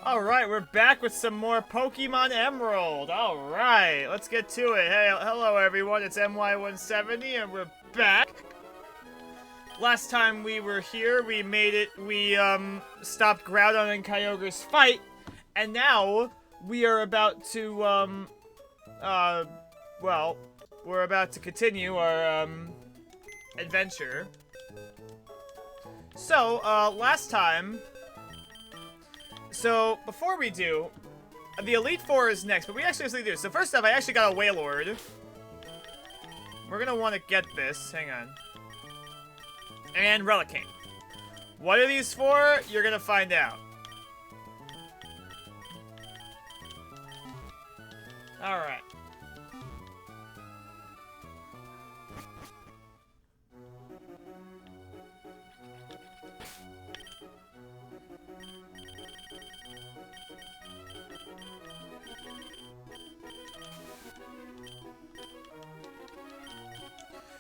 Alright, we're back with some more Pokemon Emerald. Alright, let's get to it. Hey, hello everyone, it's MY170 and we're back. Last time we were here, we stopped Crawdon and Kyogre's fight, and now we are about to, well, we're about to continue our, adventure. So, last time... So, before we do, the Elite Four is next, but we actually do. So first off, I actually got a Wailord. We're gonna want to get this. Hang on. And Relicane. What are these for? You're gonna find out. Alright.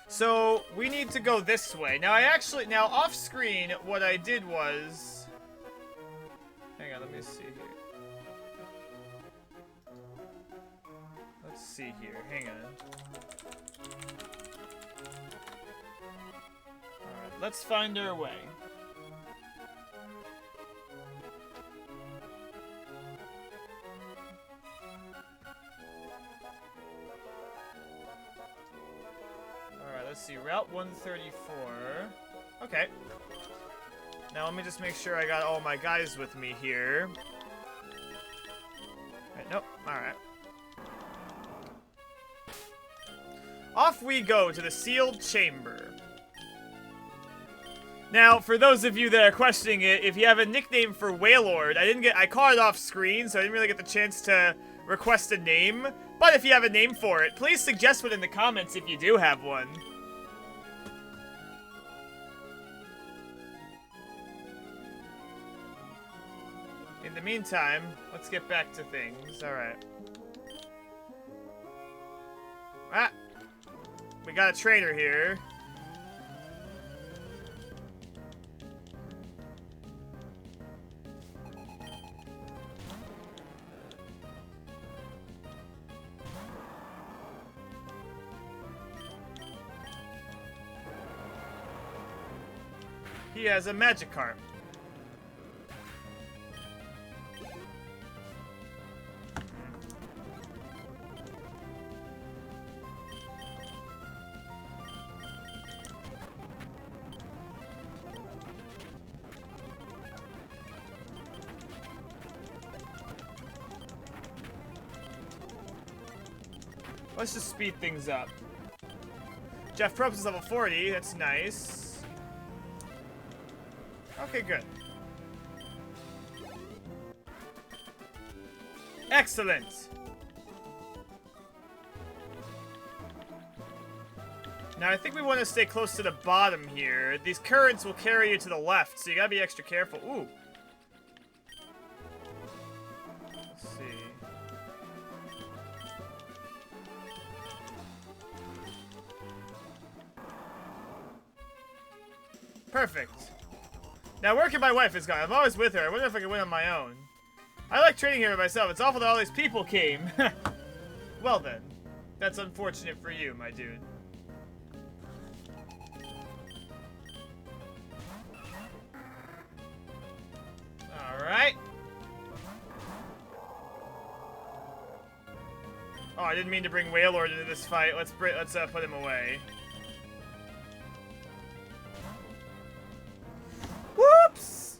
So, we need to go this way. Now, now off screen, what I did was... Hang on, let me see here. Let's see here, hang on. Alright, let's find our way. Let's see, Route 134. Okay. Now let me just make sure I got all my guys with me here. Right, nope. Alright. Off we go to the sealed chamber. Now, for those of you that are questioning it, if you have a nickname for Wailord, I caught it off screen, so I didn't really get the chance to request a name. But if you have a name for it, please suggest one in the comments if you do have one. In the meantime, let's get back to things. Alright. Ah! We got a trainer here. He has a Magikarp. Let's just speed things up. Jeff Probst is level 40. That's nice. Okay, good. Excellent. Now, I think we want to stay close to the bottom here. These currents will carry you to the left, so you gotta be extra careful. Ooh. Let's see. Perfect. Now, where can my wife has gone? I'm always with her. I wonder if I can win on my own. I like training here by myself. It's awful that all these people came. Well then. That's unfortunate for you, my dude. Alright. Oh, I didn't mean to bring Wailord into this fight. Let's put him away. Whoops!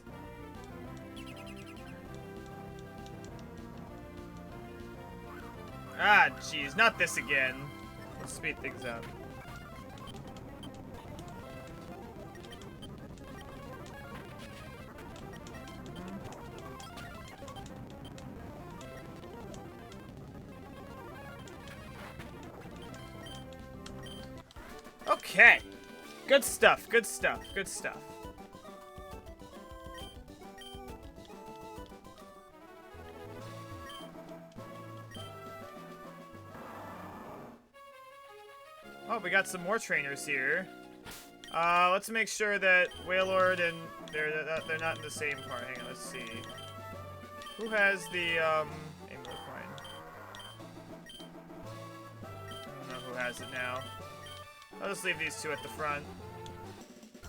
Ah, jeez, not this again. Let's speed things up. Okay. Good stuff, good stuff, good stuff. Oh, we got some more trainers here. Let's make sure that Wailord and they're not in the same part. Hang on, let's see. Who has the, amulet coin? I don't know who has it now. I'll just leave these two at the front.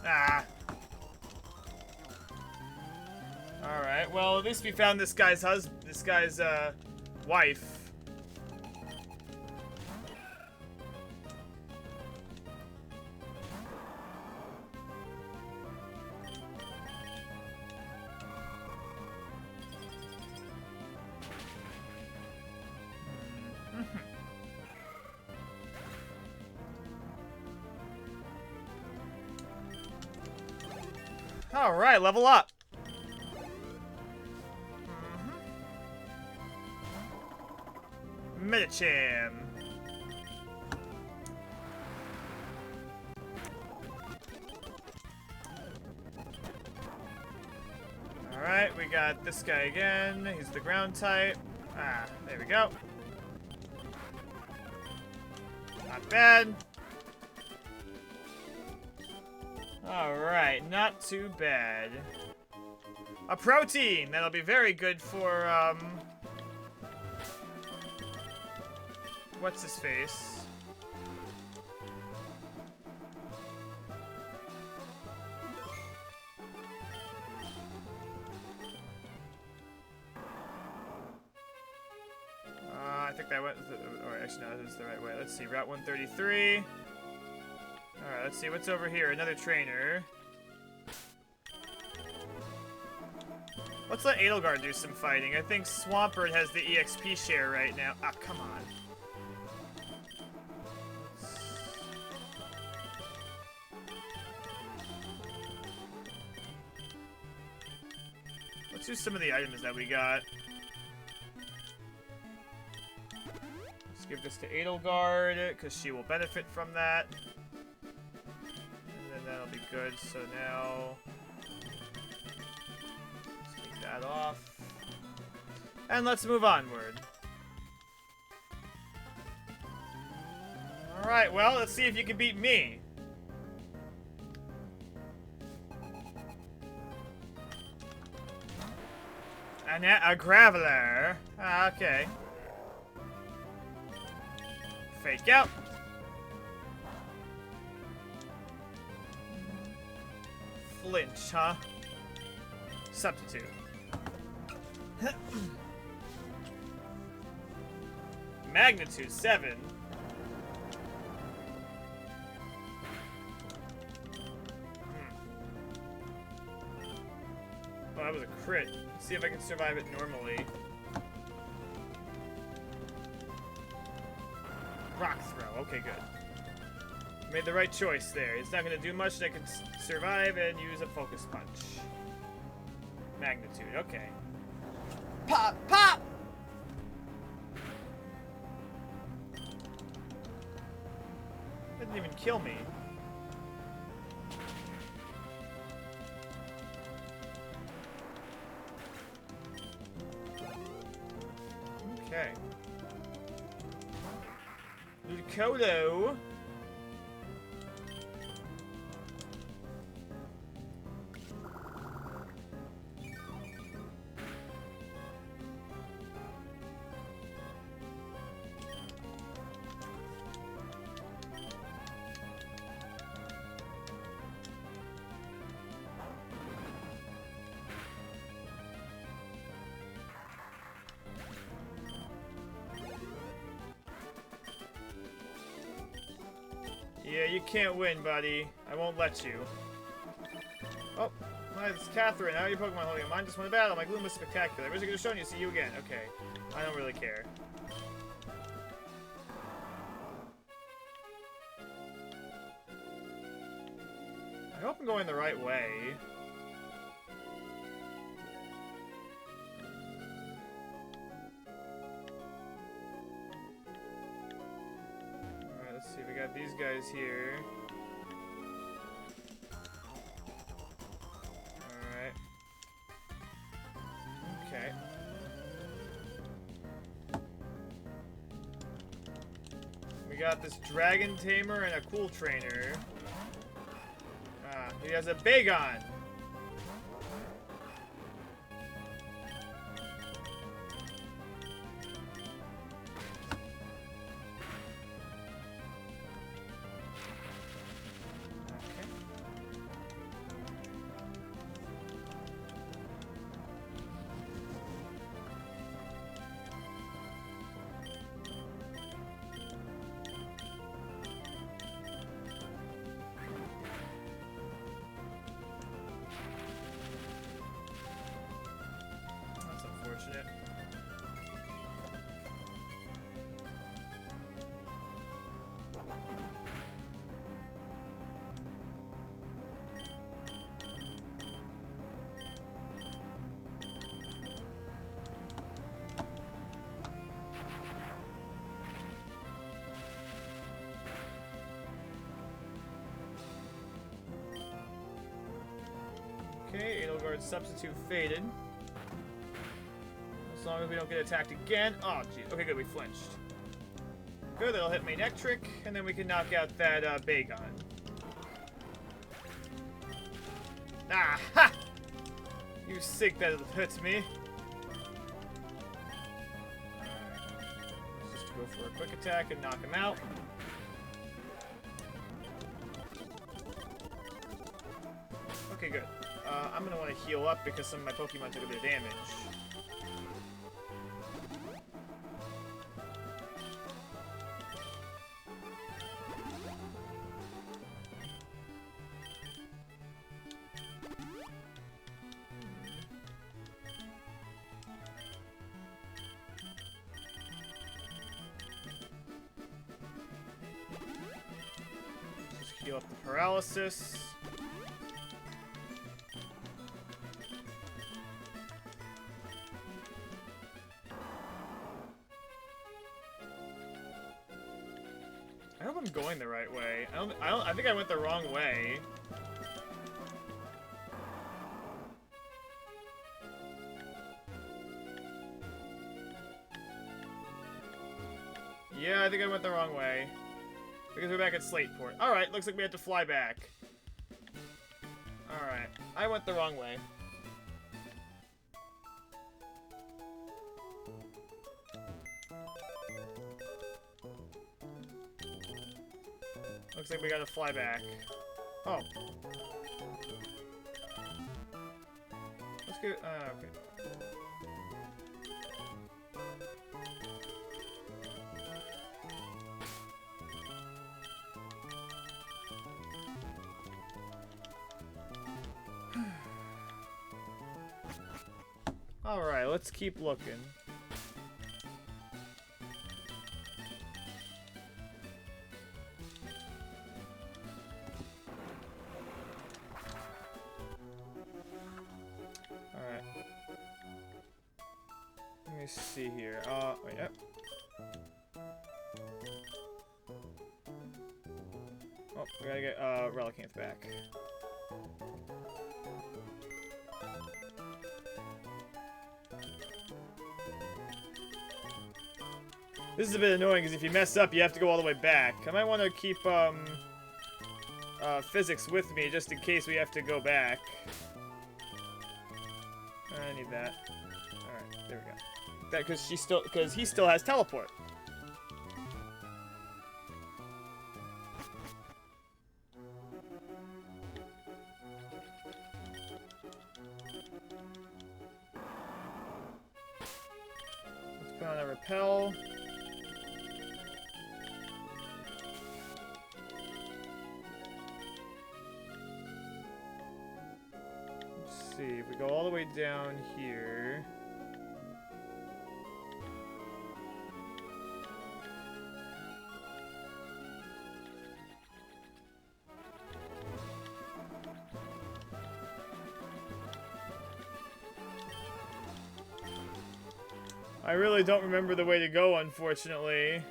Ah! Alright, well, at least we found this guy's wife. Alright, level up. Medicham. Alright, we got this guy again. He's the ground type. Ah, there we go. Not bad. Alright, not too bad. A protein! That'll be very good for, what's his face? I think that went, or actually no, this is the right way. Let's see, Route 133. Alright, let's see what's over here. Another trainer. Let's let Edelgard do some fighting. I think Swampert has the EXP share right now. Ah, come on. Let's do some of the items that we got. Let's give this to Edelgard, because she will benefit from that. And then that'll be good, so now... let's take that off. And let's move onward. Alright, well, let's see if you can beat me. A Graveler. Ah, okay. Fake out. Flinch, huh? Substitute. Magnitude 7. Oh, that was a crit. Let's see if I can survive it normally. Rock throw. Okay, good. Made the right choice there. It's not going to do much. I can survive and use a focus punch. Magnitude. Okay. Pop! Pop! That didn't even kill me. Okay. Ludicolo. Yeah, you can't win, buddy. I won't let you. Oh, hi, this is Catherine. How are you Pokemon holding? Mine just won a battle. My gloom was spectacular. Where's it gonna show you? See you again. Okay. I don't really care. I hope I'm going the right way. Let's see, we got these guys here. Alright. Okay. We got this Dragon Tamer and a Cool Trainer. Ah, he has a Baygon! Okay, Edelgard substitute faded. As long as we don't get attacked again. Oh, jeez. Okay, good. We flinched. Good, that'll hit my neck trick, and then we can knock out that Baygon. Ah, ha! You sick that hits me. Let's just go for a quick attack and knock him out. Okay, good. I'm gonna want to heal up because some of my Pokemon took a bit of damage. Just heal up the paralysis. I hope I'm going the right way. I think I went the wrong way. Yeah, I think I went the wrong way. Because we're back at Slateport. Alright, looks like we have to fly back. Alright, I went the wrong way. Looks like we gotta fly back. Oh. Let's go. Okay. Alright, let's keep looking. Alright. Let me see here. Yep. Oh, we gotta get, Relicanth back. This is a bit annoying, because if you mess up, you have to go all the way back. I might want to keep, physics with me, just in case we have to go back. I need that. Alright, there we go. That, because he still has teleport. Let's put on a repel. See, if we go all the way down here. I really don't remember the way to go, unfortunately.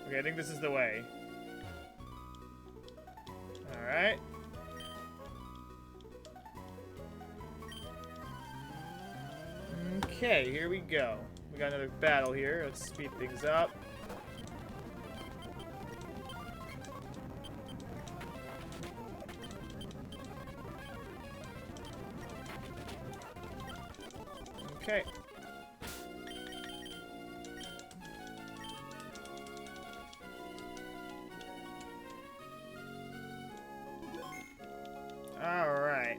Okay, I think this is the way. Alright. Okay, here we go. We got another battle here. Let's speed things up. Okay. Alright.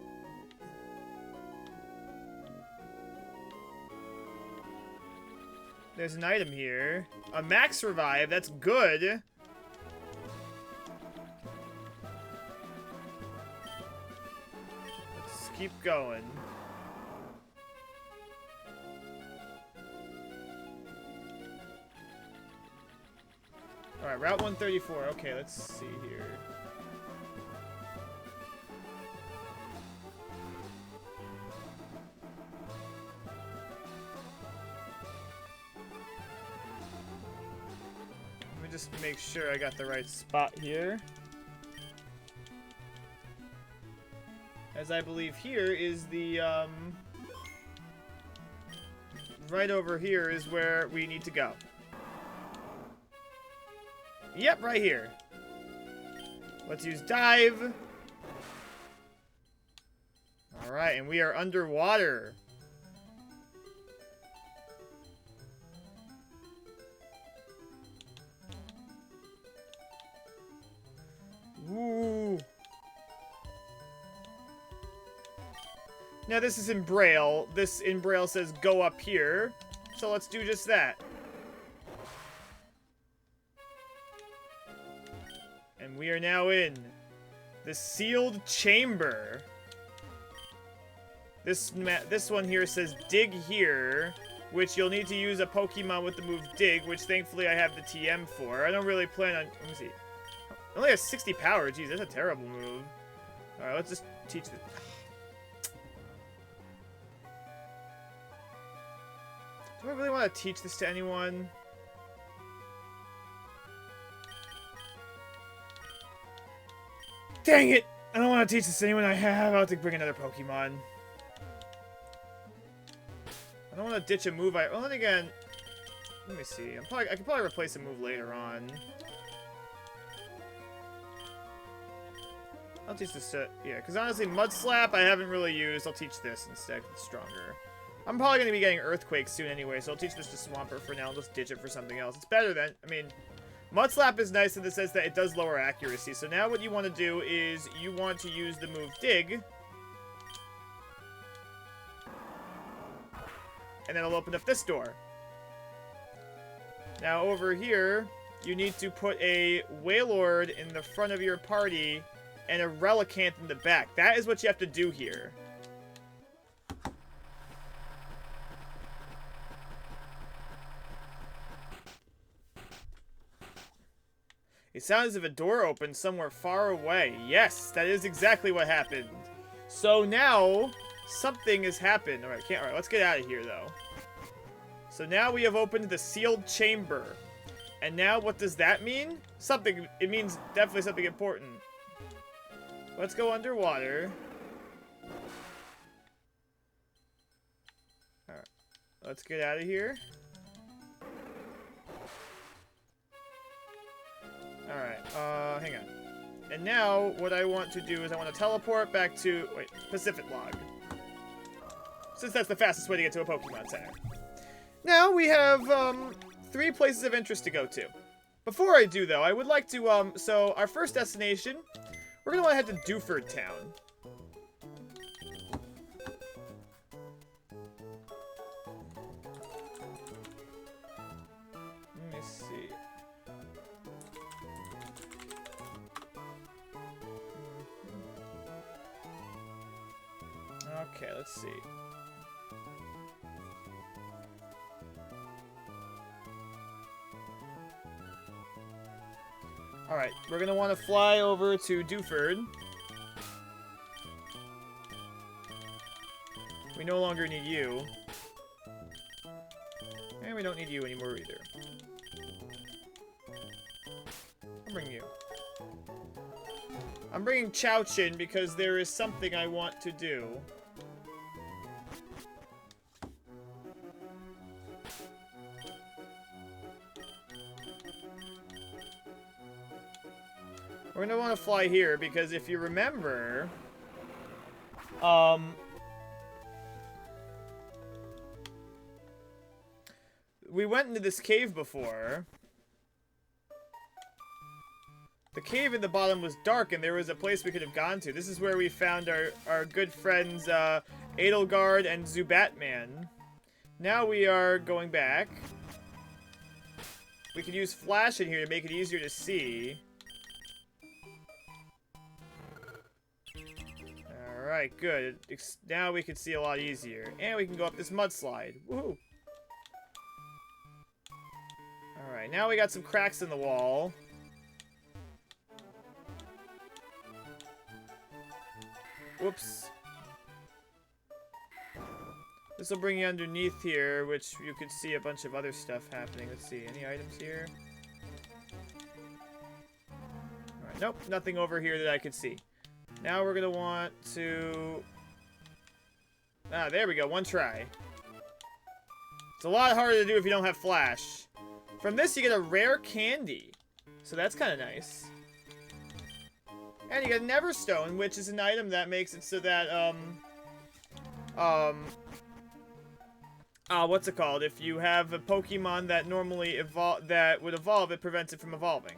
There's an item here. A max revive, that's good. Let's keep going. Alright, Route 134. Okay, let's see here. Let me just make sure I got the right spot here. As I believe here is the, right over here is where we need to go. Yep, right here. Let's use dive. Alright, and we are underwater. Ooh. Now this is in Braille. This in Braille says go up here. So let's do just that. And we are now in the sealed chamber. This one here says dig here, which you'll need to use a Pokemon with the move dig, which thankfully I have the TM for. I don't really plan on... Let me see. It only has 60 power. Jeez, that's a terrible move. Alright, let's just teach this. Do I really want to teach this to anyone? Dang it! I don't want to teach this to anyone I have. I'll have to bring another Pokemon. I don't want to ditch a move. Well, then again, let me see. I can probably replace a move later on. I'll teach this to... Yeah, because honestly, Mud Slap I haven't really used. I'll teach this instead. It's stronger. I'm probably going to be getting Earthquake soon anyway, so I'll teach this to Swampert for now. I'll just ditch it for something else. It's better than... I mean... Mud Slap is nice in the sense that it does lower accuracy. So now what you want to do is you want to use the move Dig. And then it'll open up this door. Now over here, you need to put a Wailord in the front of your party and a Relicanth in the back. That is what you have to do here. It sounds as if a door opened somewhere far away. Yes, that is exactly what happened. So now, something has happened. Alright, let's get out of here, though. So now we have opened the sealed chamber. And now, what does that mean? Something, it means definitely something important. Let's go underwater. Alright, let's get out of here. Alright, hang on. And now, what I want to do is I want to teleport back to, Pacific Log. Since that's the fastest way to get to a Pokemon Center. Now, we have, 3 places of interest to go to. Before I do, though, I would like to, so our first destination, we're going to want to head to Dewford Town. Let me see. Okay, let's see. Alright, we're gonna want to fly over to Dewford. We no longer need you. And we don't need you anymore either. I'll bring you. I'm bringing Chowchin because there is something I want to do. We're gonna want to fly here because if you remember, we went into this cave before. The cave in the bottom was dark and there was a place we could have gone to. This is where we found our good friends Edelgard and Zubatman. Now we are going back. We could use Flash in here to make it easier to see. Alright, good. Now we can see a lot easier. And we can go up this mudslide. Woohoo! Alright, now we got some cracks in the wall. Whoops. This will bring you underneath here, which you could see a bunch of other stuff happening. Let's see, any items here? Alright, nope, nothing over here that I could see. Now we're gonna want to... Ah, there we go, one try. It's a lot harder to do if you don't have flash. From this, you get a rare candy. So that's kind of nice. And you get an Everstone, which is an item that makes it so that, what's it called? If you have a Pokemon that normally would evolve, it prevents it from evolving.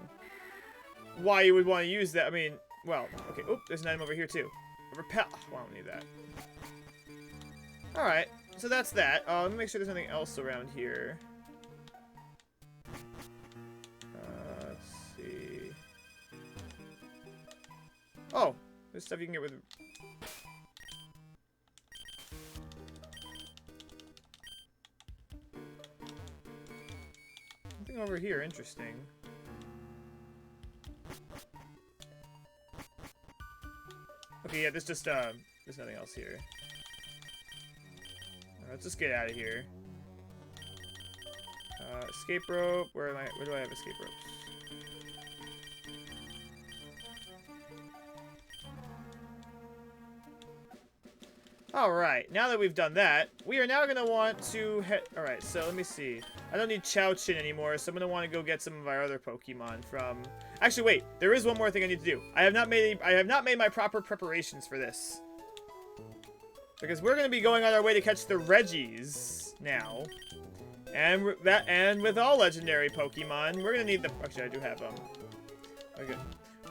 Why you would want to use that, I mean, well, okay, oop, there's an item over here too. A repel, well, I don't need that. Alright, so that's that. Let me make sure there's nothing else around here. Let's see. Oh, there's stuff you can get with... Something over here, interesting. Okay, yeah, there's just, there's nothing else here. Let's just get out of here. Escape rope, where do I have escape ropes? Alright, now that we've done that, we are now going to want to head... Alright, so let me see. I don't need Chowchin anymore, so I'm going to want to go get some of our other Pokemon from... Actually, wait, there is one more thing I need to do. I have not made my proper preparations for this. Because we're going to be going on our way to catch the Reggies now. And with all legendary Pokemon, we're going to need the... Actually, I do have them. Okay.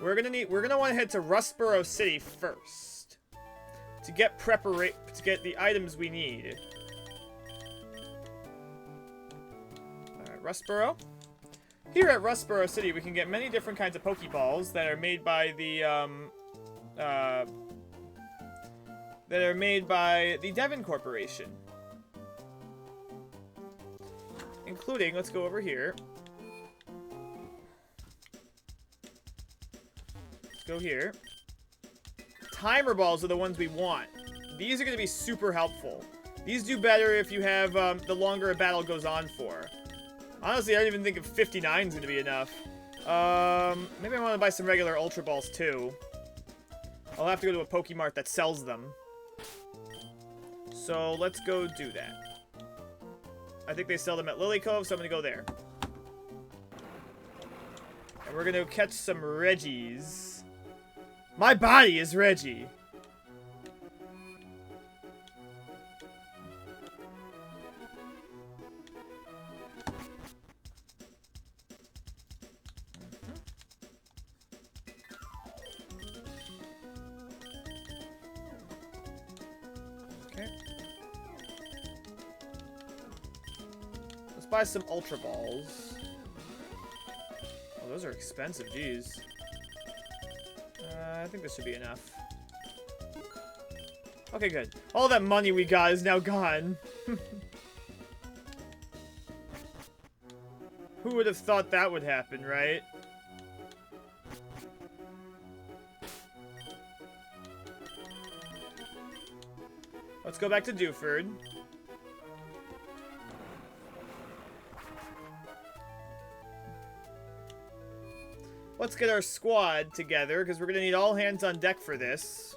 We're going to want to head to Rustboro City first. To get the items we need. Alright, Rustboro. Here at Rustboro City, we can get many different kinds of Pokeballs that are made by the Devon Corporation. Including, let's go over here. Let's go here. Timer balls are the ones we want. These are going to be super helpful. These do better if you have the longer a battle goes on for. Honestly, I don't even think if 59 is going to be enough. Maybe I want to buy some regular Ultra Balls too. I'll have to go to a Pokemart that sells them. So let's go do that. I think they sell them at Ludicolo, so I'm going to go there. And we're going to catch some Reggies. My body is Reggie. Okay. Let's buy some Ultra Balls. Oh, those are expensive, geez. I think this should be enough. Okay, good. All that money we got is now gone. Who would have thought that would happen, right? Let's go back to Dewford. Let's get our squad together, because we're going to need all hands on deck for this.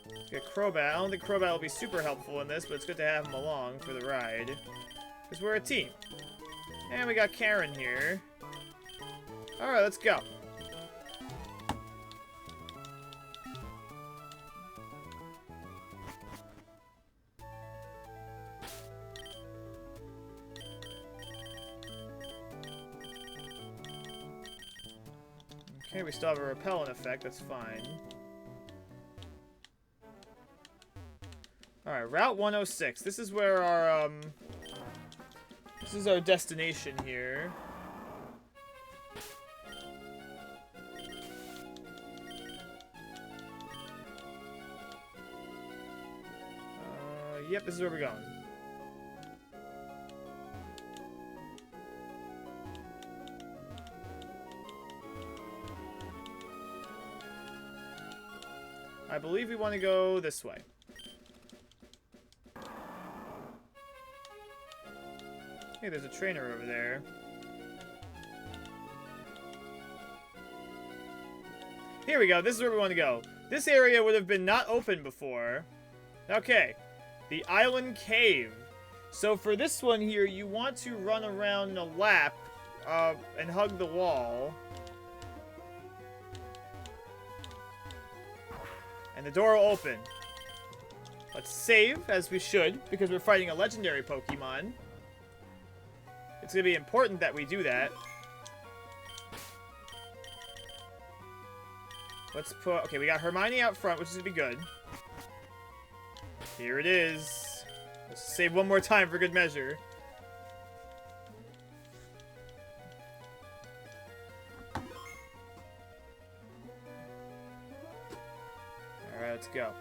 Let's get Crobat. I don't think Crobat will be super helpful in this, but it's good to have him along for the ride. Because we're a team. And we got Karen here. Alright, let's go. Okay, we still have a repellent effect, that's fine. Alright, Route 106. This is where our, this is our destination here. Yep, this is where we're going. I believe we want to go this way. Hey, there's a trainer over there. Here we go. This is where we want to go. This area would have been not open before. Okay. The Island Cave. So for this one here, you want to run around a lap and hug the wall. And the door will open. Let's save, as we should, because we're fighting a legendary Pokemon. It's going to be important that we do that. Let's put... Okay, we got Hermione out front, which is going to be good. Here it is. Let's save one more time for good measure. Alright, let's go.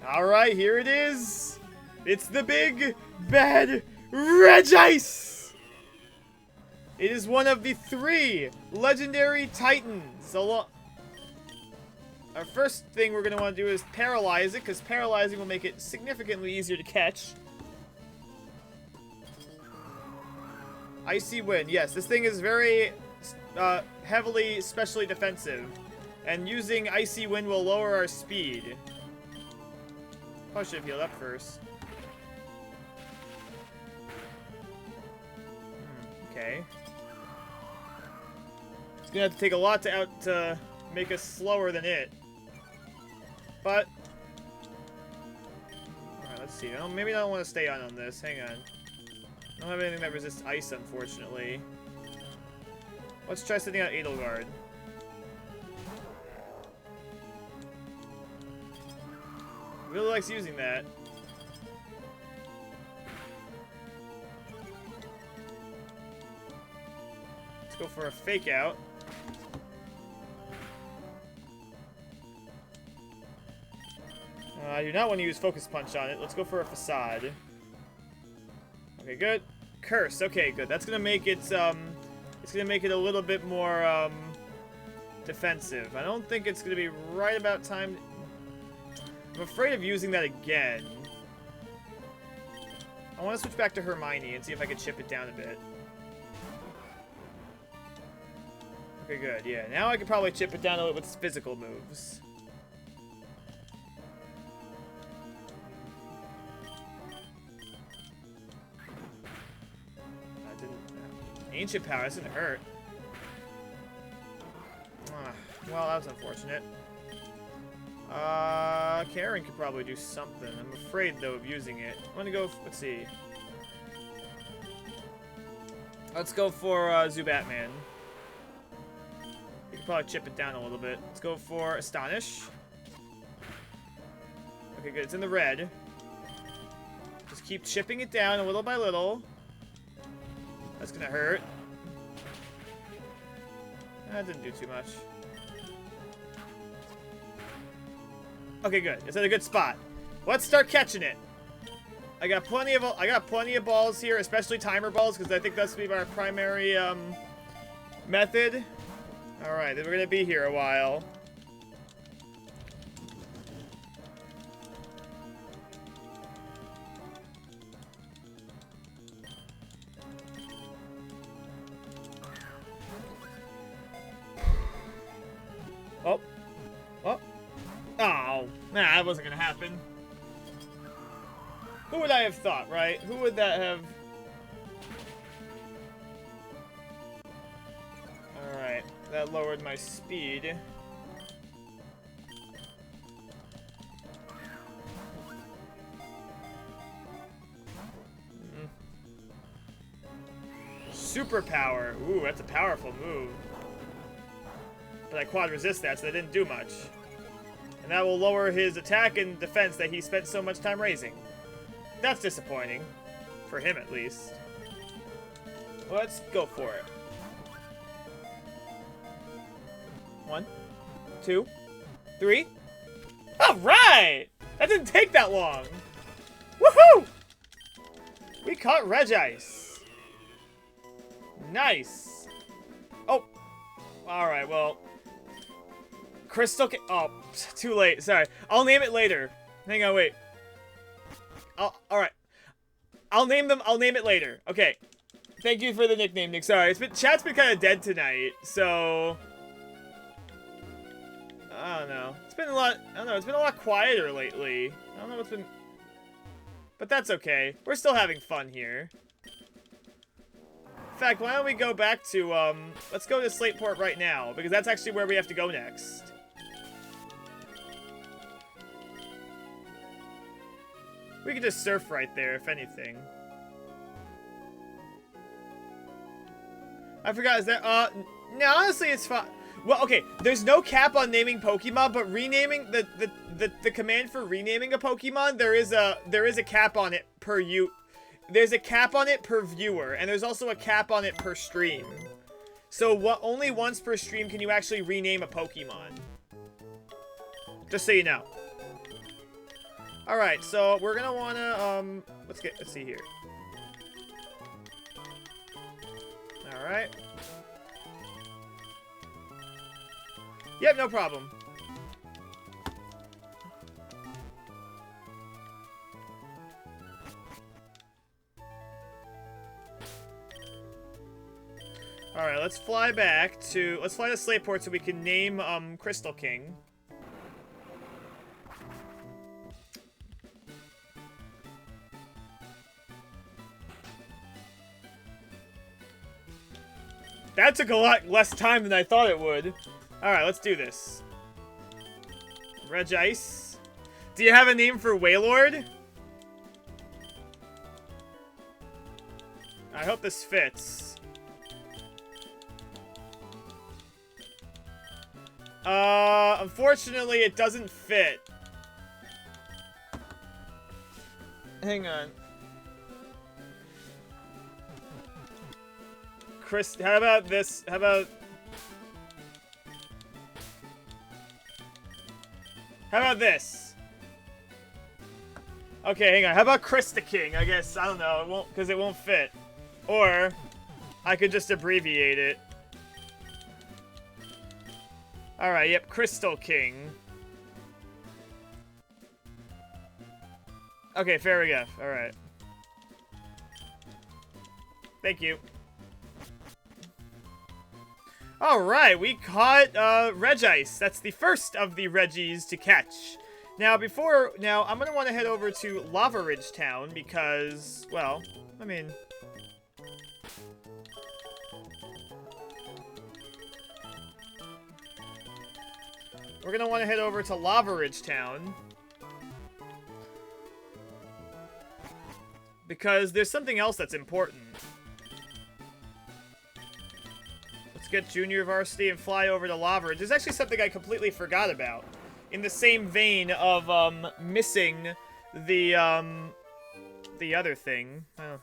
Alright, here it is. It's the big, bad Regis! It is one of the 3 legendary titans. Our first thing we're going to want to do is paralyze it, because paralyzing will make it significantly easier to catch. Icy Wind. Yes, this thing is very heavily specially defensive. And using Icy Wind will lower our speed. Probably should have healed up first. Okay. It's gonna have to take a lot to make us slower than it. But alright, let's see. Maybe I don't want to stay on this. Hang on. I don't have anything that resists ice, unfortunately. Let's try sending out Edelgard. Really likes using that. Let's go for a fake out. I do not want to use Focus Punch on it. Let's go for a Facade. Okay, good. Curse. Okay, good. That's gonna make it, it's gonna make it a little bit more, defensive. I don't think it's gonna be right about time. I'm afraid of using that again. I want to switch back to Hermione and see if I can chip it down a bit. Okay, good. Yeah, now I can probably chip it down a little with physical moves. That didn't... Ancient Power, that didn't hurt. Well, that was unfortunate. Karen could probably do something. I'm afraid, though, of using it. I'm gonna go, let's see. Let's go for, Zubatman. You can probably chip it down a little bit. Let's go for Astonish. Okay, good. It's in the red. Just keep chipping it down little by little. That's gonna hurt. That didn't do too much. Okay, good. It's at a good spot. Let's start catching it. I got plenty of balls here, especially timer balls, because I think that's gonna be our primary method. All right, then we're gonna be here a while. Oh. Oh. Oh, nah, that wasn't gonna happen. Who would I have thought, right? Who would that have... Alright, that lowered my speed. Superpower. Ooh, that's a powerful move. But I quad resist that, so that didn't do much. And that will lower his attack and defense that he spent so much time raising. That's disappointing. For him, at least. Let's go for it. 1, 2, 3. Alright! That didn't take that long. Woohoo! We caught Regis. Nice. Oh. Alright, well. Crystal oh, too late. Sorry. I'll name it later. Hang on, wait. Alright. I'll name it later. Okay. Thank you for the nickname, Nick. Sorry. Chat's been kind of dead tonight, so I don't know. It's been a lot, I don't know, it's been a lot quieter lately. I don't know what's been, but that's okay. We're still having fun here. In fact, why don't we go back to, let's go to Slateport right now, because that's actually where we have to go next. We could just surf right there, if anything. I forgot, is there, no, honestly, it's fine. Well, okay, there's no cap on naming Pokemon, but renaming, the command for renaming a Pokemon, there is a cap on it per there's a cap on it per viewer, and there's also a cap on it per stream. So, only once per stream can you actually rename a Pokemon. Just so you know. Alright, so we're gonna wanna, let's see here. Alright. Yep, no problem. Alright, let's fly back to, let's fly to Slateport so we can name, Crystal King. That took a lot less time than I thought it would. Alright, let's do this. Regis. Do you have a name for Wailord? I hope this fits. Unfortunately, it doesn't fit. Hang on. Chris, how about this? How about this? Okay, hang on. How about Krista King? I guess, I don't know. It won't, because it won't fit. Or, I could just abbreviate it. Alright, yep, Crystal King. Okay, fair enough. Alright. Thank you. Alright, we caught, Regis. That's the first of the Reggies to catch. Now, I'm gonna want to head over to Lava Ridge Town because, well, I mean, we're gonna want to head over to Lava Ridge Town because there's something else that's important. Let's get Junior Varsity and fly over to Lava Ridge. There's actually something I completely forgot about. In the same vein of, missing the other thing. Oh.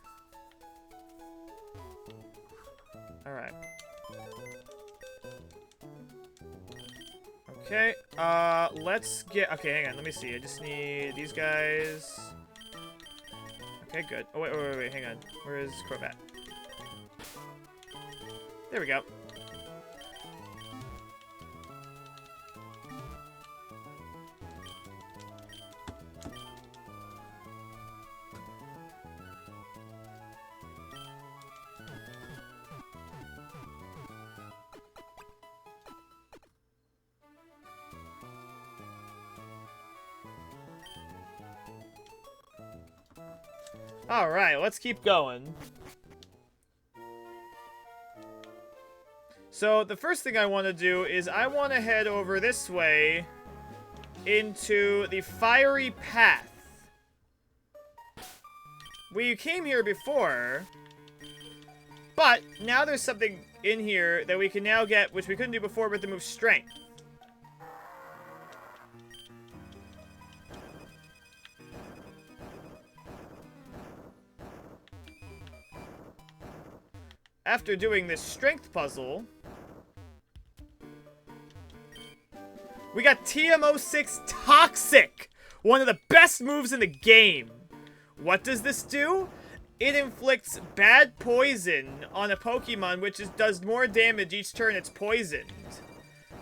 Alright. Okay, let's get... Okay, hang on, let me see. I just need these guys. Okay, good. Oh, wait, hang on. Where is Crobat? There we go. Alright, let's keep going. So, the first thing I want to do is I want to head over this way into the Fiery Path. We came here before, but now there's something in here that we can now get, which we couldn't do before with the move Strength. After doing this strength puzzle, We got Tm06 Toxic! One of the best moves in the game. What does this do? It inflicts bad poison on a Pokemon, which does more damage each turn it's poisoned.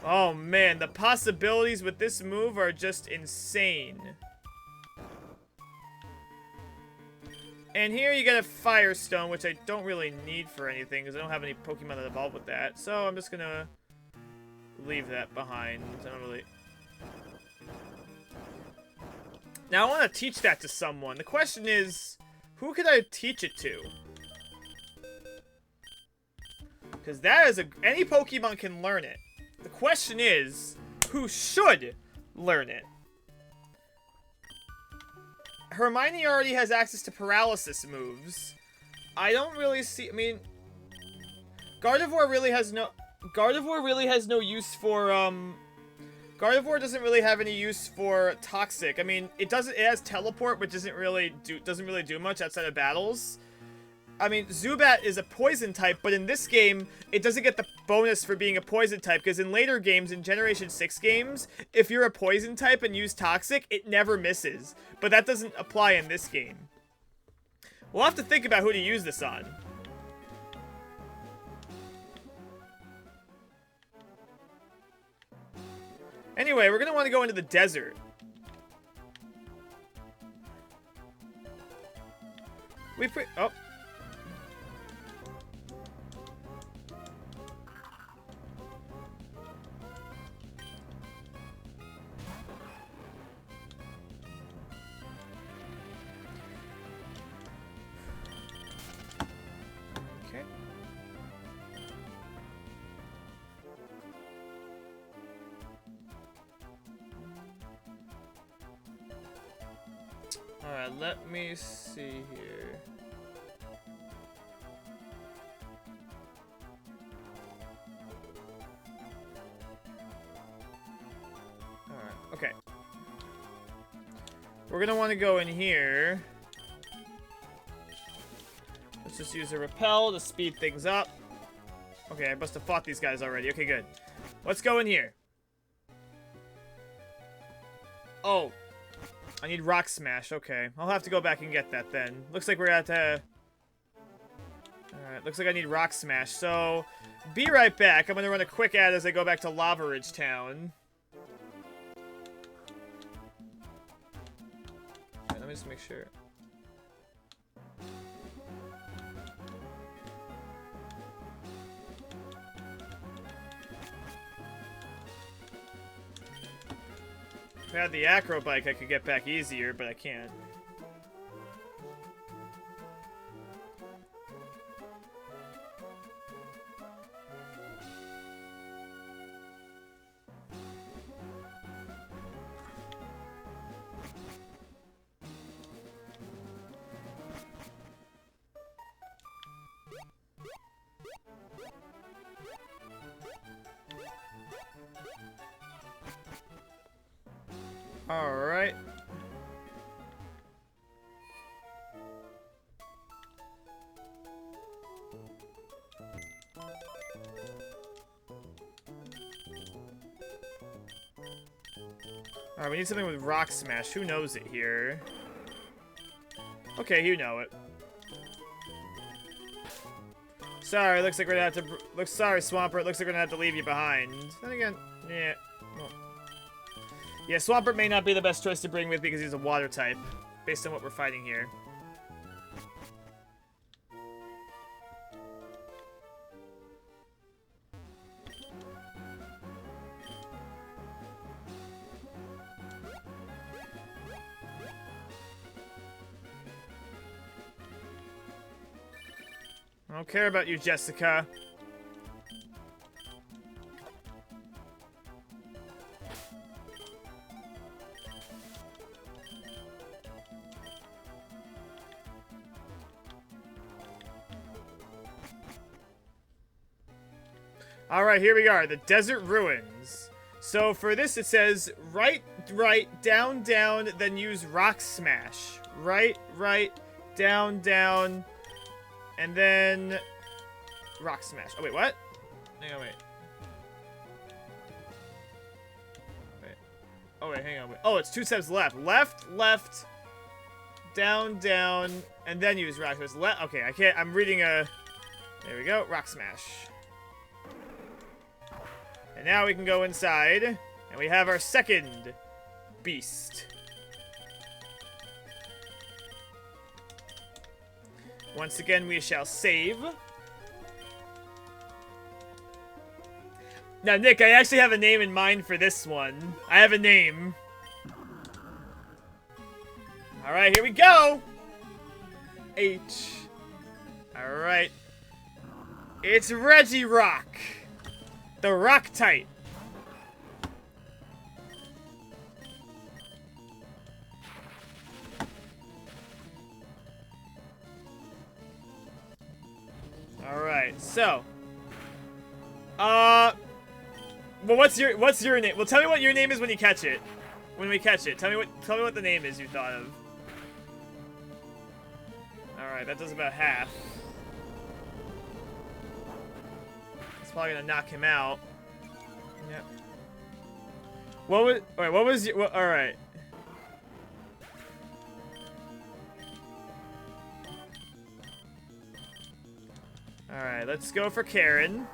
Oh man, the possibilities with this move are just insane. And here you get a Firestone, which I don't really need for anything, because I don't have any Pokemon that evolve with that. So I'm just gonna leave that behind. I don't really... Now I want to teach that to someone. The question is, who could I teach it to? Because that is any Pokemon can learn it. The question is, who should learn it? Hermione already has access to paralysis moves. I don't really see... I mean... Gardevoir really has no use for, Gardevoir doesn't really have any use for Toxic. I mean, it has Teleport, which doesn't really do much outside of battles. I mean, Zubat is a poison type, but in this game, it doesn't get the bonus for being a poison type, because in later games, in Generation 6 games, if you're a poison type and use Toxic, it never misses. But that doesn't apply in this game. We'll have to think about who to use this on. Anyway, we're going to want to go into the desert. Oh. Okay. Alright, let me see here. Alright, okay. We're gonna want to go in here. Let's just use a repel to speed things up. Okay, I must have fought these guys already. Okay, good. Let's go in here. Oh. I need Rock Smash. Okay. I'll have to go back and get that then. Looks like we're at Alright, looks like I need Rock Smash. So, be right back. I'm gonna run a quick ad as I go back to Lava Ridge Town. Alright, let me just make sure. If I had the acro bike, I could get back easier, but I can't. Alright. Alright, we need something with Rock Smash. Who knows it here? Okay, you know it. Sorry, looks like we're gonna have to... Sorry, Swampert, looks like we're gonna have to leave you behind. Then again, yeah. Well. Yeah, Swampert may not be the best choice to bring with because he's a water type, based on what we're fighting here. I don't care about you, Jessica. Alright, here we are, the Desert Ruins. So for this it says, right, down, then use Rock Smash. Right, down, and then Rock Smash. Oh, wait, what? Hang on, wait. Oh, wait, hang on. Wait. Oh, it's 2 steps left. Left, left, down, down, and then use rock. So it's left. Okay, I can't. I'm reading a... There we go. Rock smash. And now we can go inside, and we have our second beast. Once again, we shall save. Now, Nick, I actually have a name in mind for this one. I have a name. Alright, here we go! H. Alright. It's Reggie Rock. The Rock type. Alright, so. Well, what's your name? Well, tell me what your name is when you catch it. When we catch it. Tell me what the name is you thought of. Alright, that does about half. It's probably gonna knock him out. Yep. Alright, what was your... Alright. Alright, let's go for Karen.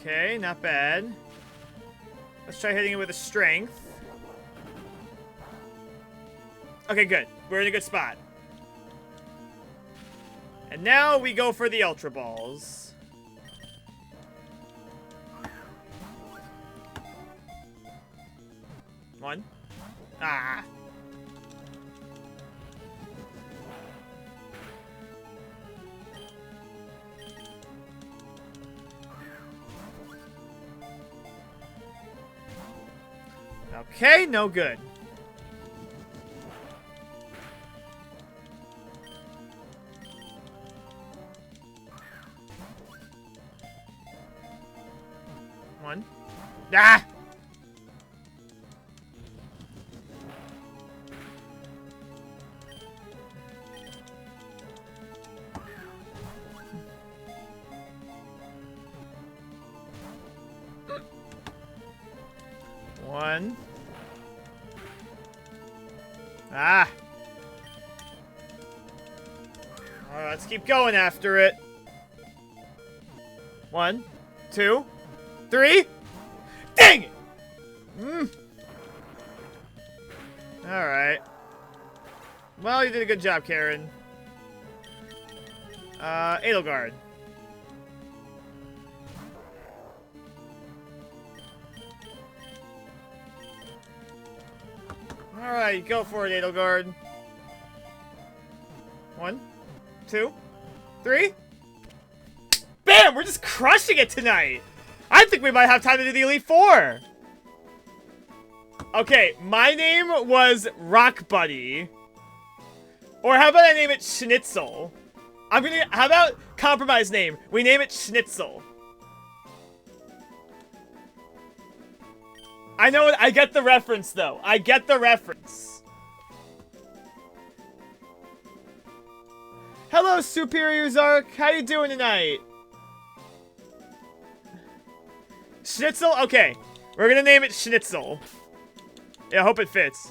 Okay, not bad. Let's try hitting it with a strength. Okay, good. We're in a good spot. And now we go for the Ultra Balls. One. Ah. Okay, no good. One. Ah! One. Ah. Alright, let's keep going after it. 1, 2, 3. Dang it! Alright. Well, you did a good job, Karen. Edelgard. Alright, go for it, Edelgard. 1, 2, 3. Bam! We're just crushing it tonight! I think we might have time to do the Elite Four! Okay, my name was Rock Buddy. Or how about I name it Schnitzel? How about compromise name? We name it Schnitzel. I know it, I get the reference, though. I get the reference. Hello, Superior Zark. How you doing tonight? Schnitzel? Okay. We're gonna name it Schnitzel. Yeah, I hope it fits.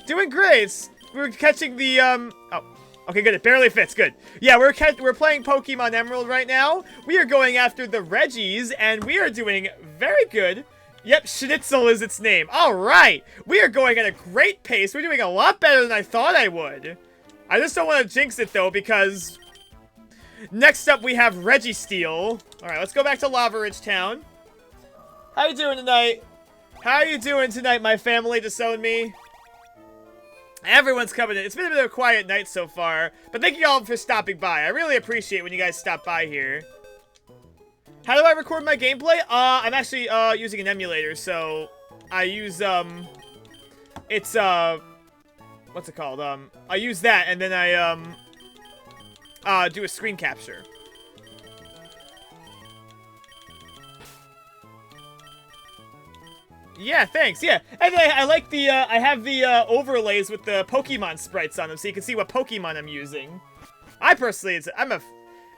Doing great. We're catching the, Oh. Okay, good. It barely fits. Good. Yeah, we're playing Pokemon Emerald right now. We are going after the Reggies, and we are doing very good. Yep, Schnitzel is its name. Alright! We are going at a great pace. We're doing a lot better than I thought I would. I just don't want to jinx it, though, because... Next up, we have Reggie Steel. Alright, let's go back to Lava Ridge Town. How you doing tonight? How you doing tonight, my family, disown me? Everyone's coming in. It's been a bit of a quiet night so far, but thank you all for stopping by. I really appreciate when you guys stop by here. How do I record my gameplay? I'm actually, using an emulator, so I use, it's, what's it called? I use that, and then I, do a screen capture. Yeah, thanks, yeah. And I like the, I have the, overlays with the Pokemon sprites on them, so you can see what Pokemon I'm using. I personally,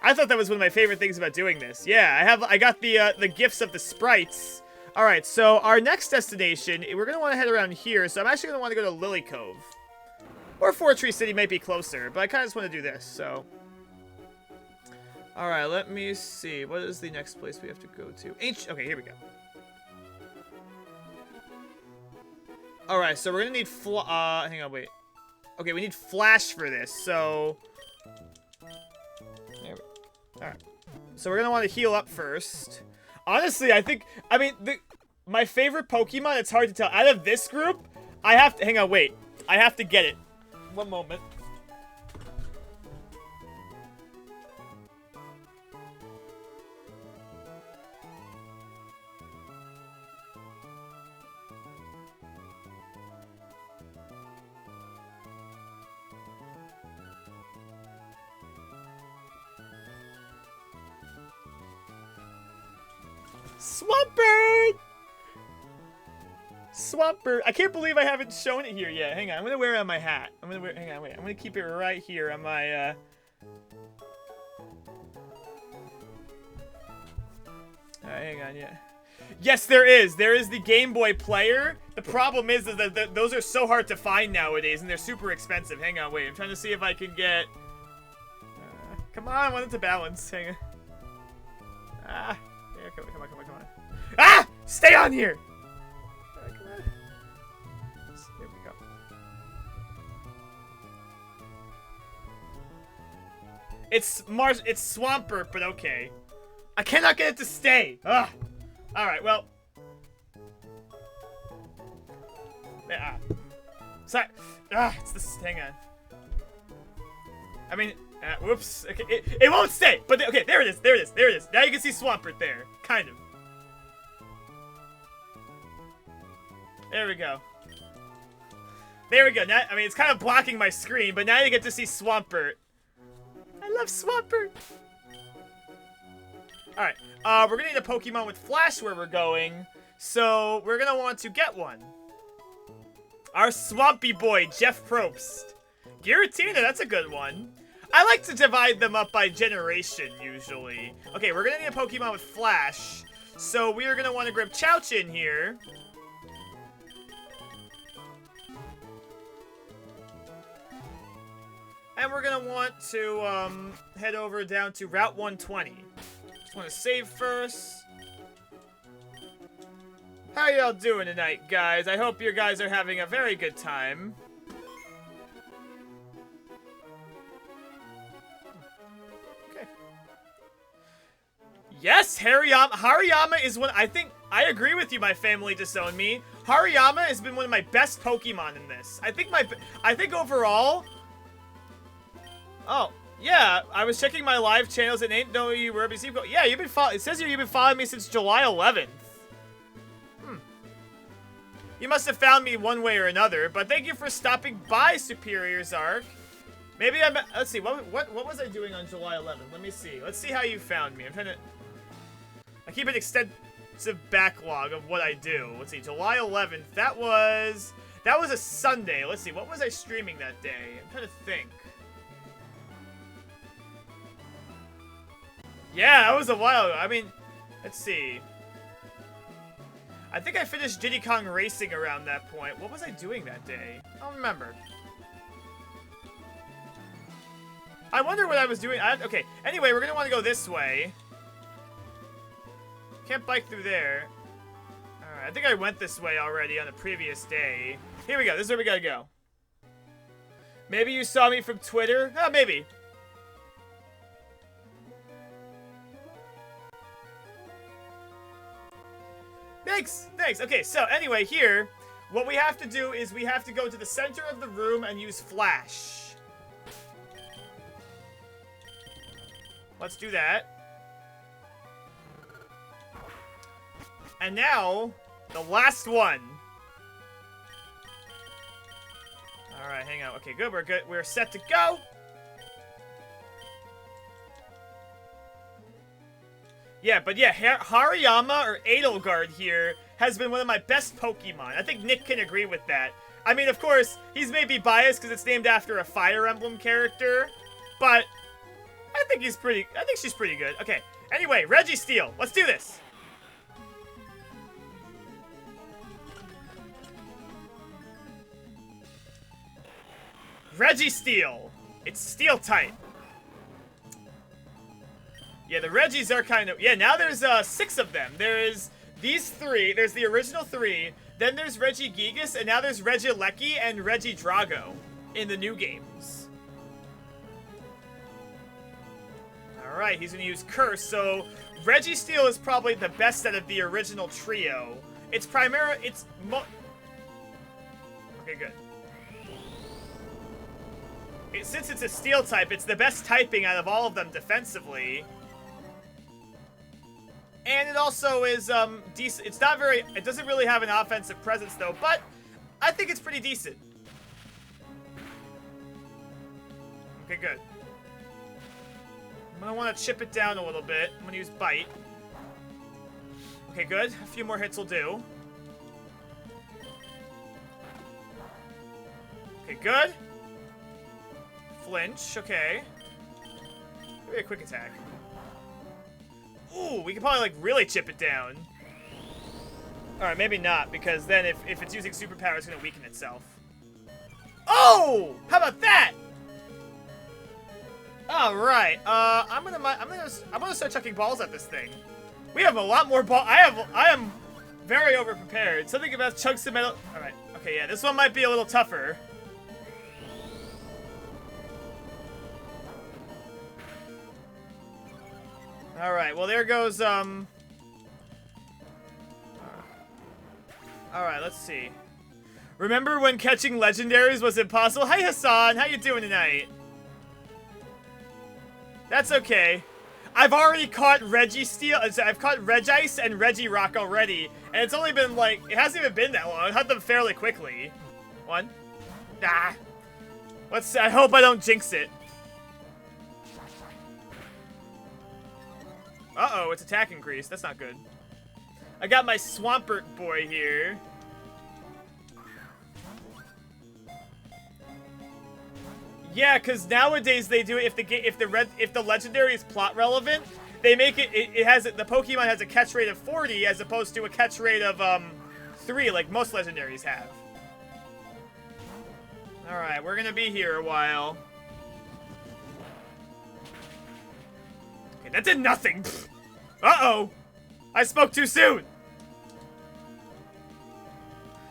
I thought that was one of my favorite things about doing this. Yeah, I got the gifts of the sprites. All right, so our next destination, we're gonna want to head around here. So I'm actually gonna want to go to Lily Cove, or Fortree City might be closer, but I kind of just want to do this. So, all right, let me see. What is the next place we have to go to? Okay, here we go. All right, so we're gonna need hang on, wait. Okay, we need Flash for this. So, there we go. All right. So we're gonna want to heal up first. Honestly, I mean, my favorite Pokemon, it's hard to tell. Out of this group, I have to, hang on, wait. I have to get it. One moment. Swampert! Swampert. I can't believe I haven't shown it here yet. Hang on, I'm gonna wear it on my hat. Hang on, wait. I'm gonna keep it right here on my, Alright, hang on, yeah. Yes, there is. There is the Game Boy player. The problem is that those are so hard to find nowadays, and they're super expensive. Hang on, wait. I'm trying to see if I can get... come on, I want it to balance. Hang on. Yeah, come on. Ah! Stay on here! Alright, come on. There we go. It's Swampert, but okay. I cannot get it to stay! Ugh! Alright, well. Sorry. It's this. Hang on. I mean, whoops. Okay, it won't stay! But, okay, there it is. Now you can see Swampert there. Kind of. There we go. Now, I mean, it's kind of blocking my screen, but now you get to see Swampert. I love Swampert. Alright, we're gonna need a Pokemon with Flash where we're going, so we're gonna want to get one. Our Swampy Boy, Jeff Probst. Giratina, that's a good one. I like to divide them up by generation, usually. Okay, we're gonna need a Pokemon with Flash, so we are gonna want to grab Chowchin here. And we're gonna want to, head over down to Route 120. Just want to save first. How y'all doing tonight, guys? I hope you guys are having a very good time. Okay. Yes, Hariyama is one. I agree with you, my family disowned me. Hariyama has been one of my best Pokemon in this. I think overall. Oh. Yeah, I was checking my live channels and ain't know you were BC. Yeah, you've been it says here you've been following me since July 11th. You must have found me one way or another, but thank you for stopping by, Superior Zark. Maybe let's see, what was I doing on July 11th? Let me see. Let's see how you found me. I keep an extensive backlog of what I do. Let's see, July 11th. That was a Sunday. Let's see, what was I streaming that day? I'm trying to think. Yeah, that was a while. I mean, let's see. I think I finished Diddy Kong Racing around that point. What was I doing that day? I don't remember. I wonder what I was doing. Okay, anyway, we're going to want to go this way. Can't bike through there. Alright, I think I went this way already on the previous day. Here we go. This is where we got to go. Maybe you saw me from Twitter? Oh, maybe. Thanks. Okay, so anyway, here, what we have to do is we have to go to the center of the room and use Flash. Let's do that. And now, the last one. Alright, hang on. Okay, good. We're good. We're set to go. Yeah, but yeah, Hariyama or Edelgard here has been one of my best Pokemon. I think Nick can agree with that. I mean, of course, he's maybe biased because it's named after a Fire Emblem character, but I I think she's pretty good. Okay. Anyway, Reggie Steel. Let's do this. Reggie Steel. It's Steel type. Yeah, the Reggies are kind of... Yeah, now there's 6 of them. There's these 3. There's the original 3. Then there's Reggie Gigas, and now there's Regieleki and Reggie Drago in the new games. Alright, he's going to use Curse, so Reggie Steel is probably the best out of the original trio. It's primarily... Okay, good. Since it's a Steel type, it's the best typing out of all of them defensively. And it also is, decent. It's not very... It doesn't really have an offensive presence, though, but I think it's pretty decent. Okay, good. I'm gonna want to chip it down a little bit. I'm gonna use Bite. Okay, good. A few more hits will do. Okay, good. Flinch, okay. Maybe a quick attack. Ooh, we can probably, like, really chip it down. Alright, maybe not, because then if it's using superpower, it's gonna weaken itself. Oh! How about that? Alright, I'm gonna start chucking balls at this thing. We have a lot more ball. I am very overprepared. Something about chunks of metal. Alright, okay, yeah, this one might be a little tougher. Alright, well there goes, Alright, let's see. Remember when catching legendaries was impossible? Hi Hassan, how you doing tonight? That's okay. I've already caught Reggie Steel, I've caught Regice and Reggie Rock already, and it's only been like, it hasn't even been that long. I caught them fairly quickly. One. Ah. I hope I don't jinx it. Uh-oh, it's attack increase. That's not good. I got my Swampert boy here. Yeah, because nowadays they do it if the legendary is plot relevant, they make it the Pokemon has a catch rate of 40 as opposed to a catch rate of 3 like most legendaries have. Alright, we're gonna be here a while. Okay, that did nothing. Uh-oh! I spoke too soon!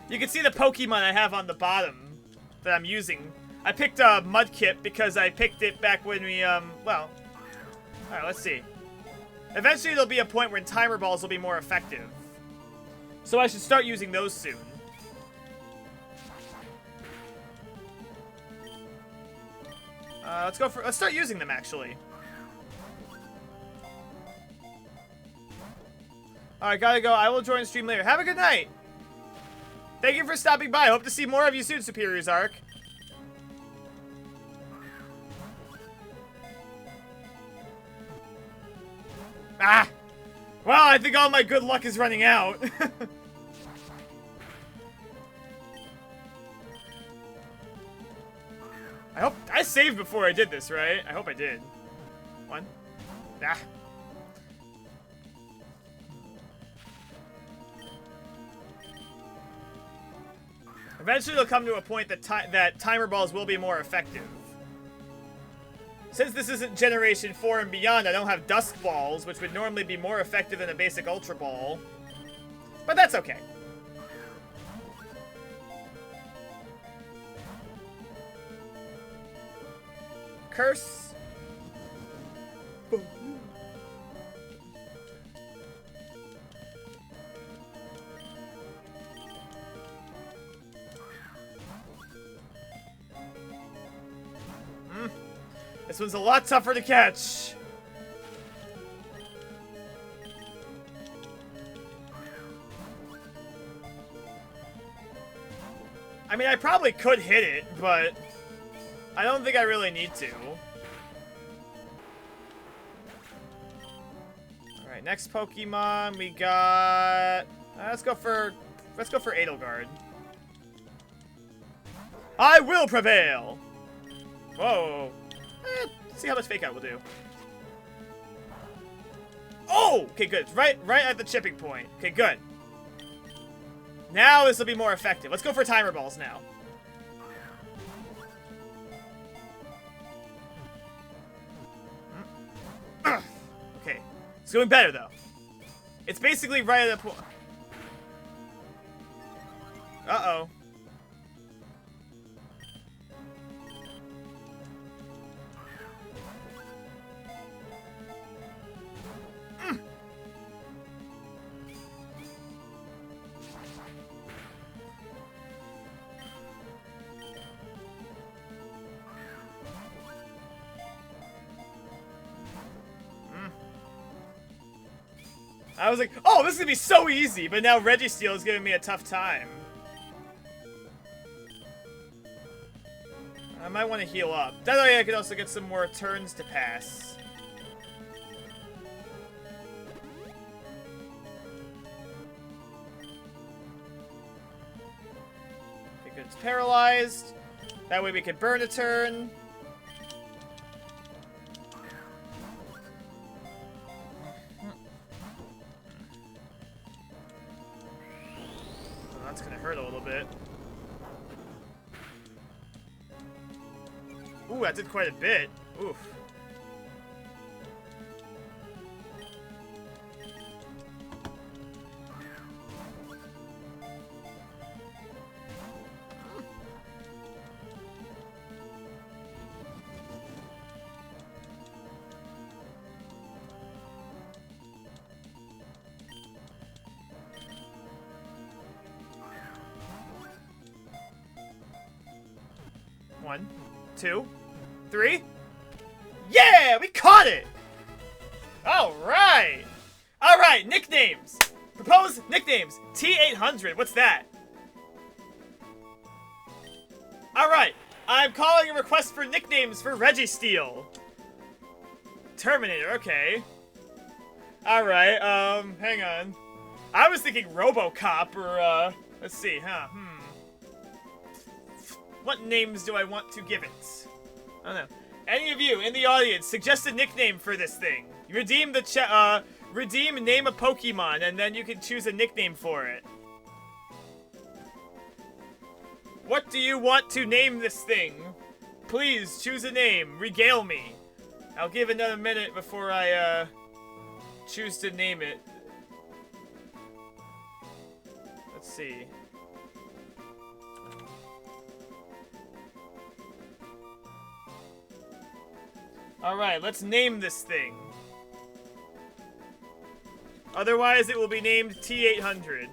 You can see the Pokemon I have on the bottom that I'm using. I picked Mudkip because I picked it back when we, well... Alright, let's see. Eventually there'll be a point when Timer Balls will be more effective. So I should start using those soon. Let's start using them, actually. Alright, gotta go. I will join the stream later. Have a good night! Thank you for stopping by. Hope to see more of you soon, Superior's Arc. Ah! Well, I think all my good luck is running out. I hope I saved before I did this, right? I hope I did. One. Ah. Eventually, it'll come to a point that Timer Balls will be more effective. Since this isn't Generation 4 and beyond, I don't have Dusk Balls, which would normally be more effective than a basic Ultra Ball. But that's okay. Curse. This one's a lot tougher to catch. I mean, I probably could hit it, but I don't think I really need to. Alright, next Pokemon we got... let's go for Edelgard. I will prevail! Whoa. See how much Fake Out will do. Oh! Okay, good. Right at the chipping point. Okay, good. Now this will be more effective. Let's go for timer balls now. Okay. It's going better, though. It's basically right at the point. Uh-oh. I was like, oh, this is gonna be so easy, but now Reggie Steel is giving me a tough time. I might want to heal up. That way I could also get some more turns to pass. Okay, good. It's paralyzed. That way we could burn a turn. That's gonna hurt a little bit. Ooh, that did quite a bit. Oof. One, 2, 3. Yeah, we caught it! Alright! Alright, nicknames! Propose nicknames. T800, what's that? Alright, I'm calling a request for nicknames for Reggie Steel. Terminator, okay. Alright, hang on. I was thinking RoboCop or, let's see, huh, What names do I want to give it? I don't know. Any of you in the audience suggest a nickname for this thing. You redeem the redeem name a Pokemon, and then you can choose a nickname for it. What do you want to name this thing? Please choose a name. Regale me. I'll give another minute before I choose to name it. Let's see. Alright, let's name this thing. Otherwise, it will be named T800.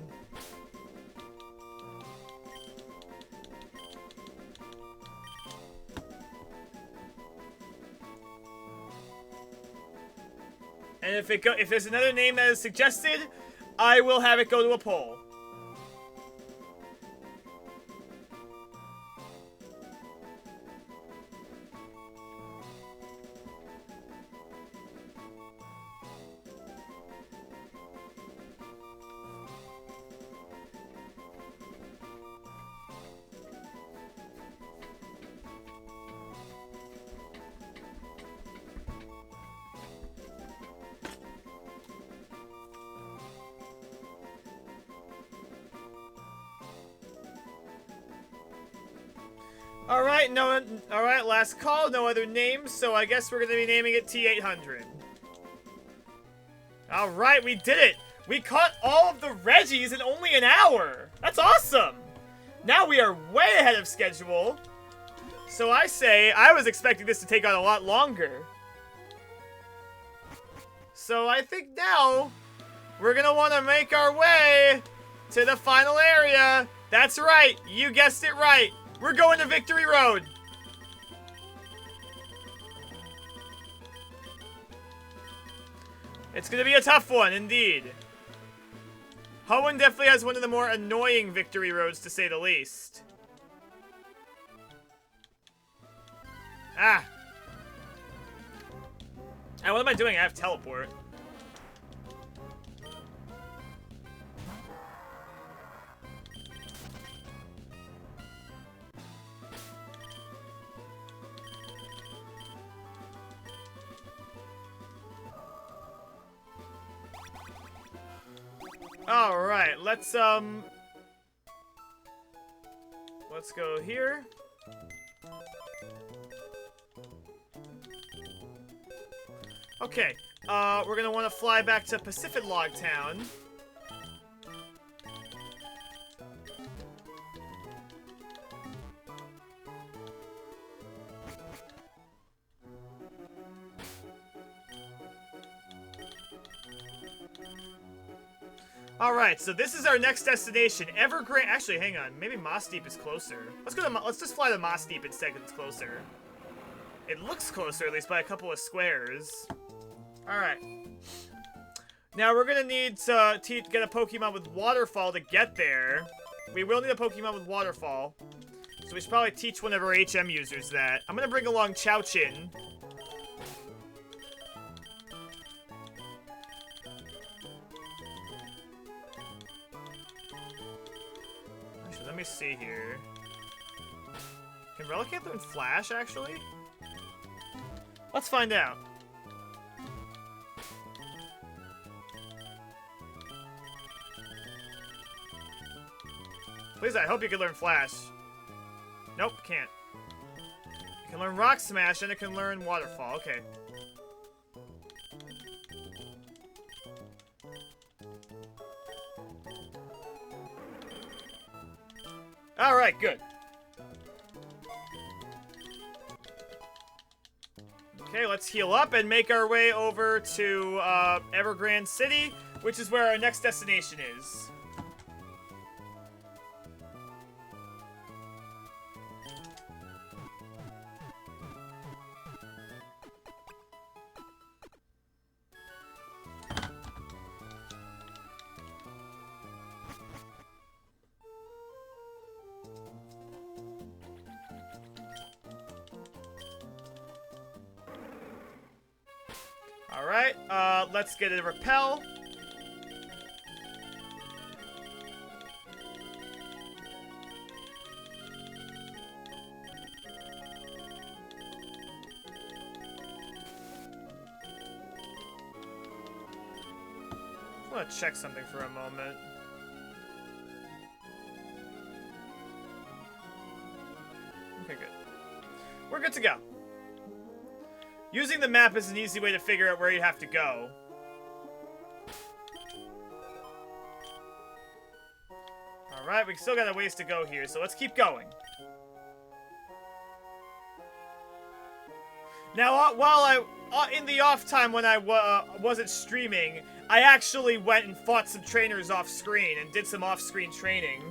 And if there's another name that is suggested, I will have it go to a poll. Alright, last call, no other names, so I guess we're gonna be naming it T800. Alright, we did it! We caught all of the Reggies in only an hour! That's awesome! Now we are way ahead of schedule. So I say, I was expecting this to take on a lot longer. So I think now, we're gonna want to make our way to the final area. That's right, you guessed it right. We're going to Victory Road! It's gonna be a tough one, indeed. Hoenn definitely has one of the more annoying Victory Roads, to say the least. Ah! And what am I doing? I have teleport. Alright, let's go here. Okay, we're gonna want to fly back to Pacific Log Town. Alright, so this is our next destination, Evergreen. Actually, hang on, maybe Moss Deep is closer. Let's just fly to Moss Deep instead because it's closer. It looks closer, at least by a couple of squares. Alright. Now we're gonna need to get a Pokemon with Waterfall to get there. We will need a Pokemon with Waterfall. So we should probably teach one of our HM users that. I'm gonna bring along Chowchin. Let me see here. Can Relicanth learn Flash, actually? Let's find out. Please, I hope you can learn Flash. Nope, can't. It can learn Rock Smash, and it can learn Waterfall. Okay. Alright, good. Okay, let's heal up and make our way over to Evergreen City, which is where our next destination is. Alright, let's get a Repel. I want to check something for a moment. Okay, good. We're good to go. Using the map is an easy way to figure out where you have to go. Alright, we still got a ways to go here, so let's keep going. Now, while in the off time when I wasn't streaming, I actually went and fought some trainers off screen and did some off-screen training.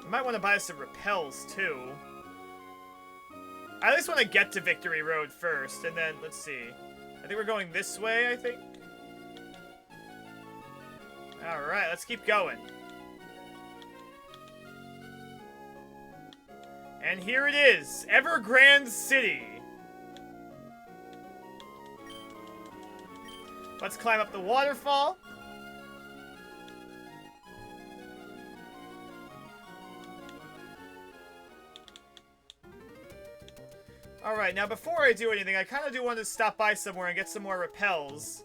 I might want to buy some repels, too. I at least want to get to Victory Road first, and then, let's see. I think we're going this way, I think. Alright, let's keep going. And here it is, Evergreen City. Let's climb up the waterfall. Alright, now before I do anything, I kind of do want to stop by somewhere and get some more repels.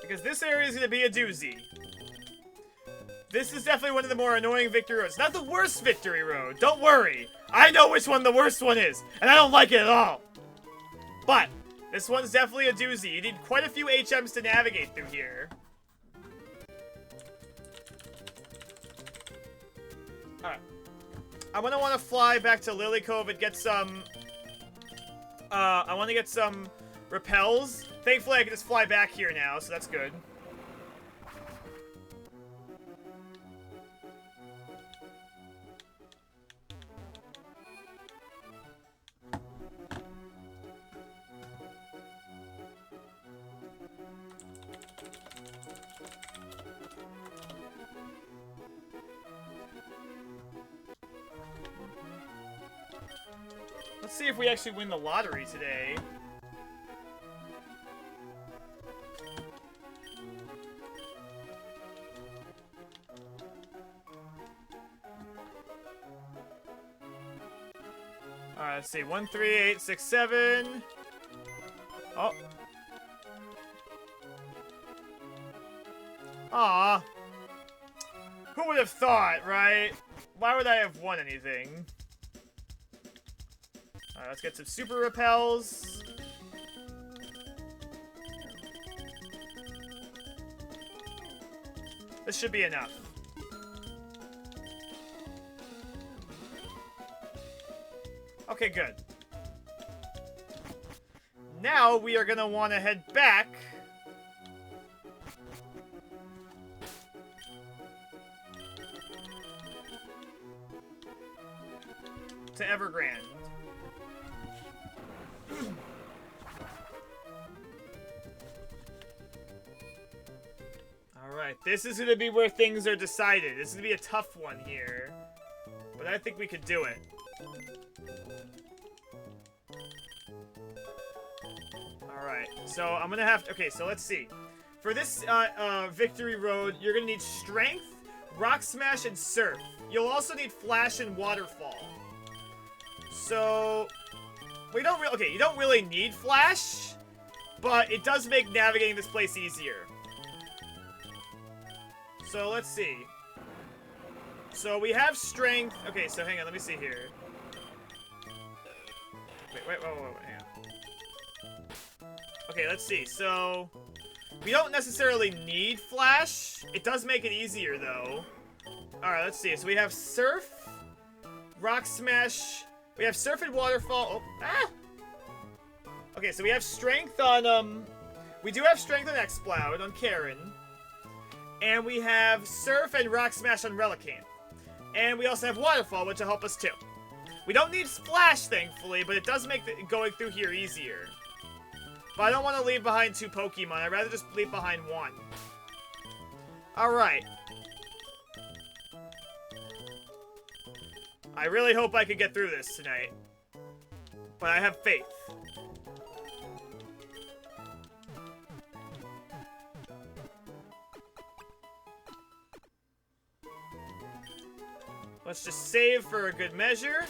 Because this area is going to be a doozy. This is definitely one of the more annoying victory roads. Not the worst victory road, don't worry. I know which one the worst one is, and I don't like it at all. But, this one's definitely a doozy. You need quite a few HMs to navigate through here. Alright. I'm gonna want to fly back to Lily Cove and get some, I want to get some repels. Thankfully, I can just fly back here now, so that's good. Let's see if we actually win the lottery today. Let's see. 13867. Oh. Aw. Who would have thought, right? Why would I have won anything? Alright, let's get some super repels. This should be enough. Okay, good. Now we are gonna want to head back to Evergreen. Alright, this is gonna be where things are decided. This is gonna be a tough one here. But I think we could do it. Alright, so I'm gonna have to... Okay, so let's see. For this victory road, you're gonna need Strength, Rock Smash, and Surf. You'll also need Flash and Waterfall. So... We don't really... Okay, you don't really need Flash, but it does make navigating this place easier. So, let's see. So, we have Strength. Okay, so hang on, let me see here. Wait, hang on. Okay, let's see. So, we don't necessarily need Flash. It does make it easier, though. Alright, let's see. So, we have Surf, Rock Smash. We have Surf and Waterfall. Oh, ah! Okay, so we have Strength on, we do have Strength on Exploud, on Karen. And we have Surf and Rock Smash on Relicanth. And we also have Waterfall, which will help us too. We don't need Splash, thankfully, but it does make going through here easier. But I don't want to leave behind 2 Pokemon. I'd rather just leave behind 1. Alright. I really hope I can get through this tonight. But I have faith. Let's just save for a good measure.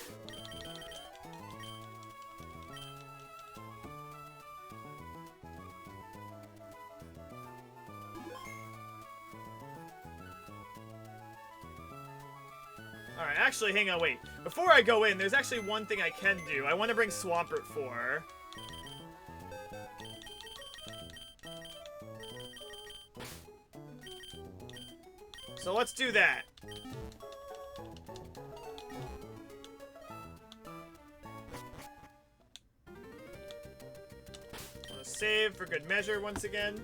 Alright, actually, hang on, wait. Before I go in, there's actually one thing I can do. I want to bring Swampert for. So let's do that. Save for good measure once again.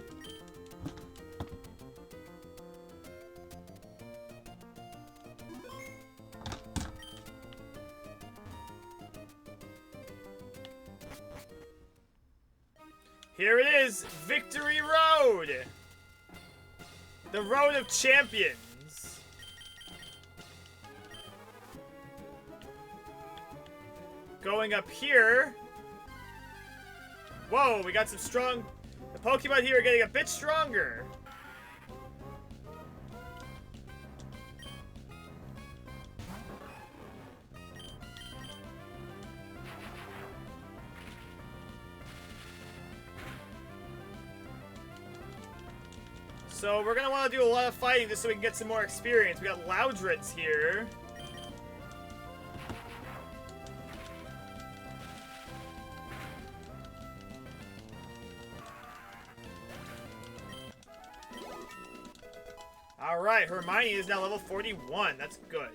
Here it is, Victory Road! The Road of Champions. Going up here. Whoa, we got some strong... The Pokemon here are getting a bit stronger. So we're going to want to do a lot of fighting just so we can get some more experience. We got Loudrits here. Alright, Hermione is now level 41. That's good.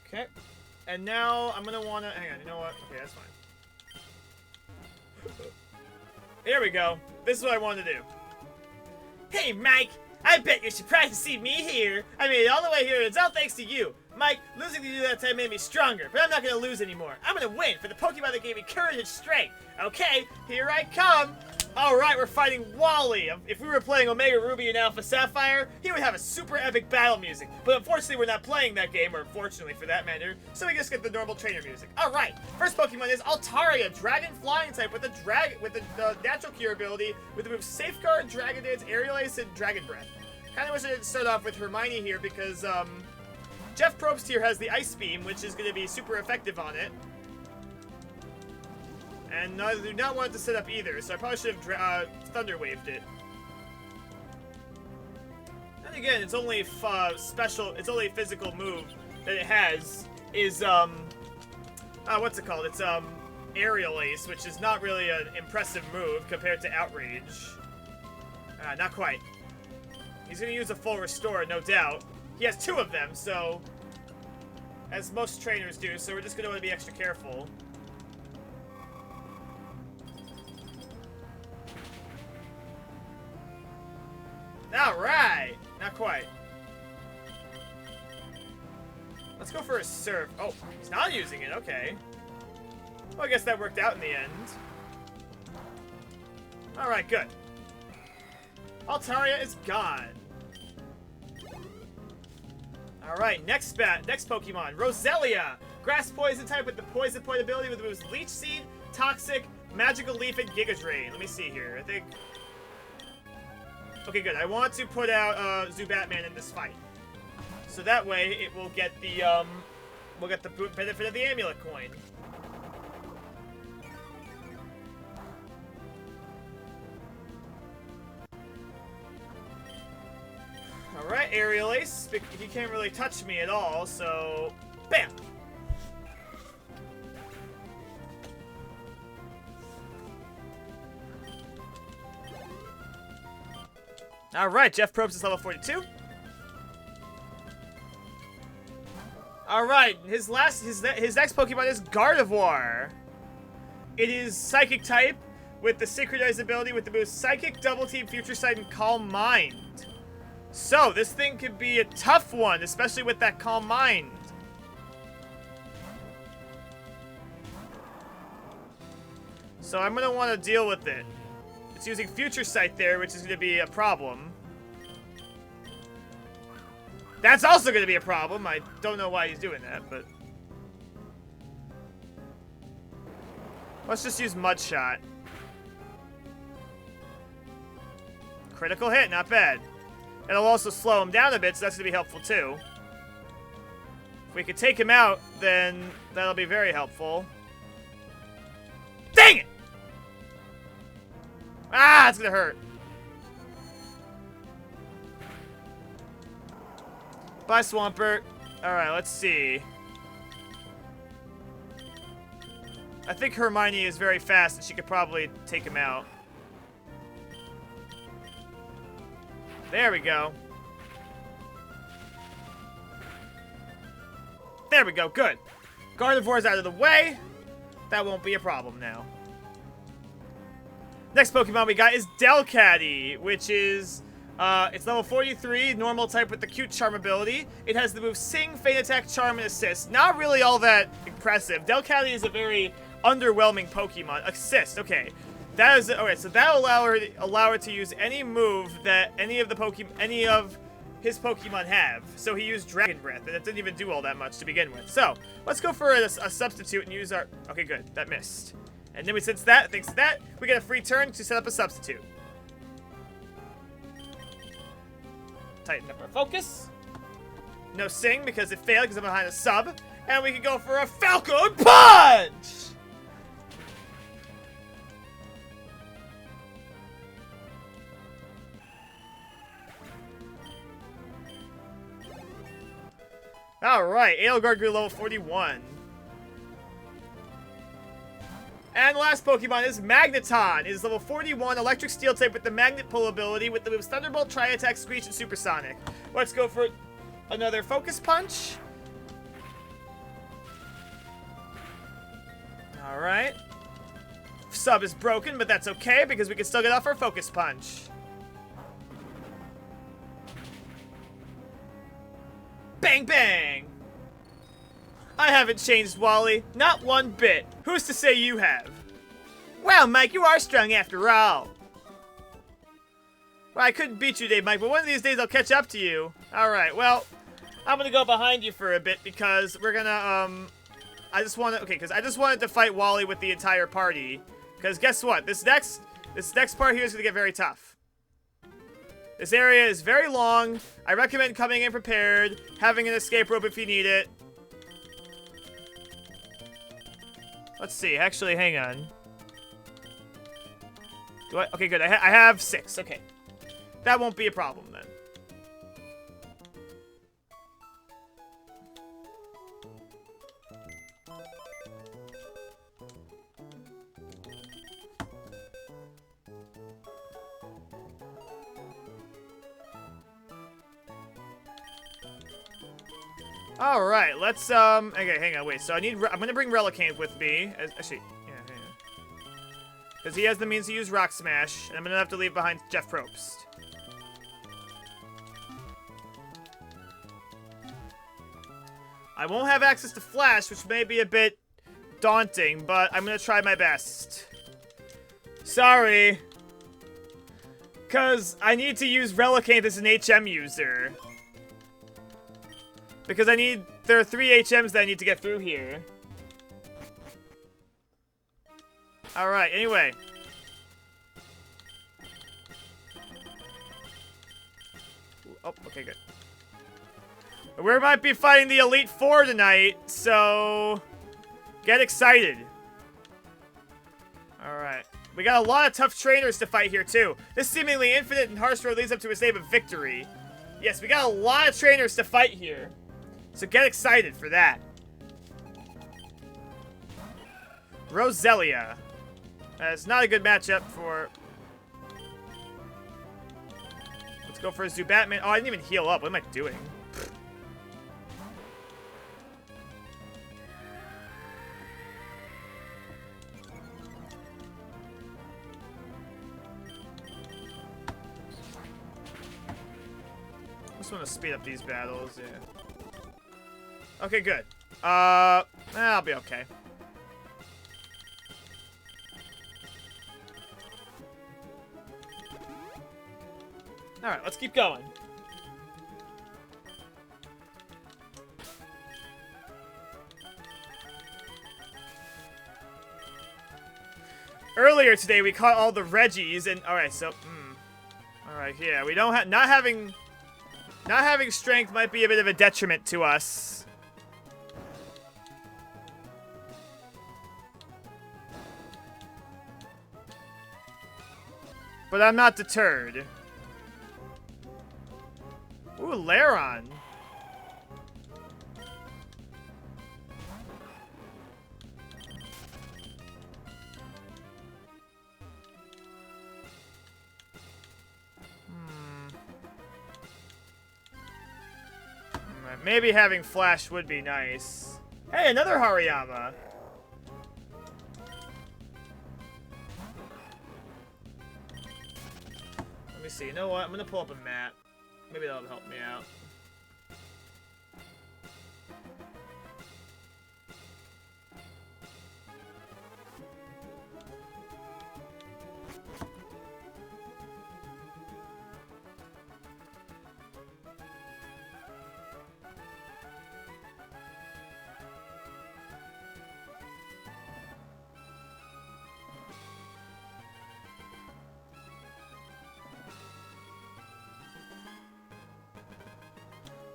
Okay. And now I'm going to want to... Hang on, you know what? Okay, that's fine. Here we go. This is what I wanted to do. Hey, Mike! I bet you're surprised to see me here. I made it all the way here, and it's all thanks to you. Mike, losing to you that time made me stronger, but I'm not going to lose anymore. I'm going to win for the Pokemon that gave me courage and strength. Okay, here I come. Alright, we're fighting Wally. If we were playing Omega Ruby and Alpha Sapphire, he would have a super epic battle music. But unfortunately, we're not playing that game, or fortunately for that matter, so we just get the normal trainer music. Alright, first Pokemon is Altaria, Dragon Flying type with the Natural Cure ability, with the moves Safeguard, Dragon Dance, Aerial Ace, and Dragon Breath. Kinda wish I didn't start off with Hermione here because, Jeff Probst here has the Ice Beam, which is going to be super effective on it. And I do not want it to set up either, so I probably should have Thunder Waved it. And again, it's only it's only a physical move that it has is, what's it called? It's, Aerial Ace, which is not really an impressive move compared to Outrage. Not quite. He's gonna use a full Restore, no doubt. He has 2 of them, so... as most trainers do, so we're just gonna want to be extra careful. Alright! Not quite. Let's go for a Surf. Oh, he's not using it, okay. Well, I guess that worked out in the end. Alright, good. Altaria is gone. Alright, next Pokemon, Roselia! Grass Poison type with the Poison Point ability with the moves Leech Seed, Toxic, Magical Leaf, and Giga Drain. Let me see here, I think... okay, good. I want to put out Zubatman in this fight. So that way, it will get the, we'll get the benefit of the Amulet Coin. Alright, Aerial Ace. He can't really touch me at all, so... bam! Alright, Jeff Probst is level 42. Alright, his next Pokemon is Gardevoir. It is Psychic type with the Synchronized ability with the moves Psychic, Double Team, Future Sight, and Calm Mind. So, this thing could be a tough one, especially with that Calm Mind. So I'm going to want to deal with it. It's using Future Sight there, which is going to be a problem. That's also going to be a problem. I don't know why he's doing that, but... let's just use Mud Shot. Critical hit, not bad. It'll also slow him down a bit, so that's going to be helpful too. If we could take him out, then that'll be very helpful. Dang it! Ah, it's going to hurt. Bye, Swampert. Alright, let's see. I think Hermione is very fast, and she could probably take him out. There we go. There we go, good. Gardevoir's out of the way. That won't be a problem now. Next Pokemon we got is Delcatty, which is, it's level 43, normal type with the Cute Charm ability. It has the moves Sing, Feint Attack, Charm, and Assist. Not really all that impressive. Delcatty is a very underwhelming Pokemon. Assist, okay. That is okay. So that'll allow her to use any move that any of his Pokemon have. So he used Dragon Breath, and it didn't even do all that much to begin with. So let's go for a substitute and use our. Okay, good. That missed. And then thanks to that, we get a free turn to set up a substitute. Tighten up our focus. No Sing because it failed because I'm behind a sub, and we can go for a Falcon Punch. Alright, Edelgard grew level 41. And the last Pokemon is Magneton. It is level 41, Electric Steel type with the Magnet Pull ability with the moves Thunderbolt, Tri-Attack, Screech, and Supersonic. Let's go for another Focus Punch. Alright. Sub is broken, but that's okay because we can still get off our Focus Punch. Bang, bang! I haven't changed, Wally. Not one bit. Who's to say you have? Well, Mike, you are strong after all. Well, I couldn't beat you today, Mike, but one of these days I'll catch up to you. Alright, well, I'm gonna go behind you for a bit because we're gonna, I just wanted to fight Wally with the entire party. Because guess what? This next part here is gonna get very tough. This area is very long. I recommend coming in prepared, having an escape rope if you need it. Let's see. Actually, hang on. Do I? Okay, good. I have 6. Okay. That won't be a problem then. All right, let's okay, hang on, wait. So I'm gonna bring Relicanth with me. Actually, yeah, hang on, because he has the means to use Rock Smash, and I'm gonna have to leave behind Jeff Probst. I won't have access to Flash, which may be a bit daunting, but I'm gonna try my best. Sorry, because I need to use Relicanth as an HM user. Because there are 3 HMs that I need to get through here. Alright, anyway. Oh, okay, good. We might be fighting the Elite Four tonight, so get excited. Alright. We got a lot of tough trainers to fight here, too. This seemingly infinite and harsh road leads up to a state of victory. Yes, we got a lot of trainers to fight here. So get excited for that. Roselia. It's not a good matchup for... Let's go for a Zubatman. Oh, I didn't even heal up. What am I doing? I just want to speed up these battles, yeah. Okay, good. I'll be okay. Alright, let's keep going. Earlier today, we caught all the Reggies, and alright, so, alright, yeah, we don't have, not having strength might be a bit of a detriment to us. But I'm not deterred. Ooh, Laron. Maybe having Flash would be nice. Hey, another Hariyama. Let me see. You know what? I'm gonna pull up a map. Maybe that'll help me out.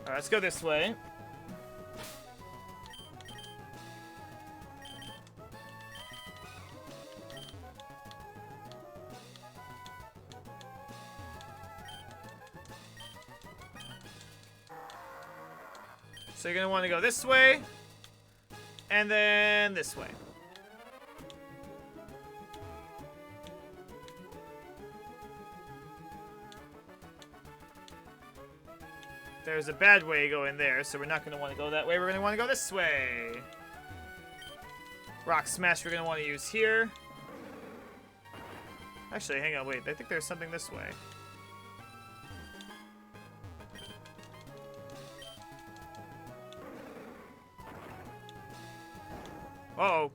Alright, let's go this way. So you're going to want to go this way, and then this way. There's a bad way going there, so we're not going to want to go that way. We're going to want to go this way. Rock Smash we're going to want to use here. Actually, hang on, wait. I think there's something this way. Uh-oh.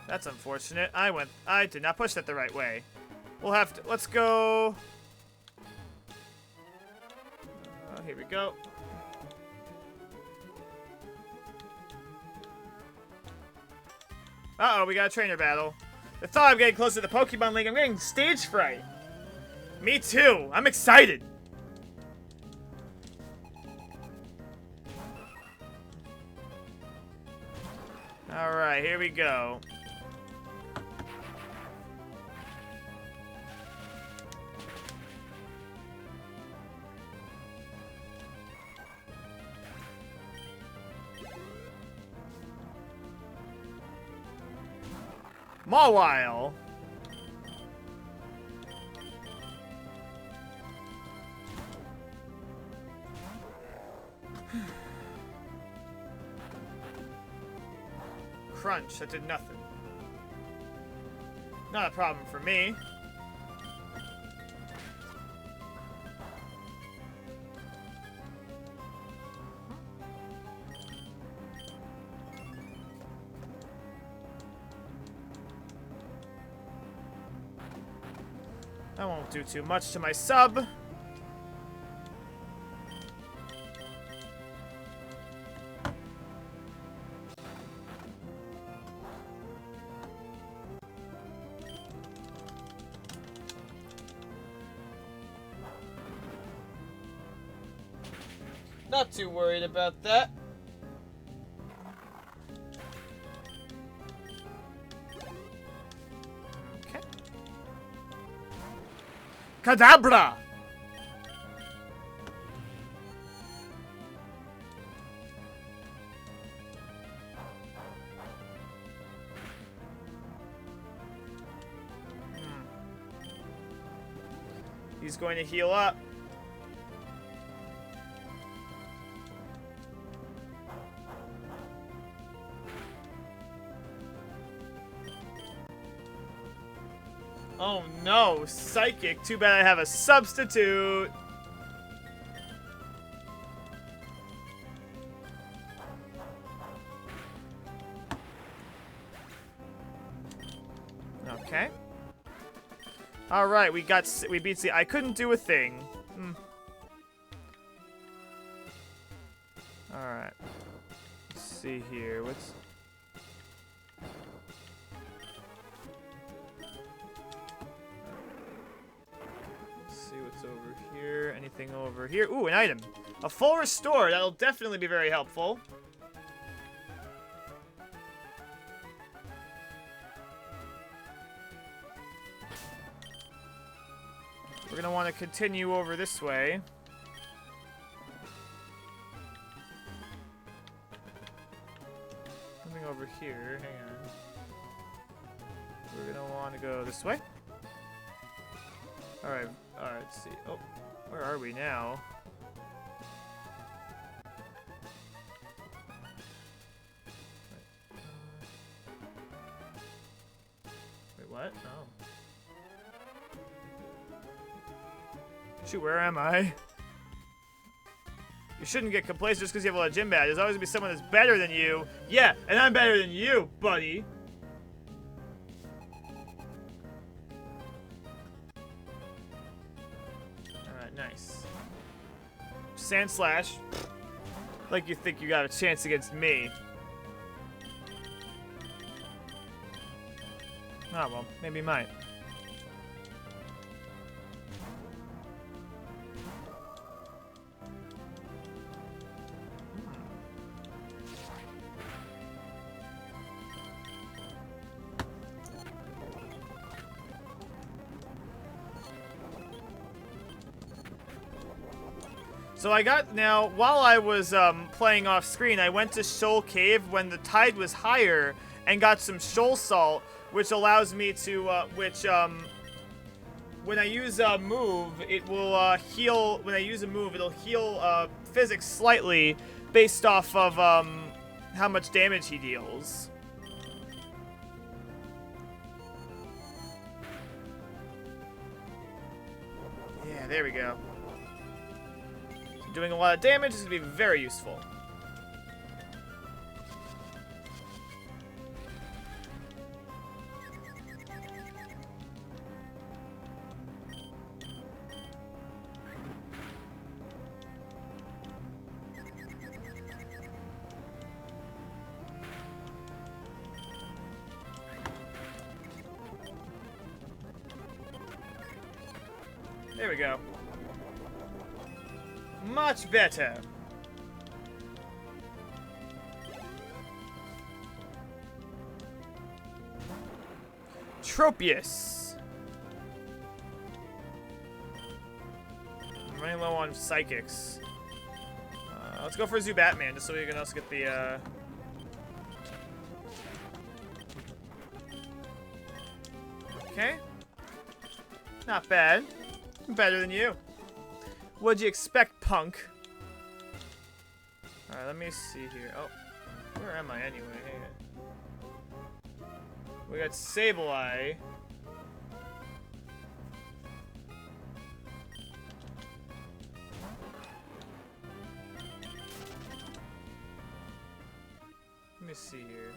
That's unfortunate. I did not push that the right way. We'll have to, let's go. Here we go. Oh, Uh-oh, we got a trainer battle. The thought of getting close to the Pokemon League, I'm getting stage fright. Me too. I'm excited. Alright, here we go. Mawile. Crunch, that did nothing. Not a problem for me. I won't do too much to my sub. Not too worried about that. Okay. Kadabra! He's going to heal up. Oh no, Psychic. Too bad I have a substitute. Okay. All right, we beat the. I couldn't do a thing. All right. Let's see here. What's over here? Anything over here? Ooh, an item. A full restore. That'll definitely be very helpful. We're gonna want to continue over this way. Coming over here. Hang on. We're gonna want to go this way. Alright, let's see. Oh, where are we now? Wait, what? Oh. Shoot, where am I? You shouldn't get complacent just because you have a lot of gym badges. There's always gonna be someone that's better than you. Yeah, and I'm better than you, buddy. Nice. Sand Slash. Like you think you got a chance against me. Ah, well, maybe you might. So I got, now, while I was playing off screen, I went to Shoal Cave when the tide was higher and got some shoal salt, which allows me to, when I use a move, it will heal, when I use a move, it'll heal physics slightly based off of how much damage he deals. Yeah, there we go. Doing a lot of damage is going to be very useful. There we go. Much better. Tropius. I'm running low on psychics. Let's go for Zubatman, just so we can also get the, Okay. Not bad. Better than you. What'd you expect, punk? Alright, let me see here. Oh, where am I anyway? Hey. We got Sable Eye. Let me see here.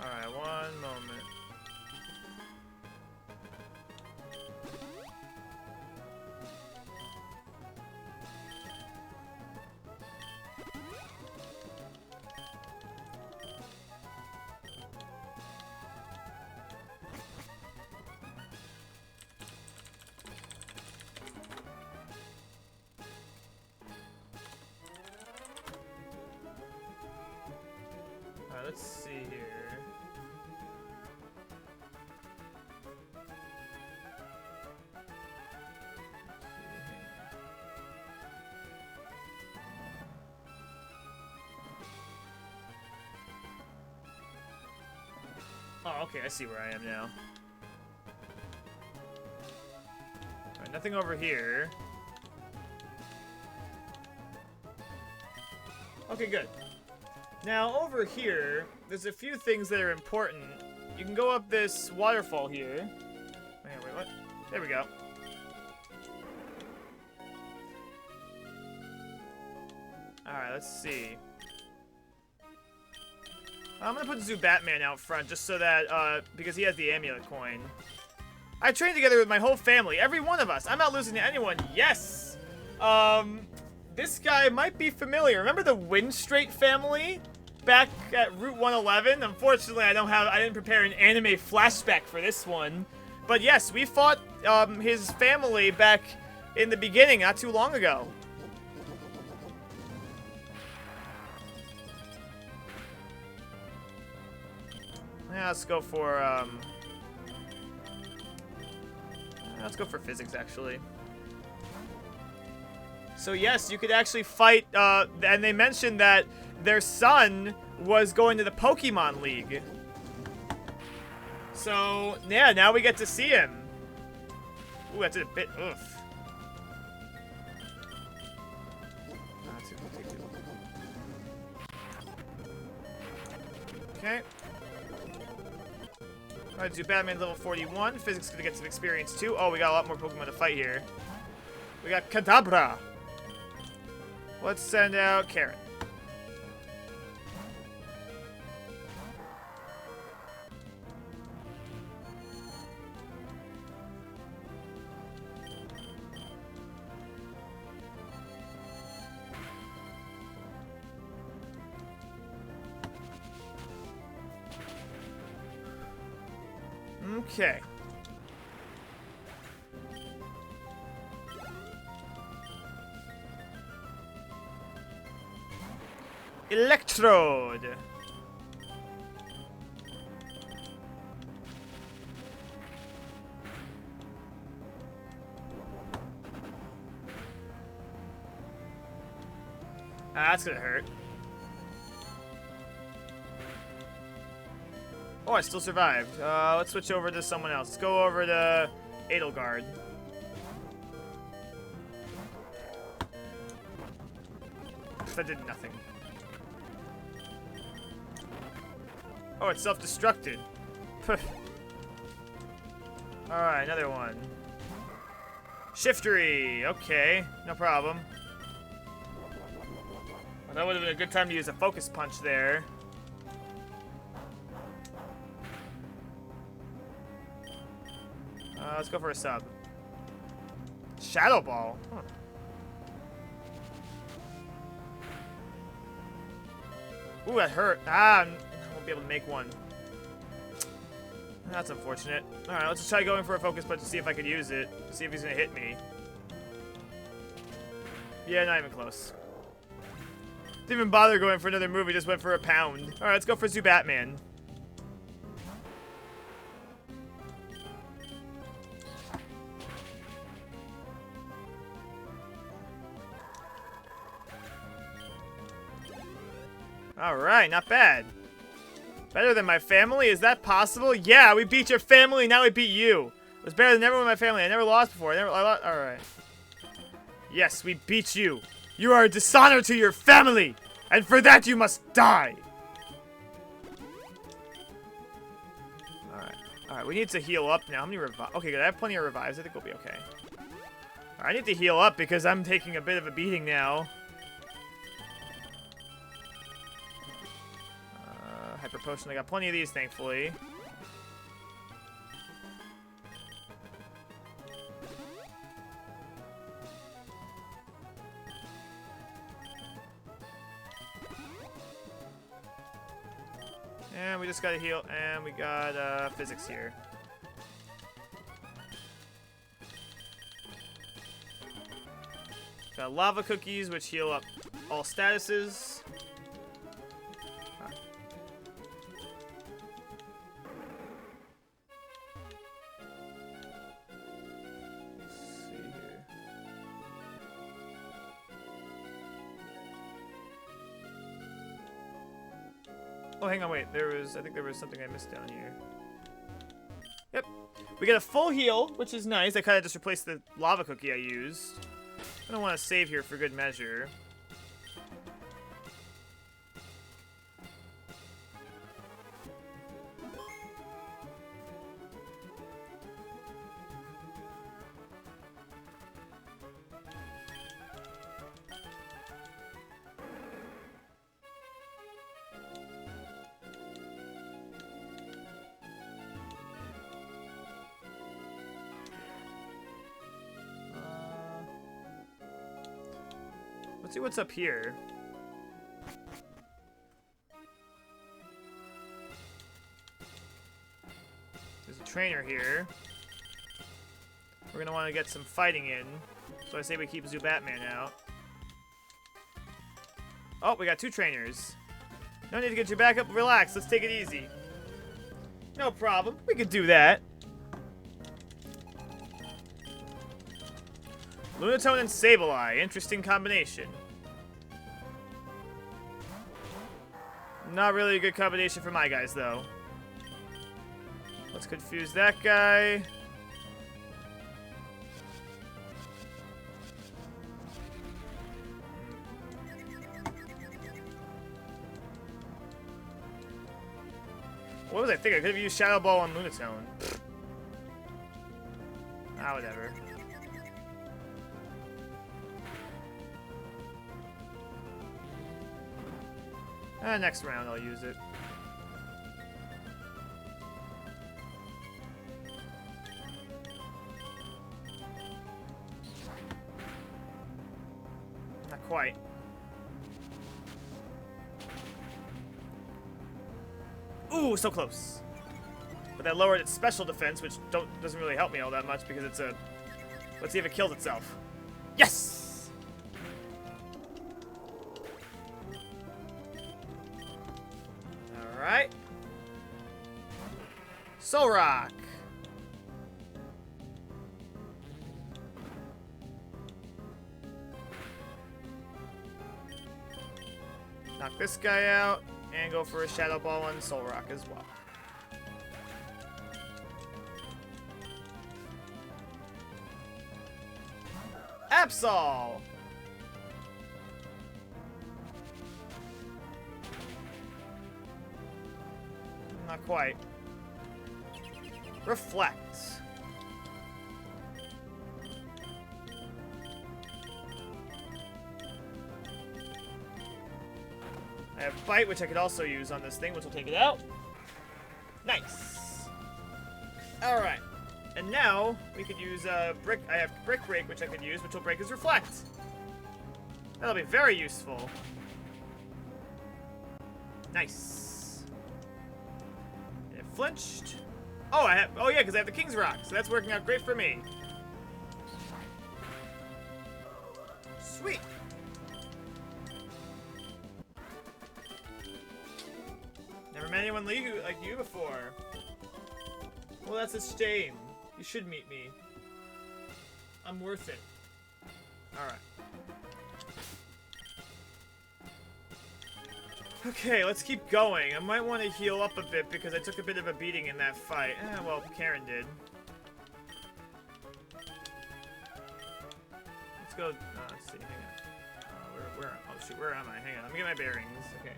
Alright, one moment. Alright, let's see here. Oh, okay, I see where I am now. Alright, nothing over here. Okay, good. Now, over here, there's a few things that are important. You can go up this waterfall here. Wait, what? There we go. Alright, let's see. I'm gonna put Zubatman out front just so that, because he has the amulet coin. I trained together with my whole family, every one of us. I'm not losing to anyone. Yes! This guy might be familiar. Remember the Windstrait family? Back at Route 111? Unfortunately, I didn't prepare an anime flashback for this one. But yes, we fought, his family back in the beginning, not too long ago. Yeah, let's go for physics, actually. So yes, you could actually fight, and they mentioned that their son was going to the Pokemon League. So, yeah, now we get to see him. Ooh, that's a bit, oof. Okay. Alright, Zubatman's level 41. Physics gonna get some experience too. Oh, we got a lot more Pokemon to fight here. We got Kadabra. Let's send out Carrot. Okay. Electrode. That's gonna hurt. Oh, I still survived. Let's switch over to someone else. Let's go over to Edelgard. That did nothing. Oh, it's self-destructed. Alright, another one. Shiftery. Okay, no problem. Well, that would have been a good time to use a focus punch there. Let's go for a sub. Shadow Ball. Huh. Ooh, that hurt. I won't be able to make one. That's unfortunate. Alright, let's just try going for a focus punch to see if I could use it. See if he's gonna hit me. Yeah, not even close. Didn't even bother going for another move, he just went for a pound. Alright, let's go for Zubatman. Alright, not bad. Better than my family? Is that possible? Yeah, we beat your family, now we beat you. It was better than everyone in my family. I never lost before. I lost. Alright. Yes, we beat you. You are a dishonor to your family, and for that you must die. Alright, we need to heal up now. How many revives? Okay, good. I have plenty of revives. I think we'll be okay. Right, I need to heal up because I'm taking a bit of a beating now. Hyper Potion. I got plenty of these, thankfully. And we just gotta heal, and we got physics here. Got lava cookies, which heal up all statuses. Oh, hang on, wait. I think there was something I missed down here. Yep. We get a full heal, which is nice. I kind of just replaced the lava cookie I used. I don't want to save here for good measure. Let's see what's up here. There's a trainer here. We're gonna want to get some fighting in. So I say we keep Zubatman out. Oh, we got two trainers. No need to get you back up. Relax. Let's take it easy. No problem. We could do that. Lunatone and Sable Eye. Interesting combination. Not really a good combination for my guys, though. Let's confuse that guy. What was I thinking? I could have used Shadow Ball on Lunatone. Ah, whatever. Next round I'll use it. Not quite. Ooh, so close. But that lowered its special defense, which doesn't really help me all that much because it's a... Let's see if it kills itself. Yes! Alright. Soul Rock. Knock this guy out. And go for a Shadow Ball and Soul Rock as well. Absol! Not quite. Reflect. I have Bite, which I could also use on this thing, which will take it out. Nice. Alright. And now, we could use Brick. I have Brick Break, which I could use, which will break his Reflect. That'll be very useful. Nice. It flinched. Oh, oh yeah, because I have the King's Rock, so that's working out great for me. Sweet. Never met anyone like you before. Well, that's a shame. You should meet me. I'm worth it. Alright. Okay, let's keep going. I might want to heal up a bit because I took a bit of a beating in that fight. Well, Karen did. Let's go. Let's see. Hang on. Oh shoot, where am I? Hang on. Let me get my bearings. Okay.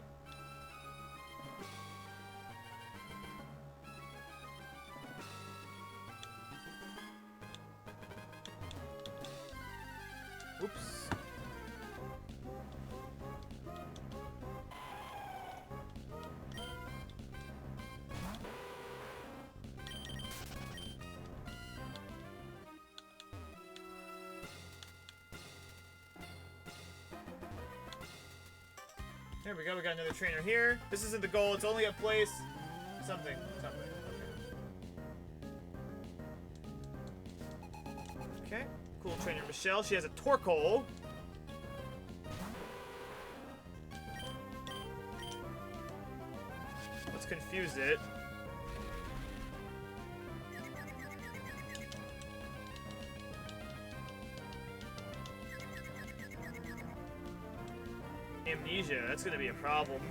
Oops. There we go, we got another trainer here. This isn't the goal, it's only a place. Something. Okay. Cool trainer Michelle. She has a Torkoal. Let's confuse it. Amnesia, that's gonna be a problem.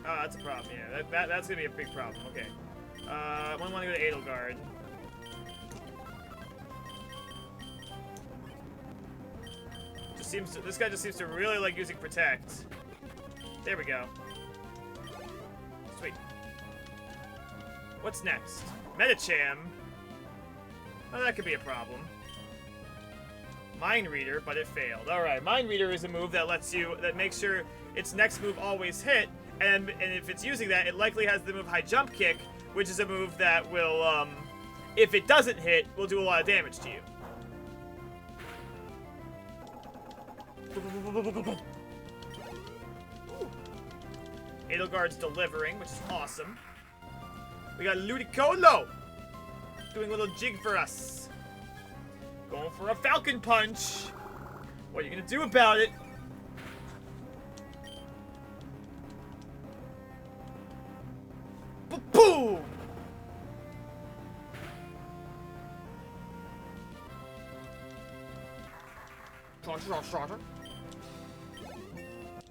Oh, that's a problem, yeah. That's gonna be a big problem, okay. I want to go to Edelgard. This guy just seems to really like using Protect. There we go. Sweet. What's next? Medicham. Oh, that could be a problem. Mind Reader, but it failed. Alright, Mind Reader is a move that that makes sure its next move always hit, and if it's using that, it likely has the move High Jump Kick, which is a move that will, if it doesn't hit, will do a lot of damage to you. Edelgard's delivering, which is awesome. We got Ludicolo doing a little jig for us. Going for a Falcon Punch. What are you gonna do about it? Boom!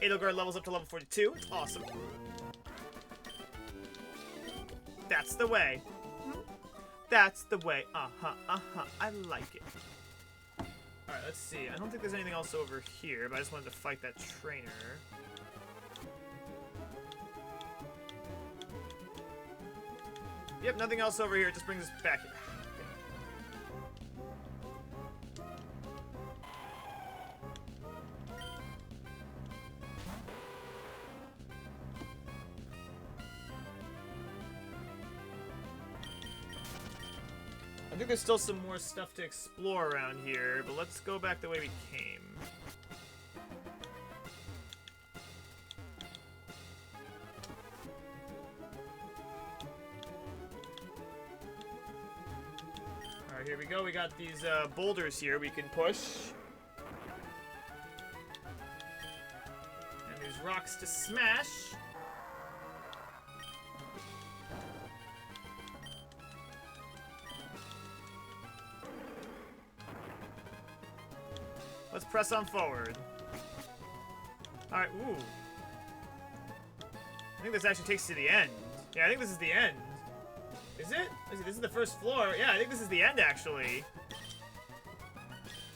Edelgard levels up to level 42. It's awesome. That's the way. That's the way. I like it. Alright, let's see. I don't think there's anything else over here, but I just wanted to fight that trainer. Yep, nothing else over here. It just brings us back here. I think there's still some more stuff to explore around here, but let's go back the way we came. Alright, here we go. We got these boulders here we can push. And there's rocks to smash. Let's press on forward. Alright, ooh. I think this actually takes you to the end. Yeah, I think this is the end. Is it? This is the first floor. Yeah, I think this is the end, actually.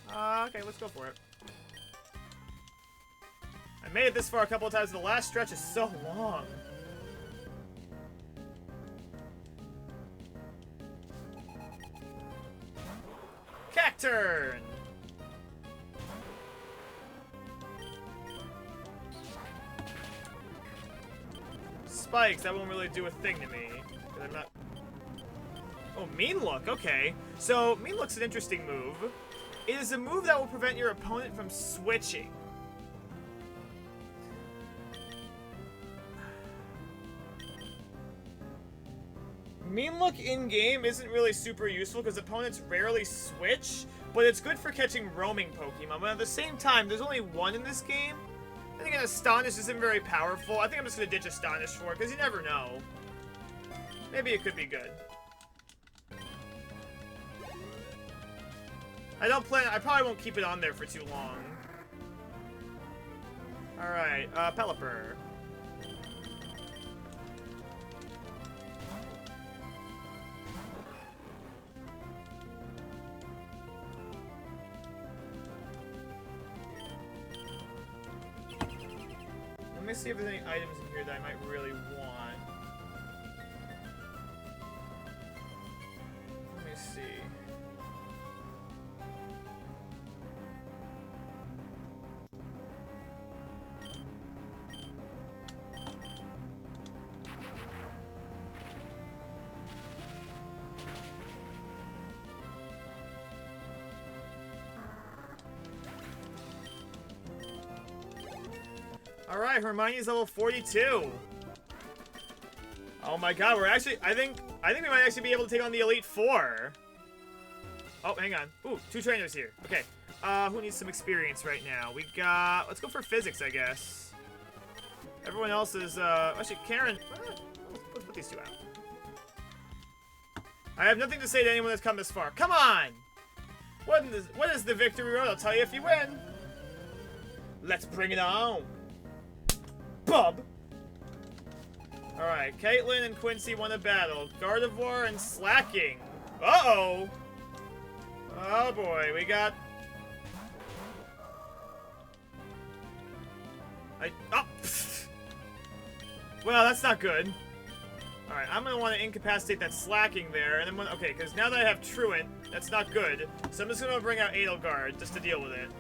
Okay, let's go for it. I made it this far a couple of times. The last stretch is so long. turn. Spikes, that won't really do a thing to me. 'Cause I'm not... Oh, Mean Look, okay. So, Mean Look's an interesting move. It is a move that will prevent your opponent from switching. Mean Look in-game isn't really super useful because opponents rarely switch, but it's good for catching roaming Pokemon. But at the same time, there's only one in this game. I think Astonish isn't very powerful. I think I'm just going to ditch Astonish for it, because you never know. Maybe it could be good. I probably won't keep it on there for too long. Alright, Pelipper. Let me see if there's any items in here that I might really want. Let me see. Alright, Hermione's level 42. Oh my god, we're actually, I think we might actually be able to take on the Elite Four. Oh, hang on. Ooh, 2 trainers here. Okay. Who needs some experience right now? We got, let's go for physics, I guess. Everyone else is, actually, Karen, let's put these 2 out. I have nothing to say to anyone that's come this far. Come on! What is the victory road? I'll tell you if you win. Let's bring it on. Bub! Alright, Caitlin and Quincy won a battle. Gardevoir and Slacking. Uh-oh! Oh boy, we got... Oh! Well, that's not good. Alright, I'm gonna want to incapacitate that Slacking there, and then okay, because now that I have Truant, that's not good. So I'm just gonna bring out Edelgard just to deal with it.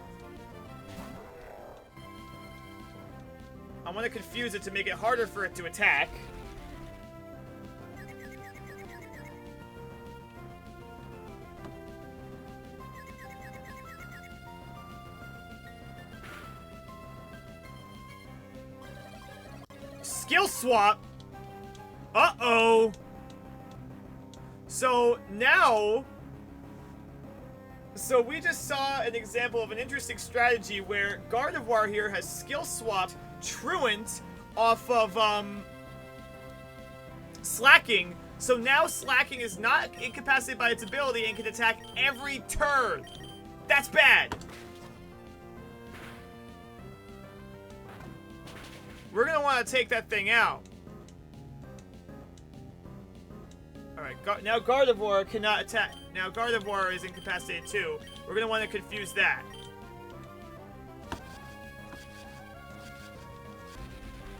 I want to confuse it to make it harder for it to attack. Skill swap! Uh-oh! So, now... So we just saw an example of an interesting strategy where Gardevoir here has skill swapped Truant off of, Slacking. So now Slacking is not incapacitated by its ability and can attack every turn. That's bad. We're gonna want to take that thing out. Alright, now Gardevoir cannot attack. Now Gardevoir is incapacitated too. We're gonna want to confuse that.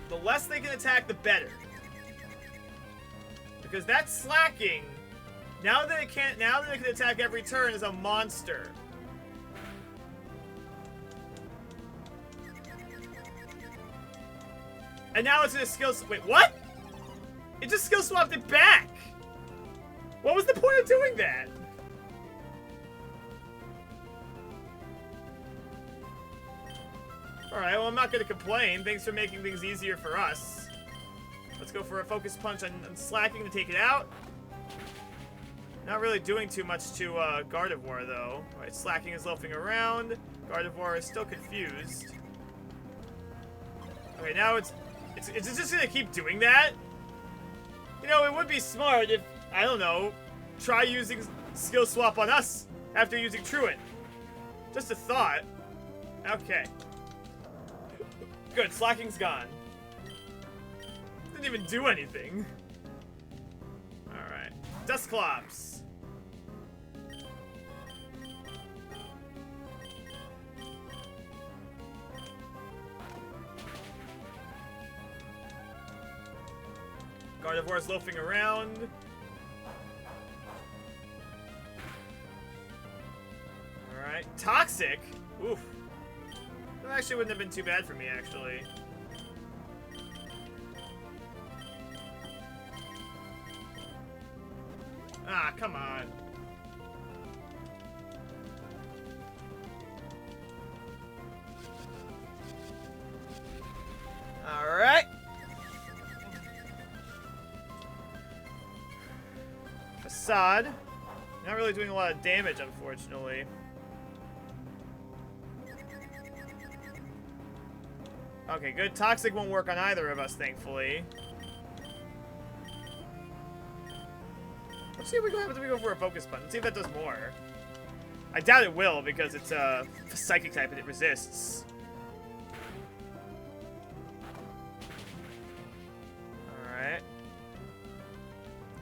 The less they can attack, the better. Because that's Slacking. Now that it can attack every turn, is a monster. And now it's in a skill. Wait, what? It just skill swapped it back. What was the point of doing that? Alright, well, I'm not gonna complain. Thanks for making things easier for us. Let's go for a focus punch on Slacking to take it out. Not really doing too much to Gardevoir, though. Alright, Slacking is loafing around. Gardevoir is still confused. Okay, now it's just gonna keep doing that? You know, it would be smart if, I don't know, try using skill swap on us after using Truant. Just a thought. Okay. Good, Slacking's gone. Didn't even do anything. Alright. Dusk Clops. Gardevoir's loafing around. Toxic? Oof. That actually wouldn't have been too bad for me, actually. Ah, come on. Alright. Facade. Not really doing a lot of damage, unfortunately. Okay, good. Toxic won't work on either of us, thankfully. Let's see if we go for a Focus Punch. Let's see if that does more. I doubt it will, because it's a Psychic type and it resists. Alright.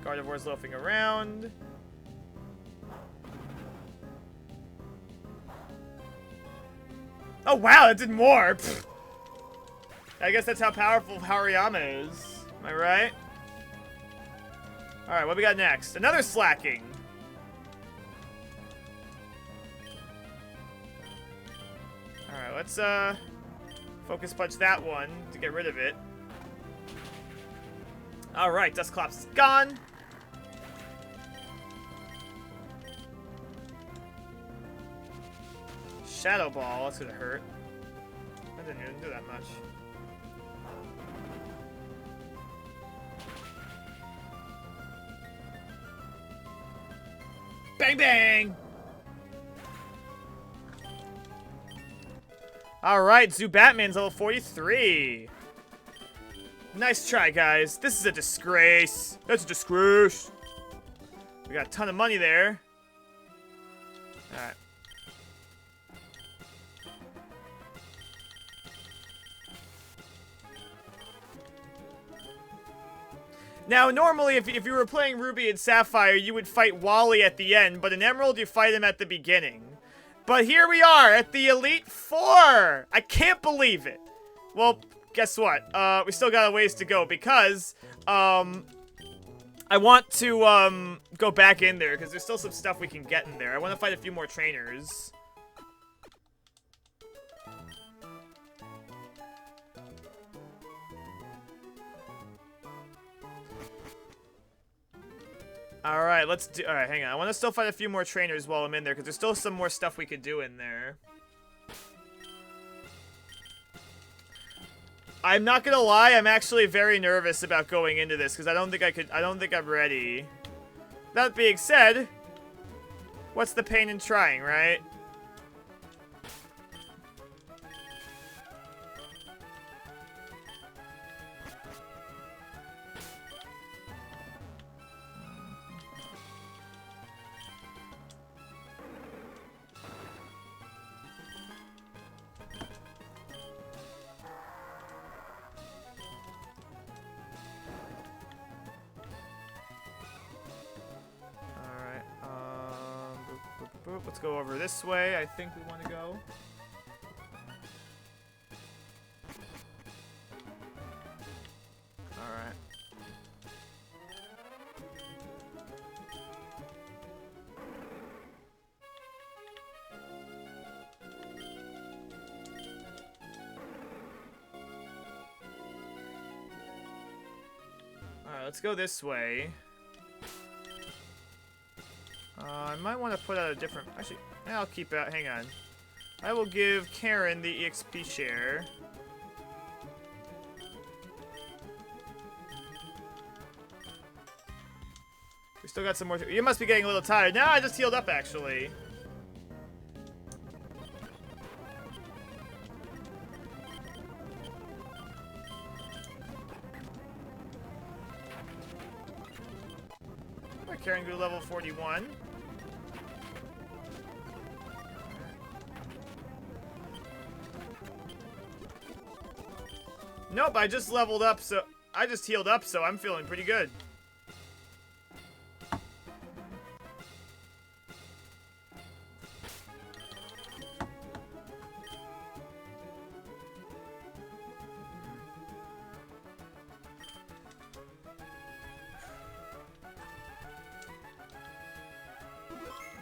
Gardevoir's loafing around. Oh wow, that did more! Pfft. I guess that's how powerful Hariyama is. Am I right? Alright, what we got next? Another Slacking. Alright, let's Focus Punch that one to get rid of it. Alright, Dusk Clop is gone. Shadow Ball, that's gonna hurt. That didn't even do that much. Bang bang! Alright, Zubatman's level 43. Nice try, guys. This is a disgrace. That's a disgrace. We got a ton of money there. Alright. Now, normally, if you were playing Ruby and Sapphire, you would fight Wally at the end, but in Emerald, you fight him at the beginning. But here we are, at the Elite Four! I can't believe it! Well, guess what? We still got a ways to go, because, I want to, go back in there, because there's still some stuff we can get in there. I want to fight a few more trainers. Alright, let's do- Alright, hang on. I want to still fight a few more trainers while I'm in there, because there's still some more stuff we could do in there. I'm not gonna lie, I'm actually very nervous about going into this, because I don't think I'm ready. That being said, what's the pain in trying, right? Let's go over this way. I think we want to go. Alright. Alright, let's go this way. I might want to put out a different... Actually, I'll keep out... Hang on. I will give Karen the EXP share. We still got some more... You must be getting a little tired. No, I just healed up, actually. Karen go to level 41. Nope, I just leveled up, so... I just healed up, so I'm feeling pretty good.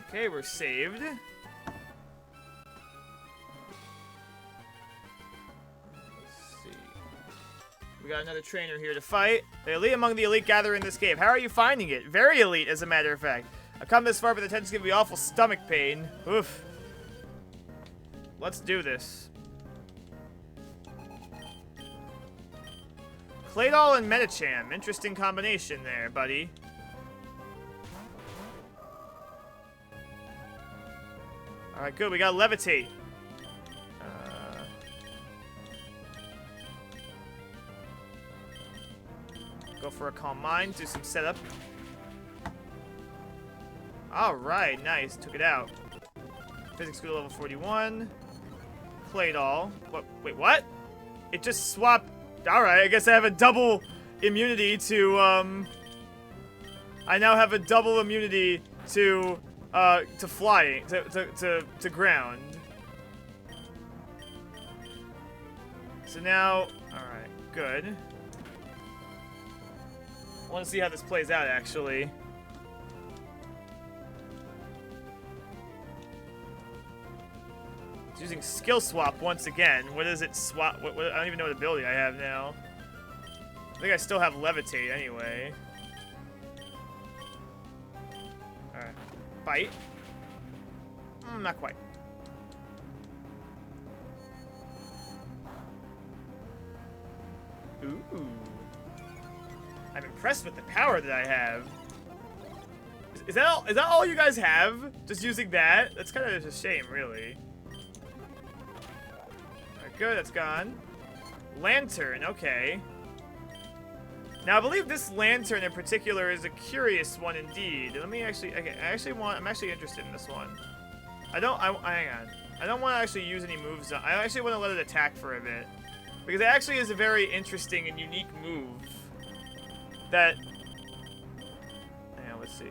Okay, we're saved. We got another trainer here to fight. The elite among the elite gather in this cave. How are you finding it? Very elite, as a matter of fact. I've come this far, but the tension's giving me awful stomach pain. Oof. Let's do this. Claydol and Medicham. Interesting combination there, buddy. Alright, good. We got Levitate. Go for a Calm Mind. Do some setup. Alright, nice. Took it out. Physics School level 41. Claydol. What? Wait, what? It just swapped. Alright, I guess I have a double immunity to, I now have a double immunity to flying, to ground. So now, alright, good. I want to see how this plays out, actually. It's using Skill Swap once again. What is it swap? What, I don't even know what ability I have now. I think I still have Levitate anyway. Alright. Bite. Not quite. Ooh. I'm impressed with the power that I have. Is that all you guys have? Just using that? That's kind of a shame, really. Alright, good, that's gone. Lantern, okay. Now, I believe this lantern in particular is a curious one indeed. Let me actually, okay, I'm actually interested in this one. hang on. I don't want to actually use any moves. I actually want to let it attack for a bit. Because it actually is a very interesting and unique move. That, yeah, let's see.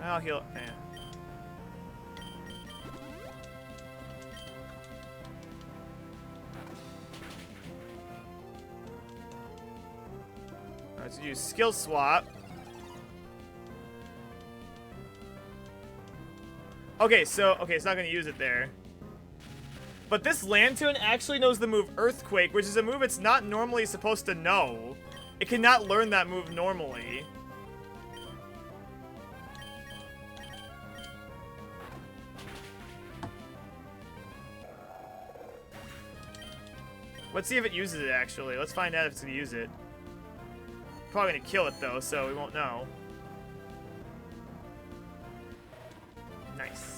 I'll heal, yeah. Alright, so use Skill Swap. Okay, it's not gonna use it there. But this Lantern actually knows the move Earthquake, which is a move it's not normally supposed to know. It cannot learn that move normally. Let's see if it uses it, actually. Let's find out if it's gonna use it. Probably gonna kill it, though, so we won't know. Nice.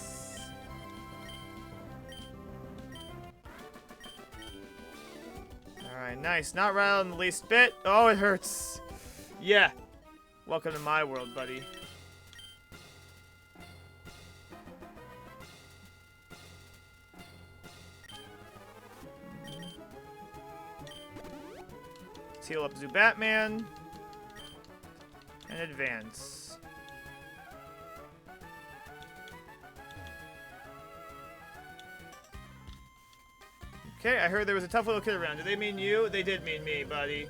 Alright, nice. Not rattled in the least bit. Oh, it hurts. Yeah. Welcome to my world, buddy. Let's heal up Zubatman. And advance. Okay, I heard there was a tough little kid around. Did they mean you? They did mean me, buddy.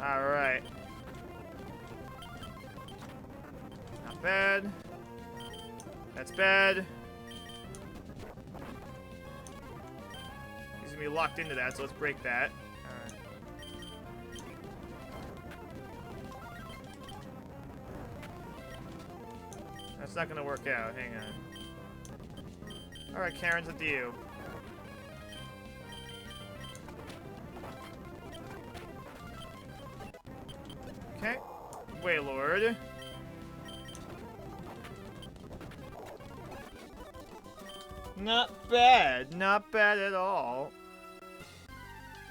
Alright. Not bad. That's bad. He's gonna be locked into that, so let's break that. Alright. That's not gonna work out. Hang on. Alright, Karen's with you. Okay. Wailord. Not bad. Not bad at all.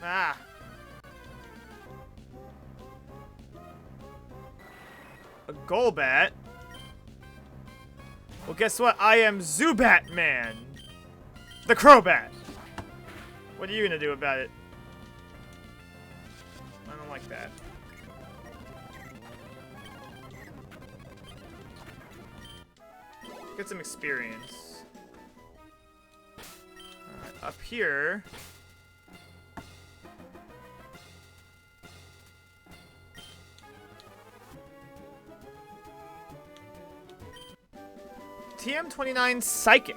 Ah. A Golbat? Well, guess what? I am Zubatman. The Crobat. What are you gonna do about it? I don't like that. Get some experience. Alright, up here. TM29 Psychic.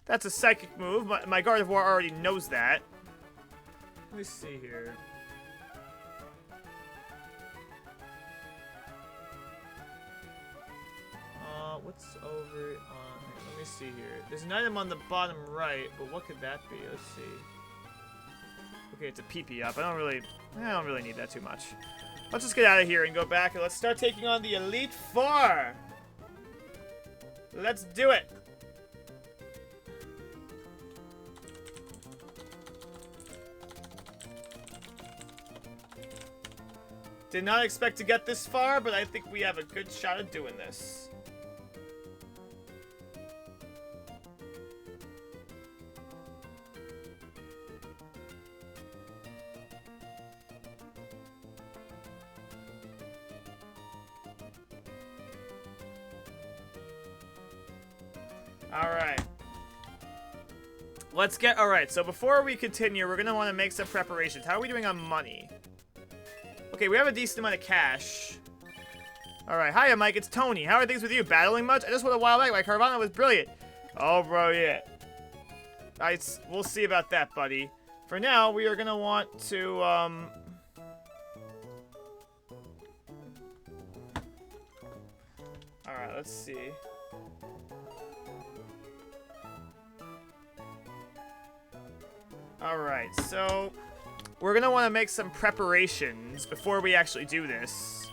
That's a psychic move. My Gardevoir already knows that. Let me see here. What's over on... Let me see here. There's an item on the bottom right, but what could that be? Let's see. Okay, it's a PP up. I don't really need that too much. Let's just get out of here and go back, and let's start taking on the Elite Four. Let's do it. Did not expect to get this far, but I think we have a good shot at doing this. Alright. Let's get... Alright, so before we continue, we're going to want to make some preparations. How are we doing on money? Okay, we have a decent amount of cash. Alright, hiya Mike, it's Tony. How are things with you? Battling much? I just went a while back. My Carvana was brilliant. Oh, bro, yeah. We'll see about that, buddy. For now, we are going to want to, Alright, let's see. Alright, so we're gonna want to make some preparations before we actually do this.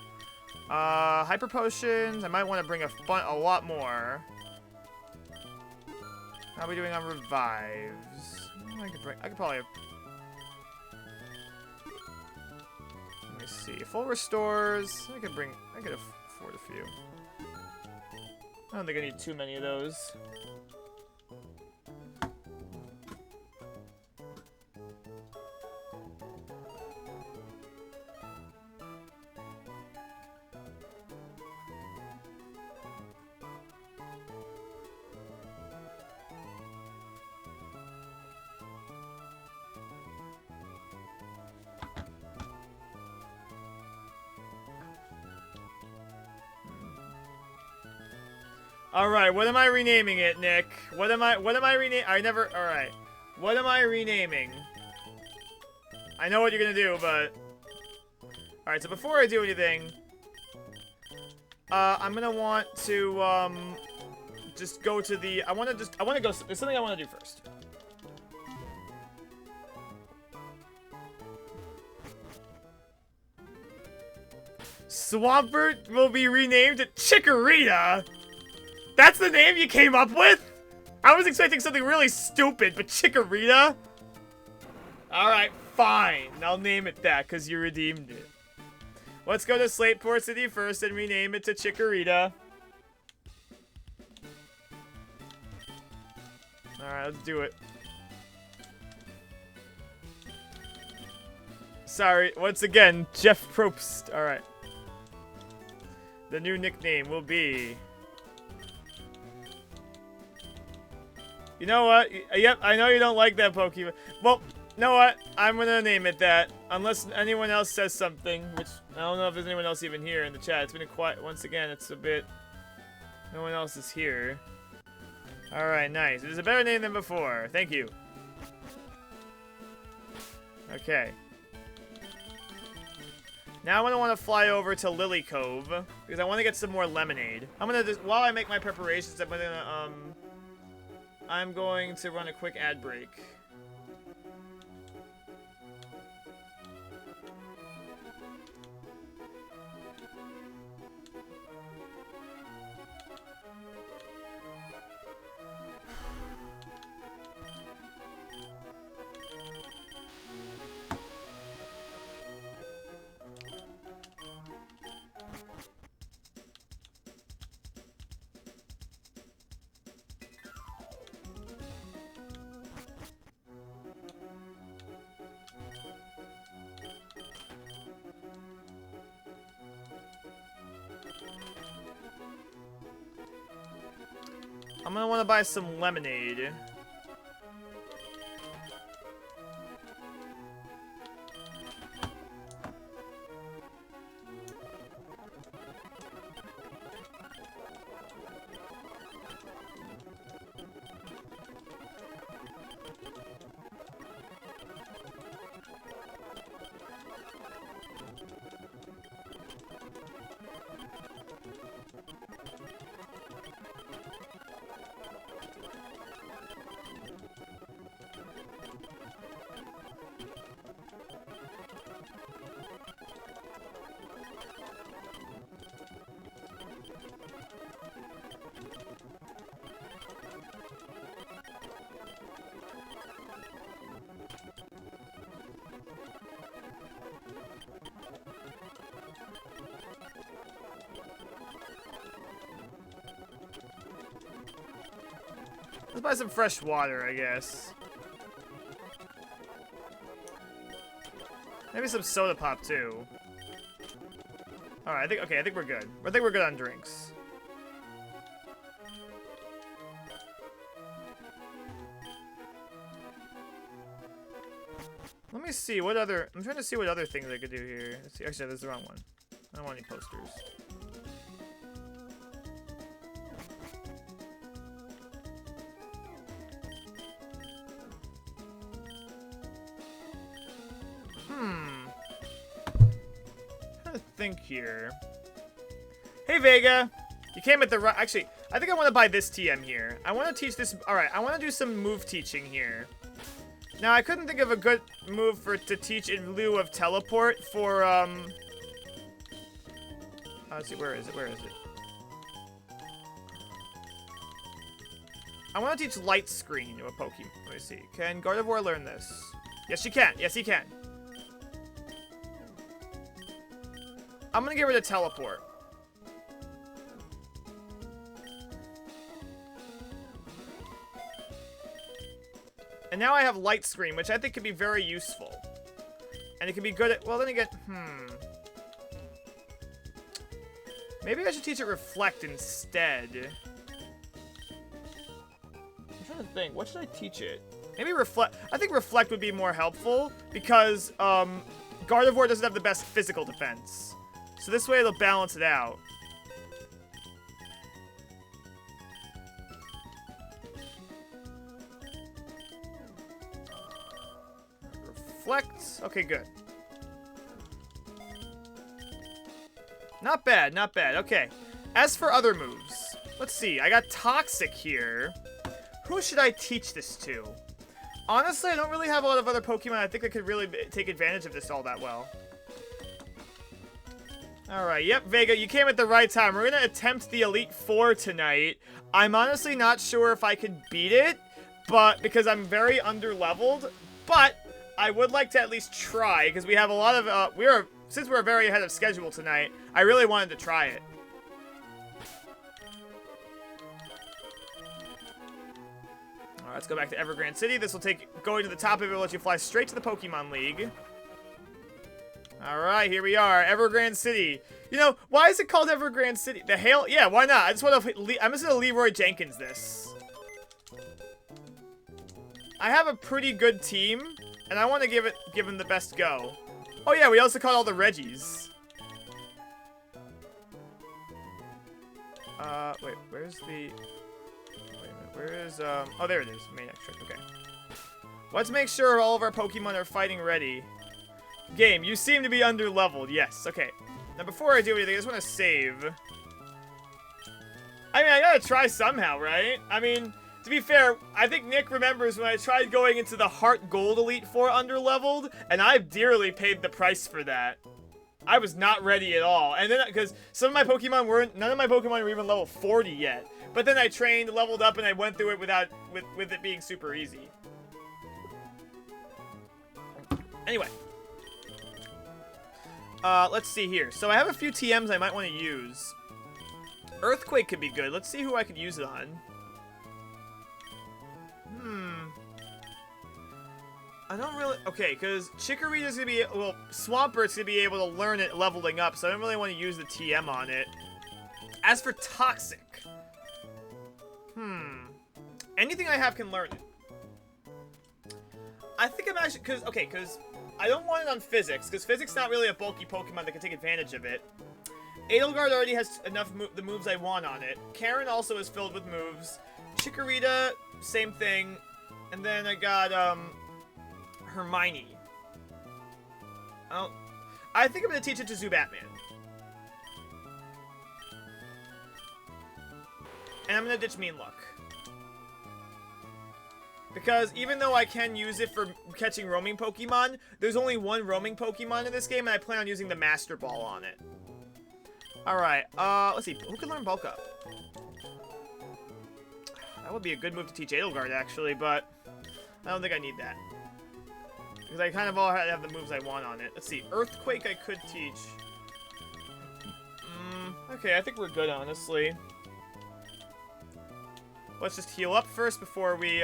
Hyper potions. I might want to bring a lot more. How are we doing on revives? I could probably. Let me see. Full restores. I could afford a few. I don't think I need too many of those. Alright, what am I renaming it, Nick? What am I renaming? Alright. What am I renaming? I know what you're gonna do, but... Alright, so before I do anything... I'm gonna want to, just go to the... there's something I wanna do first. Swampert will be renamed to Chikorita! That's the name you came up with? I was expecting something really stupid, but Chikorita? Alright, fine. I'll name it that, because you redeemed it. Let's go to Slateport City first and rename it to Chikorita. Alright, let's do it. Sorry, once again, Jeff Probst. Alright. The new nickname will be... You know what? Yep, I know you don't like that Pokemon. Well, you know what? I'm gonna name it that. Unless anyone else says something, which I don't know if there's anyone else even here in the chat. It's been quiet. Once again, it's a bit... No one else is here. Alright, nice. It is a better name than before. Thank you. Okay. Now I'm gonna want to fly over to Lily Cove, because I want to get some more lemonade. I'm gonna just... While I make my preparations, I'm going to run a quick ad break. I'm gonna want to buy some lemonade. Let's buy some fresh water, I guess. Maybe some soda pop, too. Alright, I think we're good. I think we're good on drinks. Let me see, what other... I'm trying to see what other things I could do here. Let's see. Actually, this is the wrong one. I don't want any posters. Trying to think here. Hey, Vega! You came at the right... Actually, I think I want to buy this TM here. I want to teach this... Alright, I want to do some move teaching here. Now, I couldn't think of a good move to teach in lieu of teleport for, let's see, where is it? Where is it? I want to teach Light Screen to a Pokemon. Let me see. Can Gardevoir learn this? Yes, she can. Yes, he can. I'm going to get rid of Teleport. And now I have Light Screen, which I think could be very useful. And it could be good at... Well, then again... Maybe I should teach it Reflect instead. I'm trying to think. What should I teach it? Maybe Reflect... I think Reflect would be more helpful because Gardevoir doesn't have the best physical defense. So this way it'll balance it out. Reflect. Okay, good. Not bad, not bad. Okay. As for other moves, let's see. I got Toxic here. Who should I teach this to? Honestly, I don't really have a lot of other Pokemon I think that could really take advantage of this all that well. Alright, yep, Vega, you came at the right time. We're going to attempt the Elite Four tonight. I'm honestly not sure if I can beat it, but because I'm very under-leveled, but I would like to at least try, because we have a lot of, since we're very ahead of schedule tonight, I really wanted to try it. Alright, let's go back to Evergreen City. This will going to the top of it will let you fly straight to the Pokemon League. Alright, here we are, Evergreen City. You know, why is it called Evergreen City? The hail? Yeah, why not? I'm just gonna Leroy Jenkins this. I have a pretty good team. And I want to give him the best go. Oh yeah, we also caught all the Reggies. Wait, where's the... Wait a minute, where is, oh, there it is. Main extract, okay. Let's make sure all of our Pokemon are fighting ready. Game, you seem to be under-leveled. Yes, okay. Now, before I do anything, I just want to save. I mean, I gotta try somehow, right? I mean... To be fair, I think Nick remembers when I tried going into the Heart Gold Elite Four underleveled, and I've dearly paid the price for that. I was not ready at all. And then, because some of my Pokemon weren't, none of my Pokemon were even level 40 yet. But then I trained, leveled up, and I went through it with it being super easy. Anyway. Let's see here. So I have a few TMs I might want to use. Earthquake could be good. Let's see who I could use it on. I don't really... Okay, because Chikorita's going to be... Well, Swampert's going to be able to learn it leveling up, so I don't really want to use the TM on it. As for Toxic... Anything I have can learn it. I think I'm actually... Because I don't want it on Physics, because Physics not really a bulky Pokemon that can take advantage of it. Edelgard already has enough the moves I want on it. Karen also is filled with moves. Chikorita, same thing. And then I got, Hermione. I think I'm going to teach it to Zubatman. And I'm going to ditch Mean Luck. Because even though I can use it for catching roaming Pokemon, there's only one roaming Pokemon in this game, and I plan on using the Master Ball on it. Alright, let's see. Who can learn Bulk Up? That would be a good move to teach Edelgard, actually, but I don't think I need that. Because I kind of all have the moves I want on it. Let's see. Earthquake I could teach. Okay, I think we're good, honestly. Let's just heal up first before we,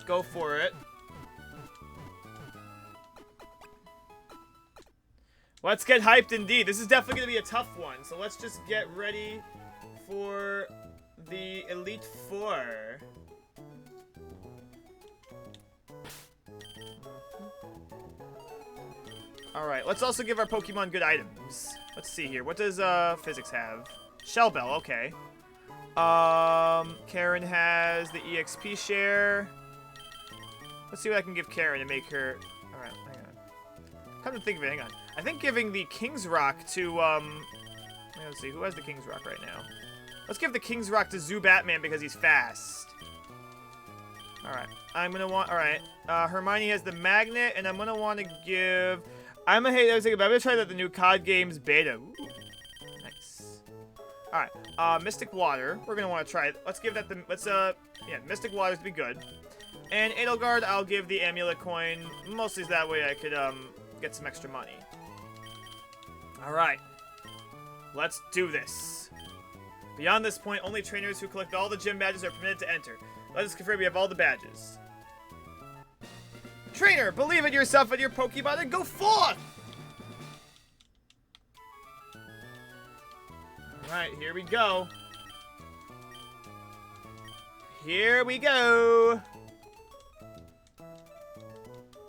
go for it. Let's get hyped indeed. This is definitely going to be a tough one. So let's just get ready for the Elite Four. Alright, let's also give our Pokemon good items. Let's see here. What does Physics have? Shell Bell, okay. Karen has the EXP share. Let's see what I can give Karen to make her... Alright, hang on. Come to think of it, hang on. I think giving the King's Rock to, let's see, who has the King's Rock right now? Let's give the King's Rock to Zoo Batman because he's fast. Alright, I'm gonna want... Alright, Hermione has the Magnet, and I'm gonna want to give... I'm gonna hate everything, but I'm gonna try the new COD Games beta. Ooh, nice. Alright, Mystic Water. We're gonna want to try it. Let's give that the... Let's, yeah, Mystic Water's be good. And Edelgard, I'll give the Amulet Coin. Mostly that way I could, get some extra money. Alright. Let's do this. Beyond this point, only trainers who collect all the gym badges are permitted to enter. Let us confirm we have all the badges. Trainer, believe in yourself and your Pokemon and go forth! Alright, here we go. Here we go!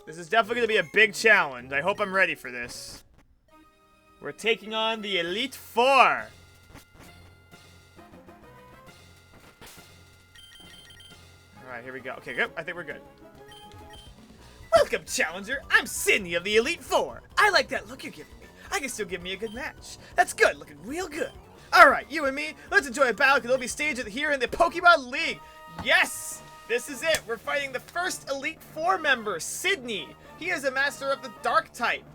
This is definitely going to be a big challenge. I hope I'm ready for this. We're taking on the Elite Four. Alright, here we go. Okay, good. I think we're good. Welcome, Challenger. I'm Sydney of the Elite Four. I like that look you're giving me. I can still give me a good match. That's good. Looking real good. Alright, you and me, let's enjoy a battle because it'll be staged here in the Pokemon League. Yes! This is it. We're fighting the first Elite Four member, Sydney. He is a master of the Dark type.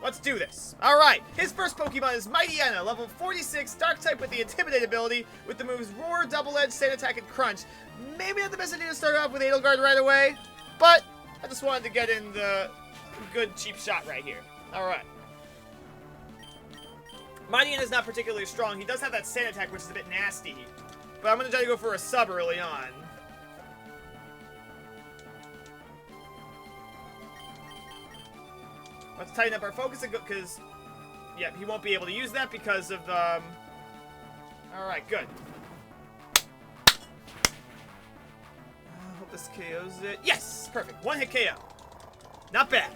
Let's do this. Alright, his first Pokemon is Mightyena, level 46, Dark type with the Intimidate ability, with the moves Roar, Double Edge, Sand Attack, and Crunch. Maybe not the best idea to start off with Edelgard right away, but I just wanted to get in the good cheap shot right here. Alright. Mightyena is not particularly strong. He does have that Sand Attack, which is a bit nasty. But I'm going to try to go for a sub early on. Let's tighten up our focus because, yeah, he won't be able to use that because of the... Alright, good. I hope this KOs it. Yes! Perfect. One hit KO. Not bad.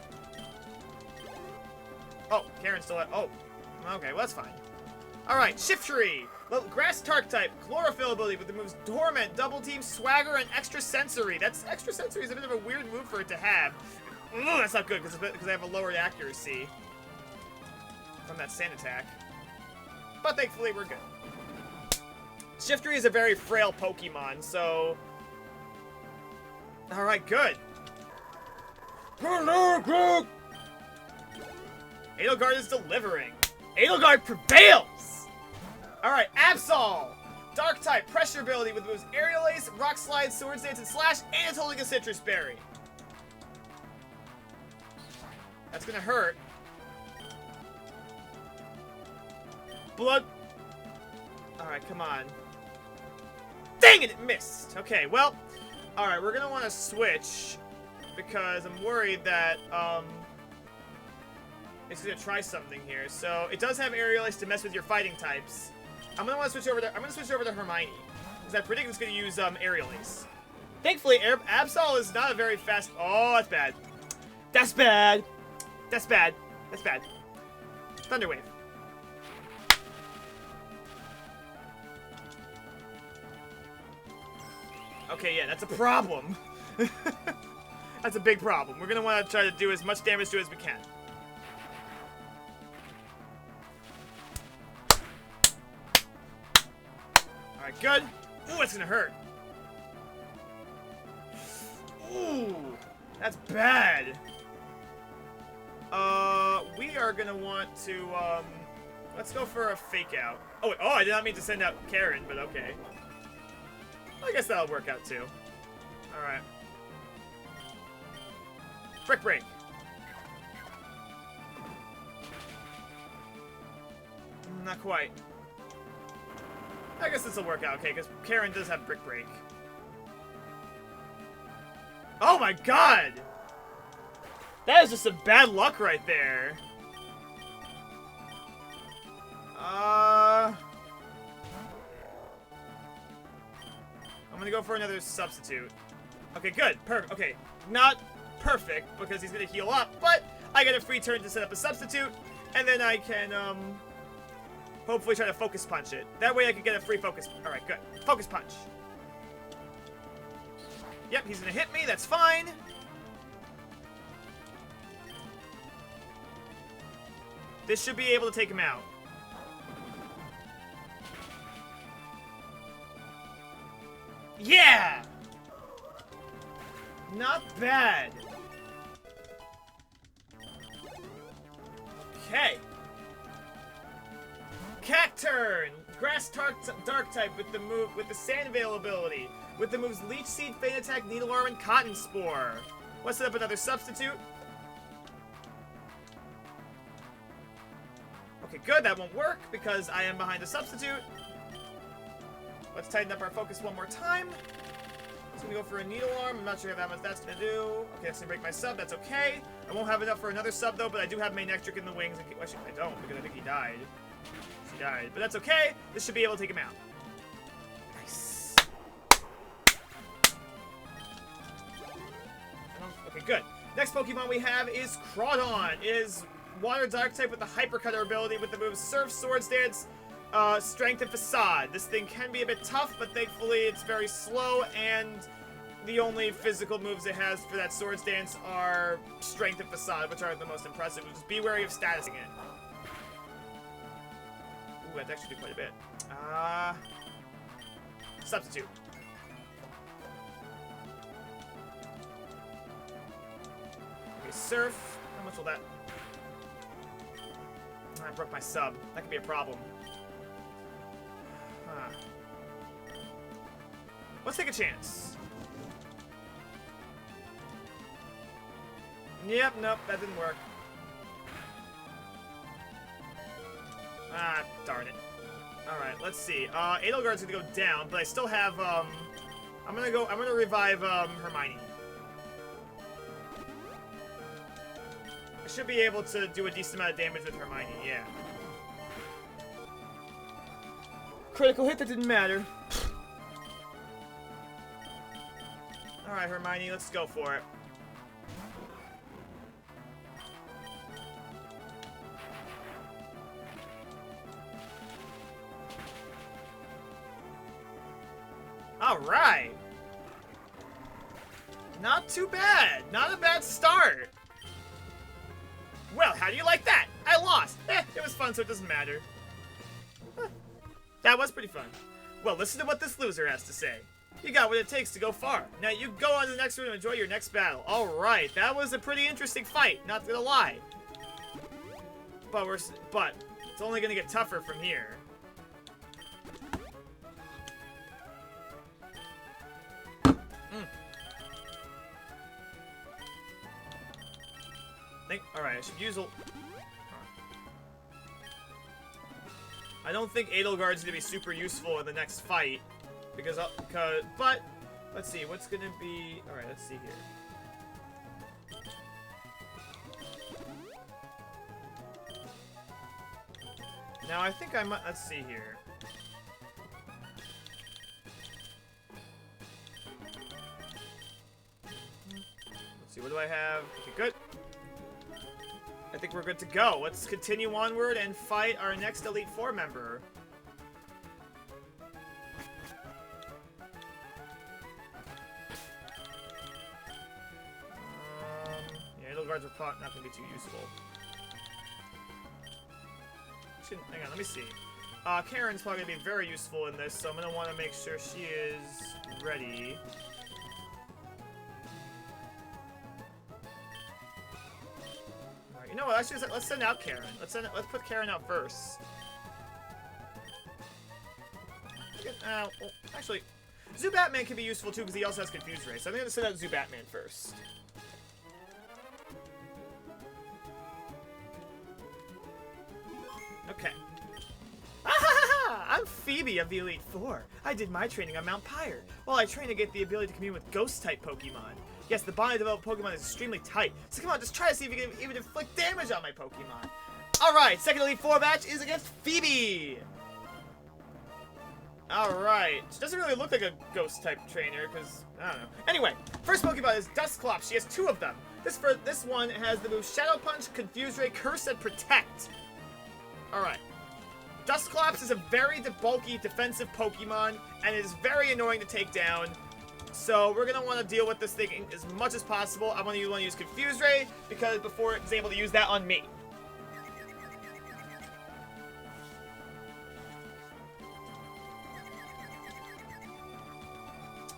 Oh, Karen's still at... Oh. Okay, well, that's fine. Alright, Shiftry. Grass Tark type, Chlorophyll ability with the moves Dormant, Double Team, Swagger, and Extra Sensory. That's Extra Sensory is a bit of a weird move for it to have. Ooh, that's not good because I have a lowered accuracy from that Sand Attack. But thankfully, we're good. Shiftry is a very frail Pokemon, so... Alright, good. Edelgard is delivering. Edelgard prevails! Alright, Absol! Dark type, pressure ability with moves Aerial Ace, Rock Slide, Swords Dance, and Slash, and it's holding a Citrus Berry. That's gonna hurt. Blood. Alright, come on. Dang it, it missed! Okay, well, alright, we're gonna want to switch because I'm worried that, it's gonna try something here. So, it does have Aerial Ace to mess with your fighting types. I'm gonna switch over to Hermione because I predict it's gonna use Aerial Ace. Thankfully, Absol is not a very fast. Oh, that's bad. That's bad. That's bad. That's bad. Thunder Wave. Okay, yeah, that's a problem. That's a big problem. We're gonna want to try to do as much damage to it as we can. Alright, good. Ooh, it's gonna hurt. Ooh, that's bad. We are gonna want to, let's go for a fake out. Oh, wait, I did not mean to send out Karen, but okay. I guess that'll work out too. Alright. Trick Break. Not quite. I guess this will work out okay, because Karen does have Brick Break. Oh my god! That is just some bad luck right there. I'm gonna go for another substitute. Okay, good. Perfect. Okay, not perfect, because he's gonna heal up, but I get a free turn to set up a substitute, and then I can, hopefully try to focus punch it. That way I can get a free focus. Alright, good. Focus punch. Yep, he's gonna hit me. That's fine. This should be able to take him out. Yeah! Not bad. Okay. Cacturn! Grass dark type with the sand availability. With the moves Leech Seed, Feint Attack, Needle Arm, and Cotton Spore. Let's set up another substitute. Okay, good. That won't work because I am behind a substitute. Let's tighten up our focus one more time. It's gonna go for a Needle Arm. I'm not sure how much that's gonna do. Okay, that's gonna break my sub. That's okay. I won't have enough for another sub though, but I do have Magneton in the wings. Actually, I don't because I think he died. He died, but that's okay. This should be able to take him out. Nice. Okay, good. Next Pokemon we have is Crawdon. It is Water Dark type with the Hypercutter ability with the moves Surf, Swords Dance, Strength, and Facade. This thing can be a bit tough, but thankfully it's very slow, and the only physical moves it has for that Swords Dance are Strength and Facade, which are the most impressive. Just be wary of statusing it. Ooh, that's actually quite a bit. Substitute. Okay, Surf. How much will that... I broke my sub. That could be a problem. Huh. Let's take a chance. Yep, nope, that didn't work. Ah, darn it. Alright, let's see. Edelgard's gonna go down, but I still have, I'm gonna revive, Hermione. I should be able to do a decent amount of damage with Hermione, yeah. Critical hit, that didn't matter. Alright, Hermione, let's go for it. Alright! Not too bad. Not a bad start. Well, how do you like that? I lost. It was fun, so it doesn't matter. That was pretty fun. Well, listen to what this loser has to say. You got what it takes to go far. Now you go on to the next room and enjoy your next battle. Alright, that was a pretty interesting fight, not gonna lie. But it's only gonna get tougher from here. Alright, I should use a... I don't think Edelgard's gonna be super useful in the next fight. But, let's see, what's gonna be... Alright, let's see here. Now, I think I might... Let's see here. Let's see, what do I have? Okay, good. I think we're good to go. Let's continue onward and fight our next Elite Four member. Yeah, Edelgard's are not going to be too useful. Hang on, let me see. Karen's probably going to be very useful in this, so I'm going to want to make sure she is ready. You know what? Actually, let's send out Karen. Let's put Karen out first. Well, actually, Zubatman can be useful too because he also has Confuse Ray. So I'm gonna send out Zubatman first. Okay. Ah, I'm Phoebe of the Elite Four. I did my training on Mount Pyre, while I trained to get the ability to commune with Ghost-type Pokemon. Yes, the bond I developed Pokemon is extremely tight, so come on, just try to see if you can even inflict damage on my Pokemon. Alright, second Elite Four match is against Phoebe! Alright, she doesn't really look like a Ghost-type trainer, because, I don't know. Anyway, first Pokemon is Dusk Clop. She has 2 of them. This one has the moves Shadow Punch, Confuse Ray, Curse, and Protect. Alright. Dusk Clops is a very bulky defensive Pokemon, and it is very annoying to take down. So we're going to want to deal with this thing as much as possible. I want to use Confuse Ray, because before it was able to use that on me.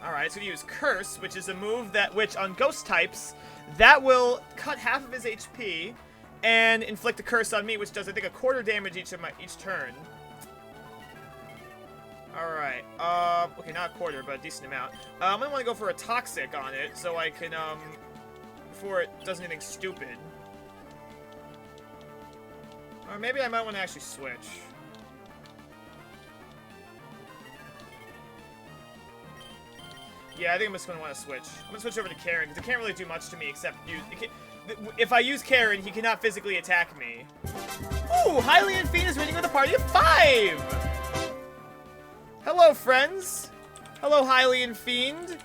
Alright, it's going to use Curse, which is a move which on Ghost types, that will cut half of his HP and inflict a Curse on me, which does, I think, a quarter damage each turn. Alright, okay, not a quarter, but a decent amount. I'm going to want to go for a Toxic on it, so I can, before it does anything stupid. Or maybe I might want to actually switch. Yeah, I think I'm just going to want to switch. I'm going to switch over to Karen, because it can't really do much to me except use... If I use Karen, he cannot physically attack me. Ooh, Hylian Fiend is winning with a party of 5! Hello, friends. Hello, Hylian Fiend.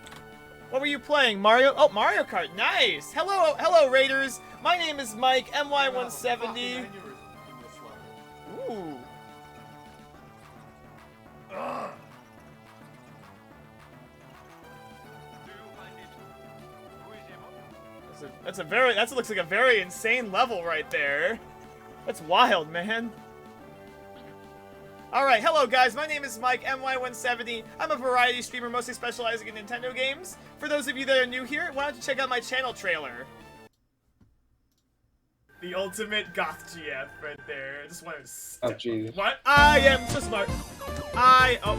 What were you playing? Mario? Oh, Mario Kart. Nice. Hello, Raiders. My name is Mike, MY170. Ooh. Ugh. That looks like a very insane level right there. That's wild, man. Alright, hello guys, my name is Mike, MY170. I'm a variety streamer mostly specializing in Nintendo games. For those of you that are new here, why don't you check out my channel trailer. The ultimate goth GF right there. I just wanted to... Oh, jeez. What? I am so smart. Oh.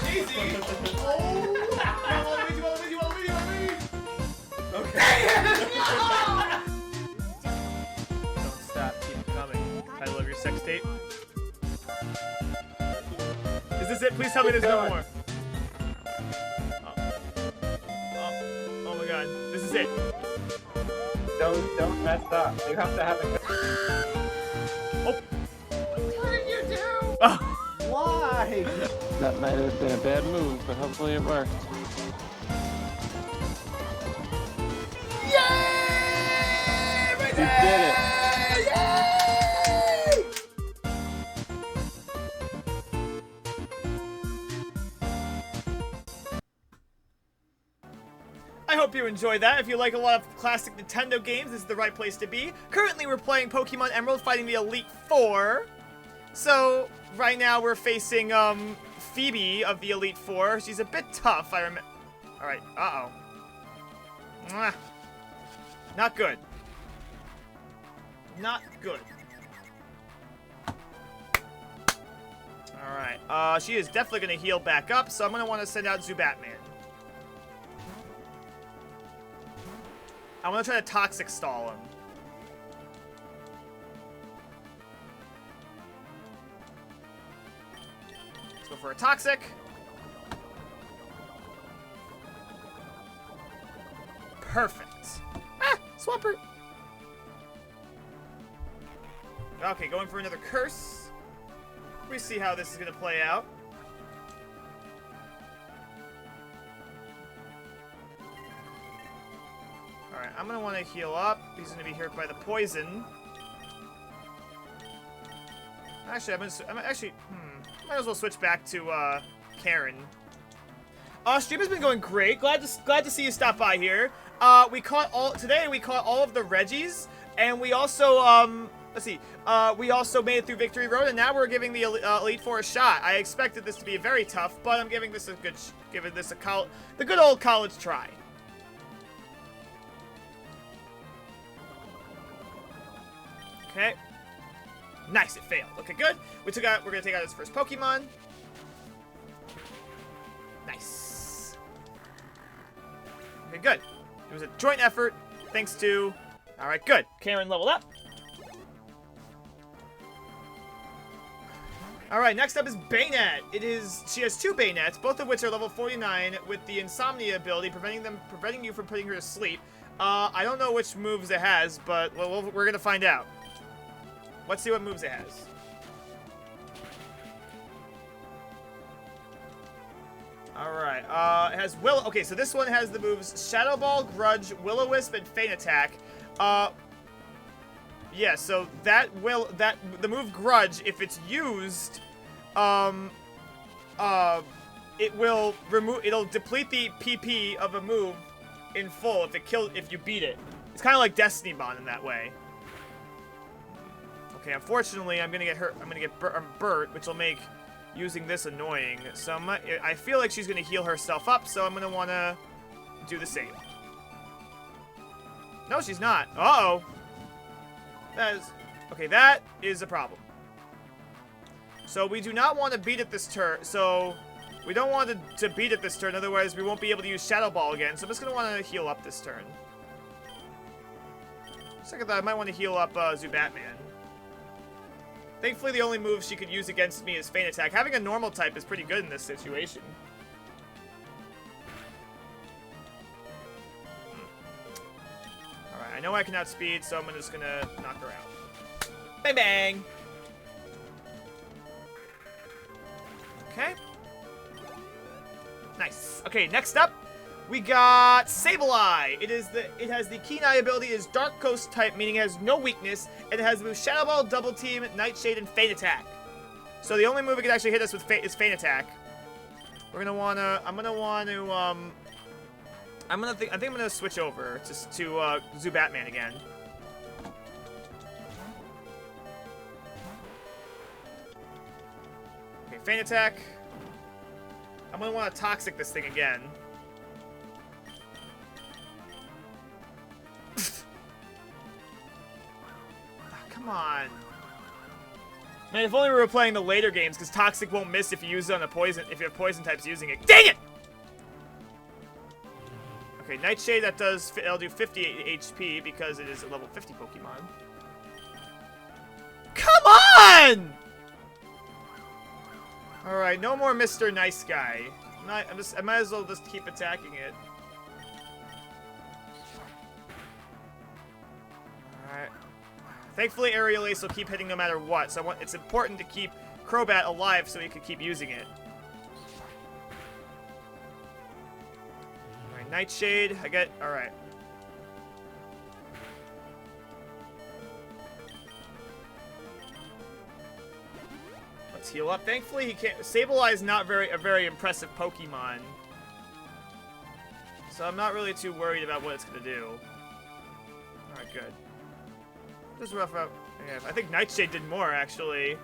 Easy. Oh. Okay. Don't stop, keep it coming. Title of your sex tape. Is this it? Please tell me there's no more. Oh my god. This is it. Don't mess up. You have to have it. Oh. What did you do? Oh. Why? That might have been a bad move, but hopefully it worked. Yay! We did it! Yay! I hope you enjoyed that. If you like a lot of classic Nintendo games, this is the right place to be. Currently, we're playing Pokemon Emerald, fighting the Elite Four. So, right now, we're facing, Phoebe of the Elite Four. She's a bit tough, I remember. Alright, uh-oh. Mwah. Not good. Not good. Alright, she is definitely going to heal back up, so I'm going to want to send out Zubatman. I want to try to Toxic stall him. Let's go for a Toxic. Perfect. Ah! Swampert! Okay, going for another Curse. We see how this is going to play out. Alright, I'm going to want to heal up. He's going to be hurt by the poison. Actually, might as well switch back to, Karen. Stream has been going great. Glad to see you stop by here. Today we caught all of the Reggies, and we also, we also made it through Victory Road, and now we're giving the Elite Four a shot. I expected this to be very tough, but I'm giving this the good old college try. Okay. Nice, it failed. Okay, good. We're gonna take out his first Pokemon. Nice. Okay, good. It was a joint effort, thanks to... Alright, good. Karen leveled up. Alright, next up is Baynet. She has 2 Baynets, both of which are level 49, with the Insomnia ability, preventing you from putting her to sleep. I don't know which moves it has, but we're gonna find out. Let's see what moves it has. Alright, it has okay, so this one has the moves Shadow Ball, Grudge, Will-O-Wisp, and Feint Attack. Yeah, so the move Grudge, if it's used, it'll deplete the PP of a move in full if you beat it. It's kind of like Destiny Bond in that way. Okay, unfortunately, I'm gonna get hurt. I'm gonna get burnt, which will make using this annoying. So I feel like she's gonna heal herself up, so I'm gonna wanna do the same. No, she's not. Uh-oh. That is a problem. So we do not want to beat it this turn. So we don't want to beat it this turn, otherwise we won't be able to use Shadow Ball again. So I'm just gonna want to heal up this turn. Second thought, I might want to heal up Zubatman. Thankfully, the only move she could use against me is Feint Attack. Having a normal type is pretty good in this situation. Alright, I know I can outspeed, so I'm just gonna knock her out. Bang bang! Okay. Nice. Okay, next up, we got Sable Eye. It has the Keen Eye ability, is Dark Coast type, meaning it has no weakness, and it has the move Shadow Ball, Double Team, Nightshade, and Feint Attack. So the only move it can actually hit us with is Feint Attack. I think I'm gonna switch over to Zubatman again. Okay, Feint Attack. I'm gonna want to Toxic this thing again. Come on. Man, if only we were playing the later games, because Toxic won't miss if you use it on a poison, if you have poison types using it. Dang it! Okay, Nightshade, it'll do 50 HP because it is a level 50 Pokemon. Come on! Alright, no more Mr. Nice Guy. I might as well just keep attacking it. Alright. Thankfully, Aerial Ace will keep hitting no matter what, so it's important to keep Crobat alive so he can keep using it. Alright, Nightshade, alright. Let's heal up. Thankfully, he can't. Sable Eye is not a very impressive Pokemon, so I'm not really too worried about what it's gonna do. All right, good. Just rough out. Yeah, I think Nightshade did more actually.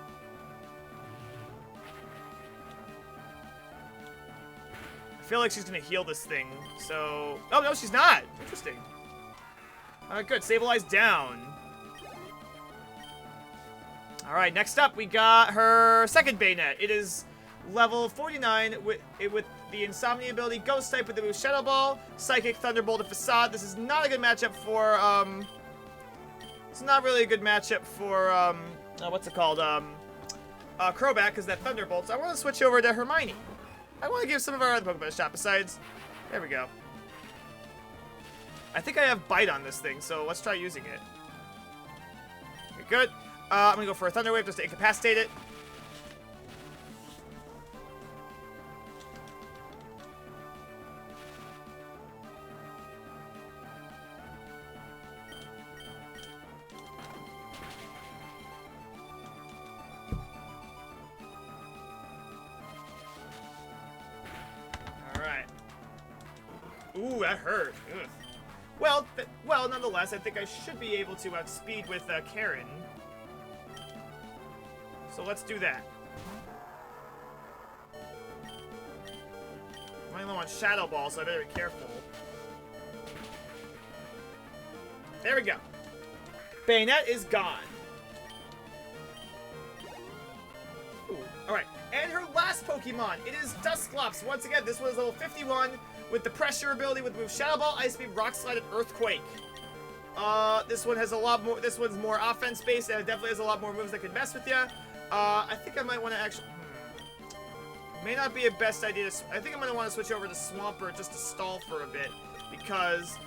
I feel like she's gonna heal this thing. So, oh no, she's not. Interesting. All right, good. Sable Eye's down. Alright, next up, we got her second Baynet. It is level 49 with the Insomnia ability, Ghost type with the move Shadow Ball, Psychic, Thunderbolt, and Facade. This is not a good matchup for, it's not really a good matchup for, what's it called, Crobat, because that Thunderbolt. So I want to switch over to Hermione. I want to give some of our other Pokemon a shot besides, there we go. I think I have Bite on this thing, so let's try using it. Okay, good. I'm gonna go for a Thunder Wave just to incapacitate it. Alright. Ooh, that hurt. Ugh. Well, nonetheless, I think I should be able to outspeed with Karen. So let's do that. I'm only low on Shadow Ball, so I better be careful. There we go. Baynet is gone. Alright, and her last Pokemon, it is Dusk Clop. Once again, this was level 51 with the Pressure ability with the move Shadow Ball, Ice Beam, Rock Slide, and Earthquake. This one has a lot more, this one's more offense based, and it definitely has a lot more moves that can mess with you. I think I might want to actually... May not be a best idea to... I think I'm going to want to switch over to Swampert just to stall for a bit. Because,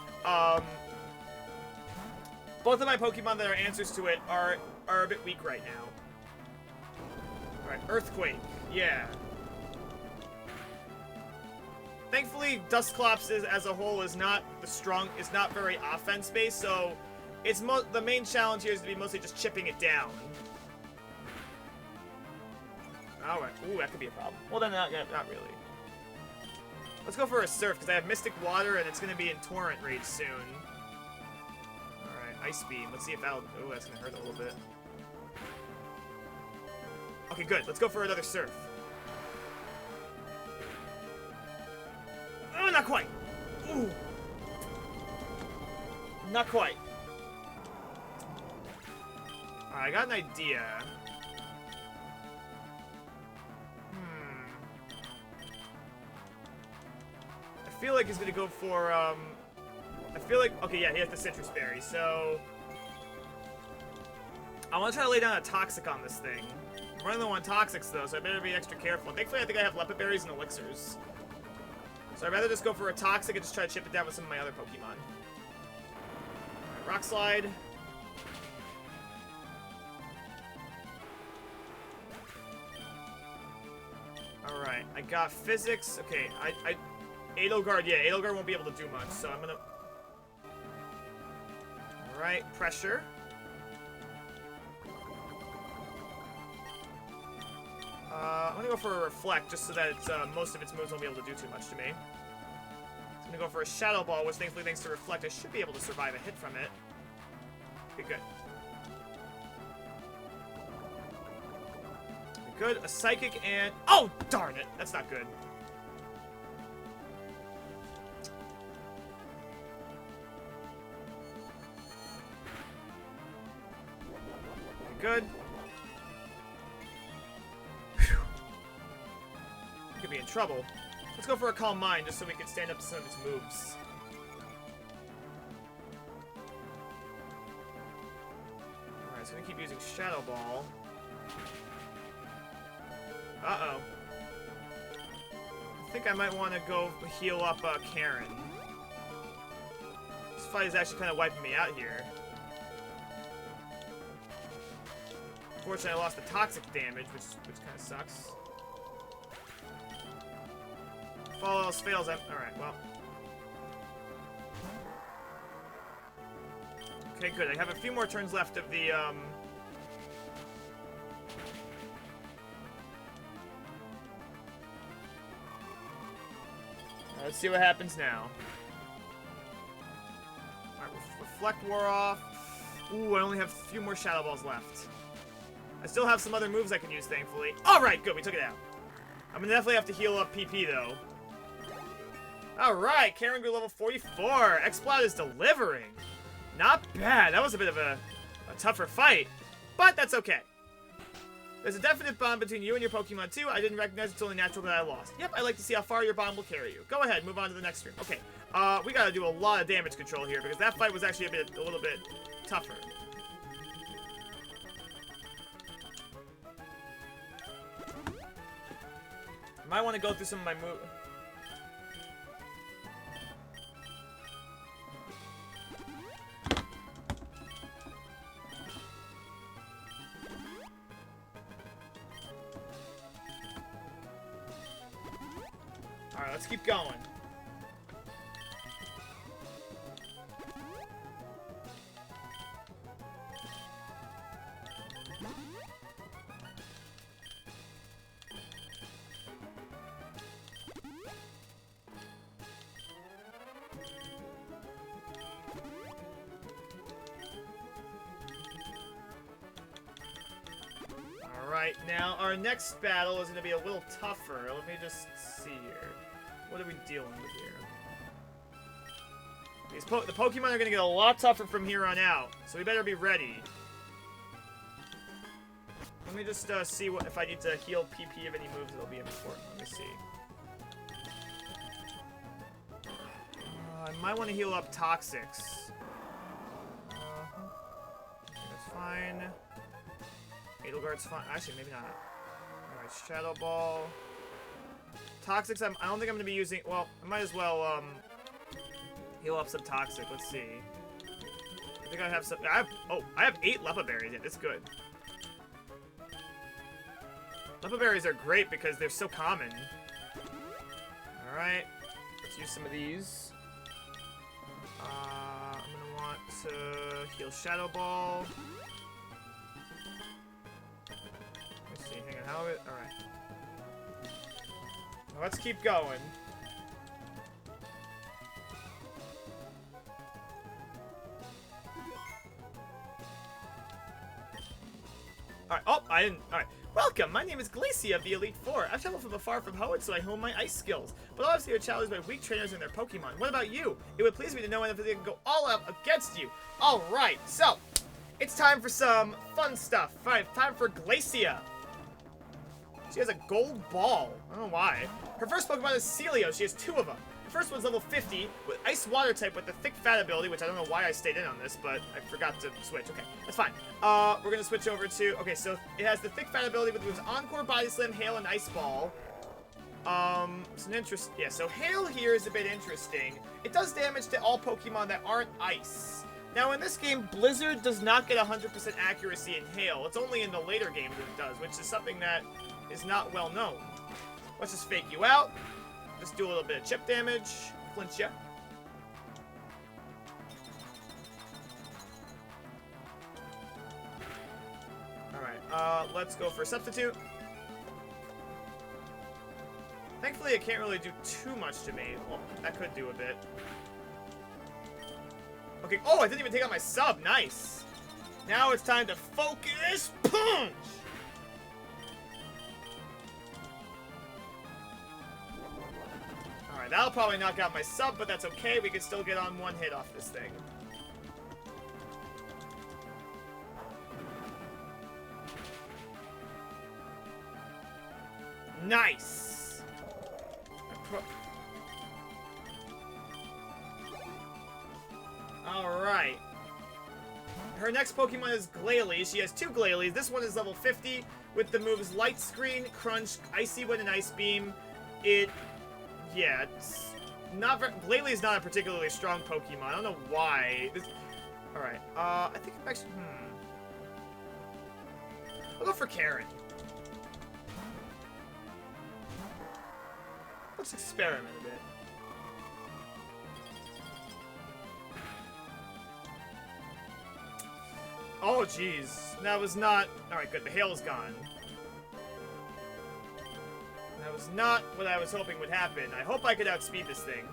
both of my Pokemon that are answers to it are a bit weak right now. Alright, Earthquake. Yeah. Thankfully, Dusk Clop as a whole is not very offense-based, so it's the main challenge here is to be mostly just chipping it down. Alright. Ooh, that could be a problem. Well, then, not really. Let's go for a Surf, because I have Mystic Water, and it's going to be in Torrent Rage soon. Alright, Ice Beam. Let's see if that'll... Ooh, that's going to hurt a little bit. Okay, good. Let's go for another Surf. Oh, not quite! Ooh! Not quite. Alright, I got an idea. I feel like he's gonna go for, I feel like... Okay, yeah, he has the Citrus Berry, so... I want to try to lay down a Toxic on this thing. I'm running low on Toxics, though, so I better be extra careful. Thankfully, I think I have Lepid Berries and Elixirs. So I'd rather just go for a Toxic and just try to chip it down with some of my other Pokemon. Alright, Rock Slide. Alright, I got Physics. Okay, Edelgard, yeah, Edelgard won't be able to do much, so I'm gonna... Alright, Pressure. I'm gonna go for a Reflect, just so that it's, most of its moves won't be able to do too much to me. I'm gonna go for a Shadow Ball, which thankfully, thanks to Reflect, I should be able to survive a hit from it. Okay, good. Good, a Psychic and... Oh, darn it! That's not good. Good. Whew. Could be in trouble. Let's go for a Calm Mind, just so we can stand up to some of its moves. Alright, so I'm gonna keep using Shadow Ball. Uh-oh. I think I might want to go heal up Karen. This fight is actually kind of wiping me out here. Unfortunately, I lost the Toxic damage, which kind of sucks. If all else fails, alright, well. Okay, good. I have a few more turns left of the, Let's see what happens now. Alright, Reflect wore off. Ooh, I only have a few more Shadow Balls left. I still have some other moves I can use, thankfully. Alright, good, we took it out. I'm gonna definitely have to heal up PP, though. Alright, Karen grew level 44. Exploit is delivering. Not bad. That was a bit of a tougher fight. But that's okay. There's a definite bond between you and your Pokemon, too. I didn't recognize it's only natural that I lost. Yep, I like to see how far your bond will carry you. Go ahead, move on to the next stream. Okay, we gotta do a lot of damage control here, because that fight was actually a little bit tougher. Might want to go through some of my moves. Alright, let's keep going. Alright, now our next battle is going to be a little tougher. Let me just see here. What are we dealing with here? The Pokemon are going to get a lot tougher from here on out, so we better be ready. Let me just see if I need to heal PP of any moves that'll be important. Let me see. I might want to heal up Toxics. That's fine. Edelgard's fine. Actually, maybe not. Alright, Shadow Ball. Toxics, I don't think I'm gonna be using. Well, I might as well heal up some Toxic. Let's see. I think I have some. I have 8 Lepa Berries. Yeah, that's good. Lepa Berries are great because they're so common. Alright, let's use some of these. I'm gonna want to heal Shadow Ball. Let's see, hang on, how it? Alright. Let's keep going. Alright, oh, I didn't, alright. Welcome, my name is Glacia of the Elite Four. I've traveled from afar from Howard, so I hone my ice skills. But obviously you're challenged by weak trainers and their Pokemon. What about you? It would please me to know if they can go all out against you. Alright, so, it's time for some fun stuff. Fine, time for Glacia. She has a gold ball. I don't know why. Her first Pokemon is Celio. She has 2 of them. The first one's level 50 with Ice Water type with the Thick Fat ability, which I don't know why I stayed in on this, but I forgot to switch. Okay, that's fine. We're gonna switch over to, okay, so it has the Thick Fat ability with Encore, Body Slam, Hail, and Ice Ball. It's an interest, yeah, so Hail here is a bit interesting. It does damage to all Pokemon that aren't Ice. Now in this game, Blizzard does not get 100% accuracy in Hail. It's only in the later games that it does, which is something that is not well known. Let's just fake you out. Just do a little bit of chip damage. Flinch ya. Alright, let's go for Substitute. Thankfully, it can't really do too much to me. Well, that could do a bit. Okay, oh, I didn't even take out my sub. Nice. Now it's time to focus punch. Alright, that'll probably knock out my sub, but that's okay. We can still get on 1 hit off this thing. Nice! Alright. Her next Pokemon is Glayly. She has 2 Glaylys. This one is level 50 with the moves Light Screen, Crunch, Icy Wind, and Ice Beam. Yeah, it's not very, Glayly is not a particularly strong Pokemon. I don't know why. Alright, I think I'm actually, I'll go for Karen. Let's experiment a bit. Oh, jeez. That was not, alright, good. The hail is gone. That was not what I was hoping would happen. I hope I could outspeed this thing.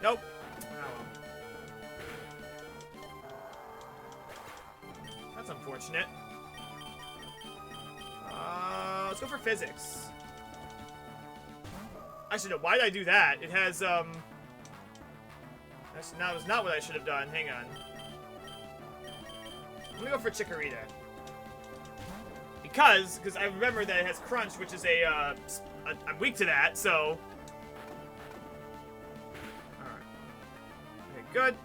Nope. Oh. That's unfortunate. Let's go for Physics. Actually, no, why did I do that? It has, that was not what I should have done. Hang on. I'm gonna go for Chikorita. Because I remember that it has Crunch, which is I'm weak to that, so... Alright. Okay, good.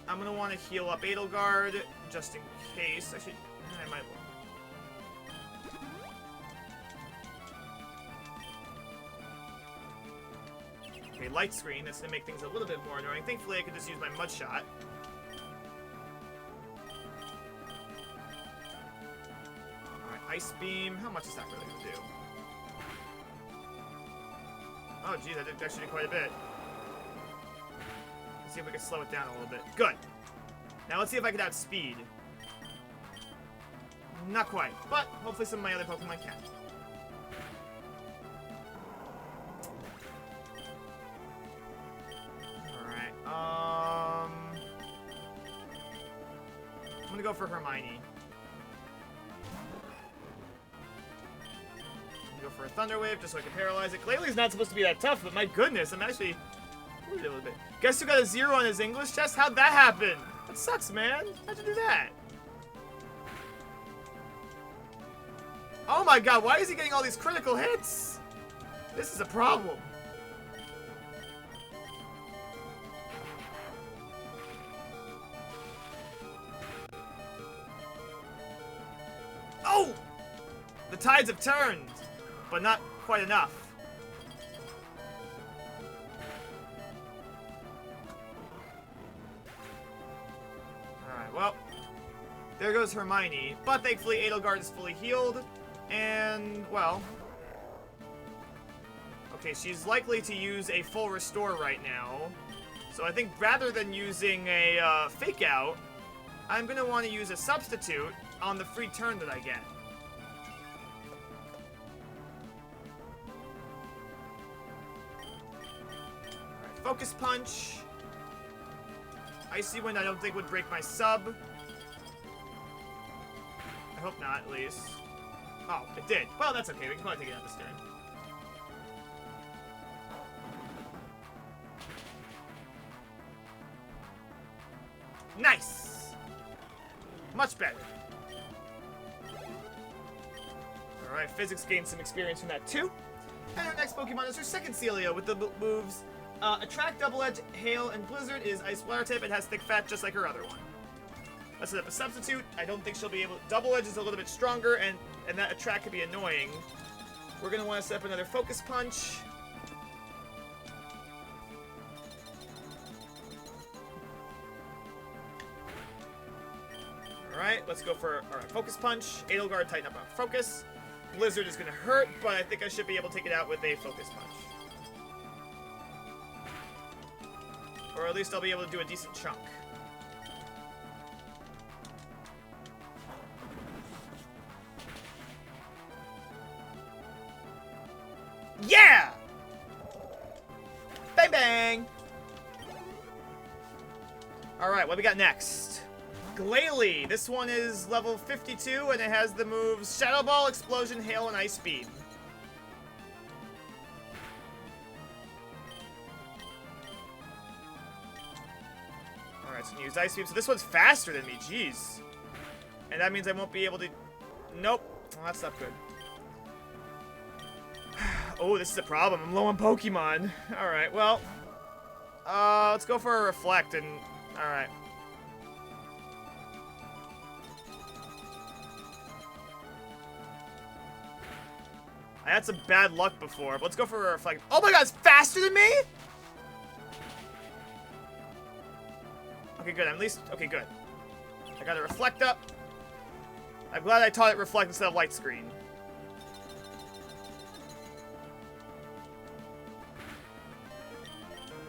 I'm gonna want to heal up Edelgard, just in case. Actually, I might... Okay, Light Screen. That's gonna make things a little bit more annoying. Thankfully, I can just use my Mud Shot. Alright, Ice Beam. How much is that really gonna do? Oh, geez, I did actually do quite a bit. Let's see if we can slow it down a little bit. Good. Now let's see if I can outspeed. Not quite, but hopefully some of my other Pokemon can. Alright, I'm gonna go for Hermione. Go for a Thunder Wave just so I can paralyze it. Glayly's not supposed to be that tough, but my goodness, I'm actually worried a little bit. Guess who got a 0 on his English test? How'd that happen? That sucks, man. How'd you do that? Oh my god, why is he getting all these critical hits? This is a problem. Oh! tides have turned, but not quite enough. Alright, well, there goes Hermione. But thankfully, Edelgard is fully healed, and, well... Okay, she's likely to use a full restore right now. So I think rather than using a fake out, I'm going to want to use a substitute on the free turn that I get. Alright, Focus Punch. Icy Wind I don't think would break my sub. I hope not, at least. Oh, it did. Well, that's okay. We can probably take it out this turn. Nice! Much better. Alright, Physics gained some experience from that too. And our next Pokemon is our second Celia with the moves Attract, Double Edge, Hail, and Blizzard is Ice Water type. It has Thick Fat just like her other one. Let's set up a substitute. I don't think she'll be able to... Double Edge is a little bit stronger, and that Attract could be annoying. We're going to want to set up another Focus Punch. Alright, let's go for our Focus Punch. Edelgard, tighten up our focus. Blizzard is going to hurt, but I think I should be able to take it out with a Focus Punch. Or at least I'll be able to do a decent chunk. Yeah! Bang bang! Alright, what we got next? Glayly. This one is level 52, and it has the moves Shadow Ball, Explosion, Hail, and Ice Beam. Alright, so I'm gonna use Ice Beam. So this one's faster than me, jeez. And that means I won't be able to... Nope. Well, that's not good. Oh, this is a problem. I'm low on Pokemon. Alright, well... let's go for a Reflect, and... Alright. I had some bad luck before, but let's go for a Reflect. Oh my god, it's faster than me?! Okay, good. I'm at least... Okay, good. I got a Reflect up. I'm glad I taught it Reflect instead of Light Screen.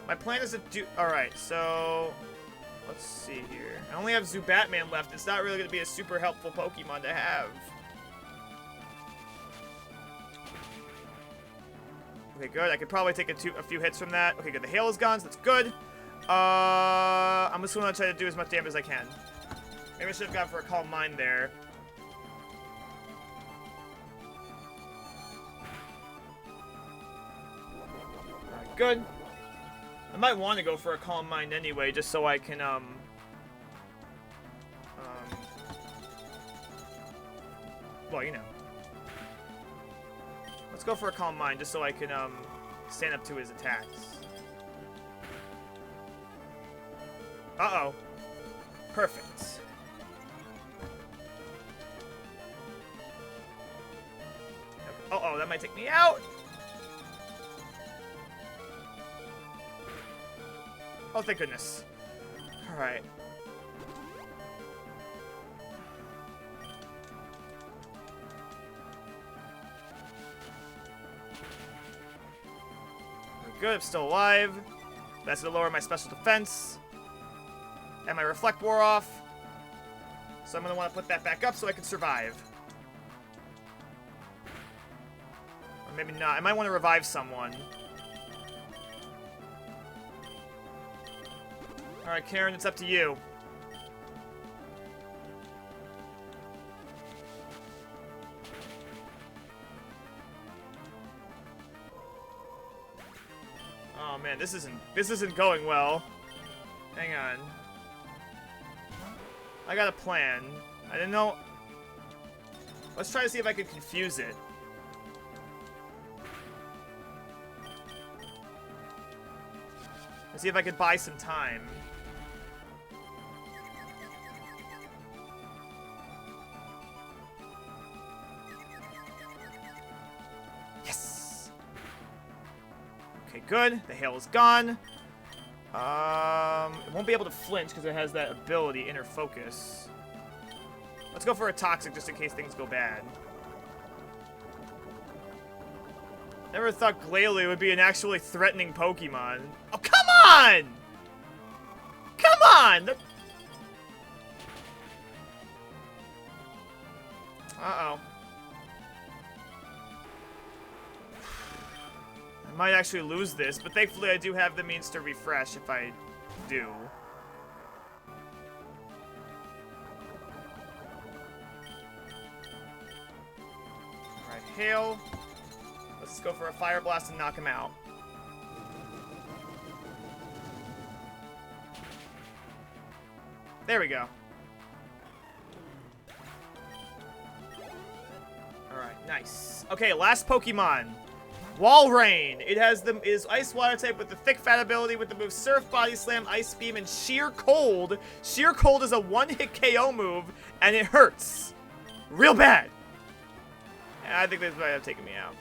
My plan is to do... Alright, so... Let's see here. I only have Zubatman left. It's not really going to be a super helpful Pokemon to have. Okay, good. I could probably take a few hits from that. Okay, good. The Hail is gone, so that's good. I'm just going to try to do as much damage as I can. Maybe I should have gone for a Calm Mind there. Alright, good. I might want to go for a Calm Mind anyway, just so I can, well, you know. Let's go for a Calm Mind, just so I can, stand up to his attacks. Uh-oh. Perfect. Okay. Uh-oh, that might take me out! Oh, thank goodness. Alright. Good, I'm still alive. That's to lower my special defense. And my Reflect wore off. So I'm going to want to put that back up so I can survive. Or maybe not. I might want to revive someone. Alright, Karen, it's up to you. Oh man, this isn't going well. Hang on. I got a plan. I didn't know... Let's try to see if I can confuse it. Let's see if I could buy some time. Okay, good. The hail is gone. It won't be able to flinch because it has that ability, Inner Focus. Let's go for a Toxic just in case things go bad. Never thought Glayly would be an actually threatening Pokemon. Oh, come on! Come on! Uh-oh. I might actually lose this, but thankfully I do have the means to refresh if I do. Alright, Hail. Let's go for a Fire Blast and knock him out. There we go. Alright, nice. Okay, last Pokemon. Walrein. It is Ice Water type with the Thick Fat ability with the move Surf, Body Slam, Ice Beam, and Sheer Cold. Sheer Cold is a one-hit KO move, and it hurts. Real bad. I think this might have taken me out.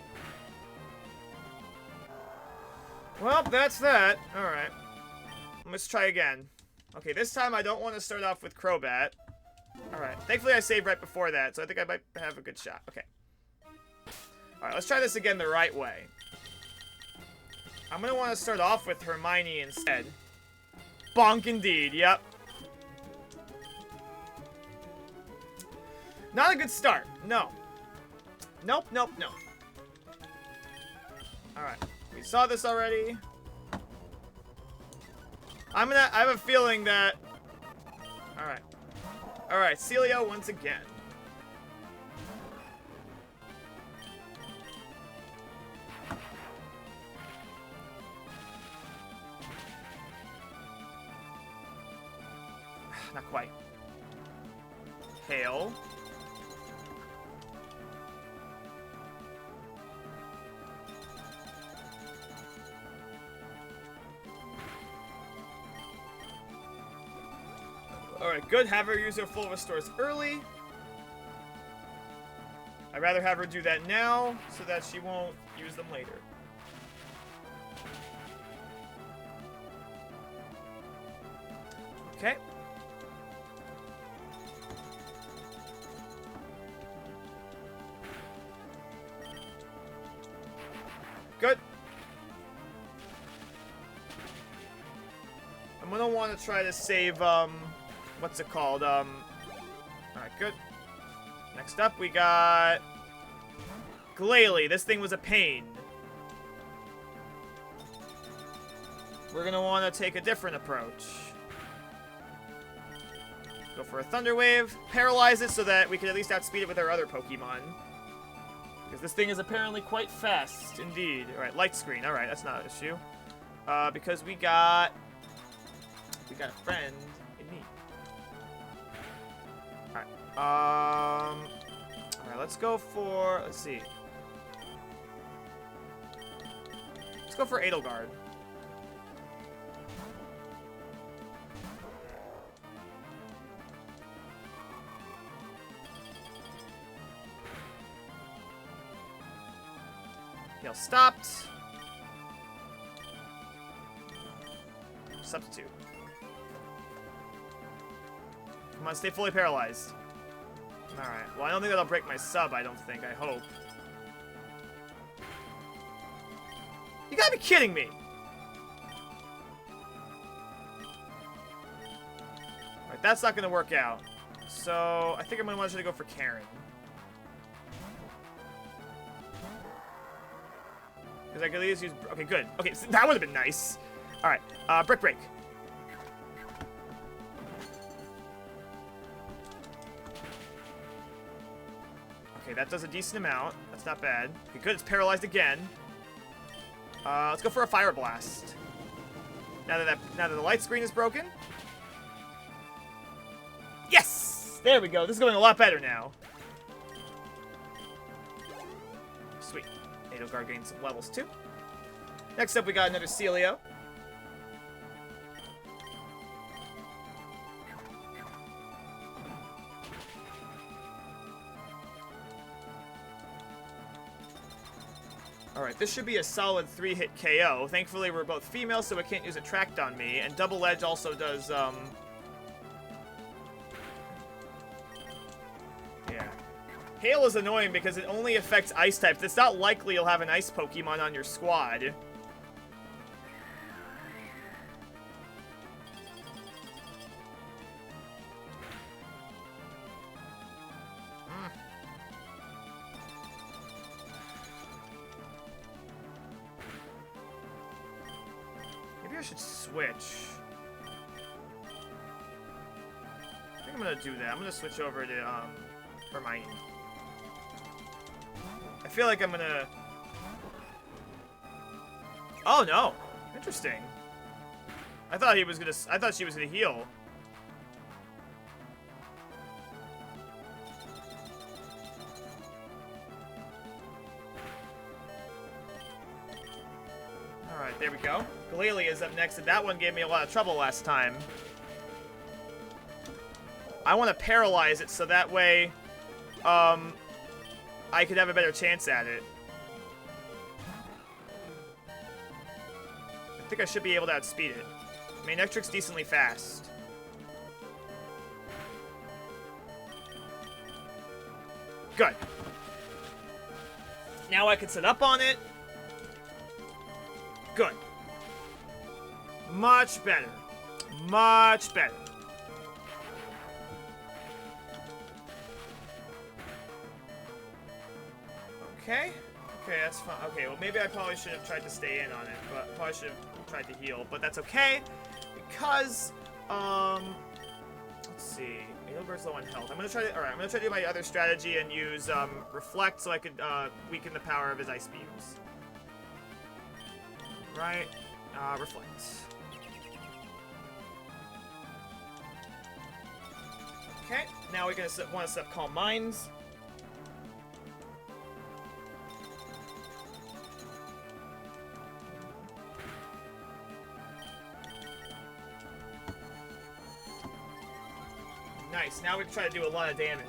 Well, that's that. Alright. Let's try again. Okay, this time I don't want to start off with Crobat. Alright. Thankfully I saved right before that, so I think I might have a good shot. Okay. Alright, let's try this again the right way. I'm going to want to start off with Hermione instead. Bonk indeed, yep. Not a good start. No. Nope, nope, no. Alright. We saw this already. I have a feeling that... Alright. Alright, Celio once again. Not quite. Hail. Alright, good. Have her use her full restores early. I'd rather have her do that now so that she won't use them later. Okay. Good. I'm gonna want to try to save, what's it called? Alright, good. Next up, we got Glaily. This thing was a pain. We're gonna want to take a different approach. Go for a Thunder Wave, paralyze it so that we can at least outspeed it with our other Pokemon. Because this thing is apparently quite fast, indeed. Alright, Light Screen. Alright, that's not an issue. Because we got a friend in me. Alright, alright, let's go for, let's see. Let's go for Edelgard. Heal stopped. Substitute. Come on, stay fully paralyzed. Alright, well I don't think that'll break my sub, I don't think, I hope. You gotta be kidding me! Alright, that's not gonna work out. So, I think I'm gonna want you to go for Karen. Because I could at least use... Okay, good. Okay, so that would have been nice. Alright, Brick Break. Okay, that does a decent amount. That's not bad. Okay, good. It's paralyzed again. Let's go for a Fire Blast. Now that the light screen is broken. Yes! There we go. This is going a lot better now. Sweet. Edelgard gained some levels too. Next up, we got another Celio. Alright, this should be a solid 3-hit KO. Thankfully, we're both female, so it can't use Attract on me. And Double Edge also does, yeah. Hail is annoying because it only affects Ice types. It's not likely you'll have an Ice Pokemon on your squad. I should switch. I think I'm gonna do that. I'm gonna switch over to Hermione. I feel like I'm gonna. Oh no! Interesting. I thought he was gonna. I thought she was gonna heal. Alright, there we go. Glaily is up next, and that one gave me a lot of trouble last time. I want to paralyze it so that way, I could have a better chance at it. I think I should be able to outspeed it. I mean, Nectric's decently fast. Good. Now I can set up on it. Good. Much better. Much better. Okay. Okay, that's fine. Okay, well, maybe I probably should have tried to stay in on it, but probably should have tried to heal, but that's okay, because, let's see. Edelgard's low on health. I'm gonna try to, alright, I'm gonna try to do my other strategy and use, Reflect so I could, weaken the power of his Ice Beams. Right. Reflect. Okay, now we're gonna want to set up Calm Minds. Nice, now we can try to do a lot of damage.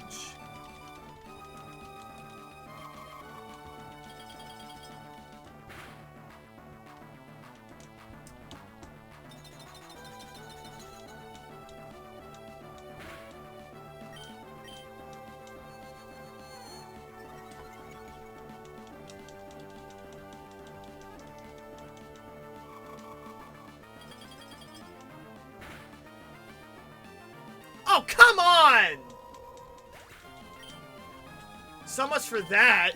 Oh, come on! So much for that.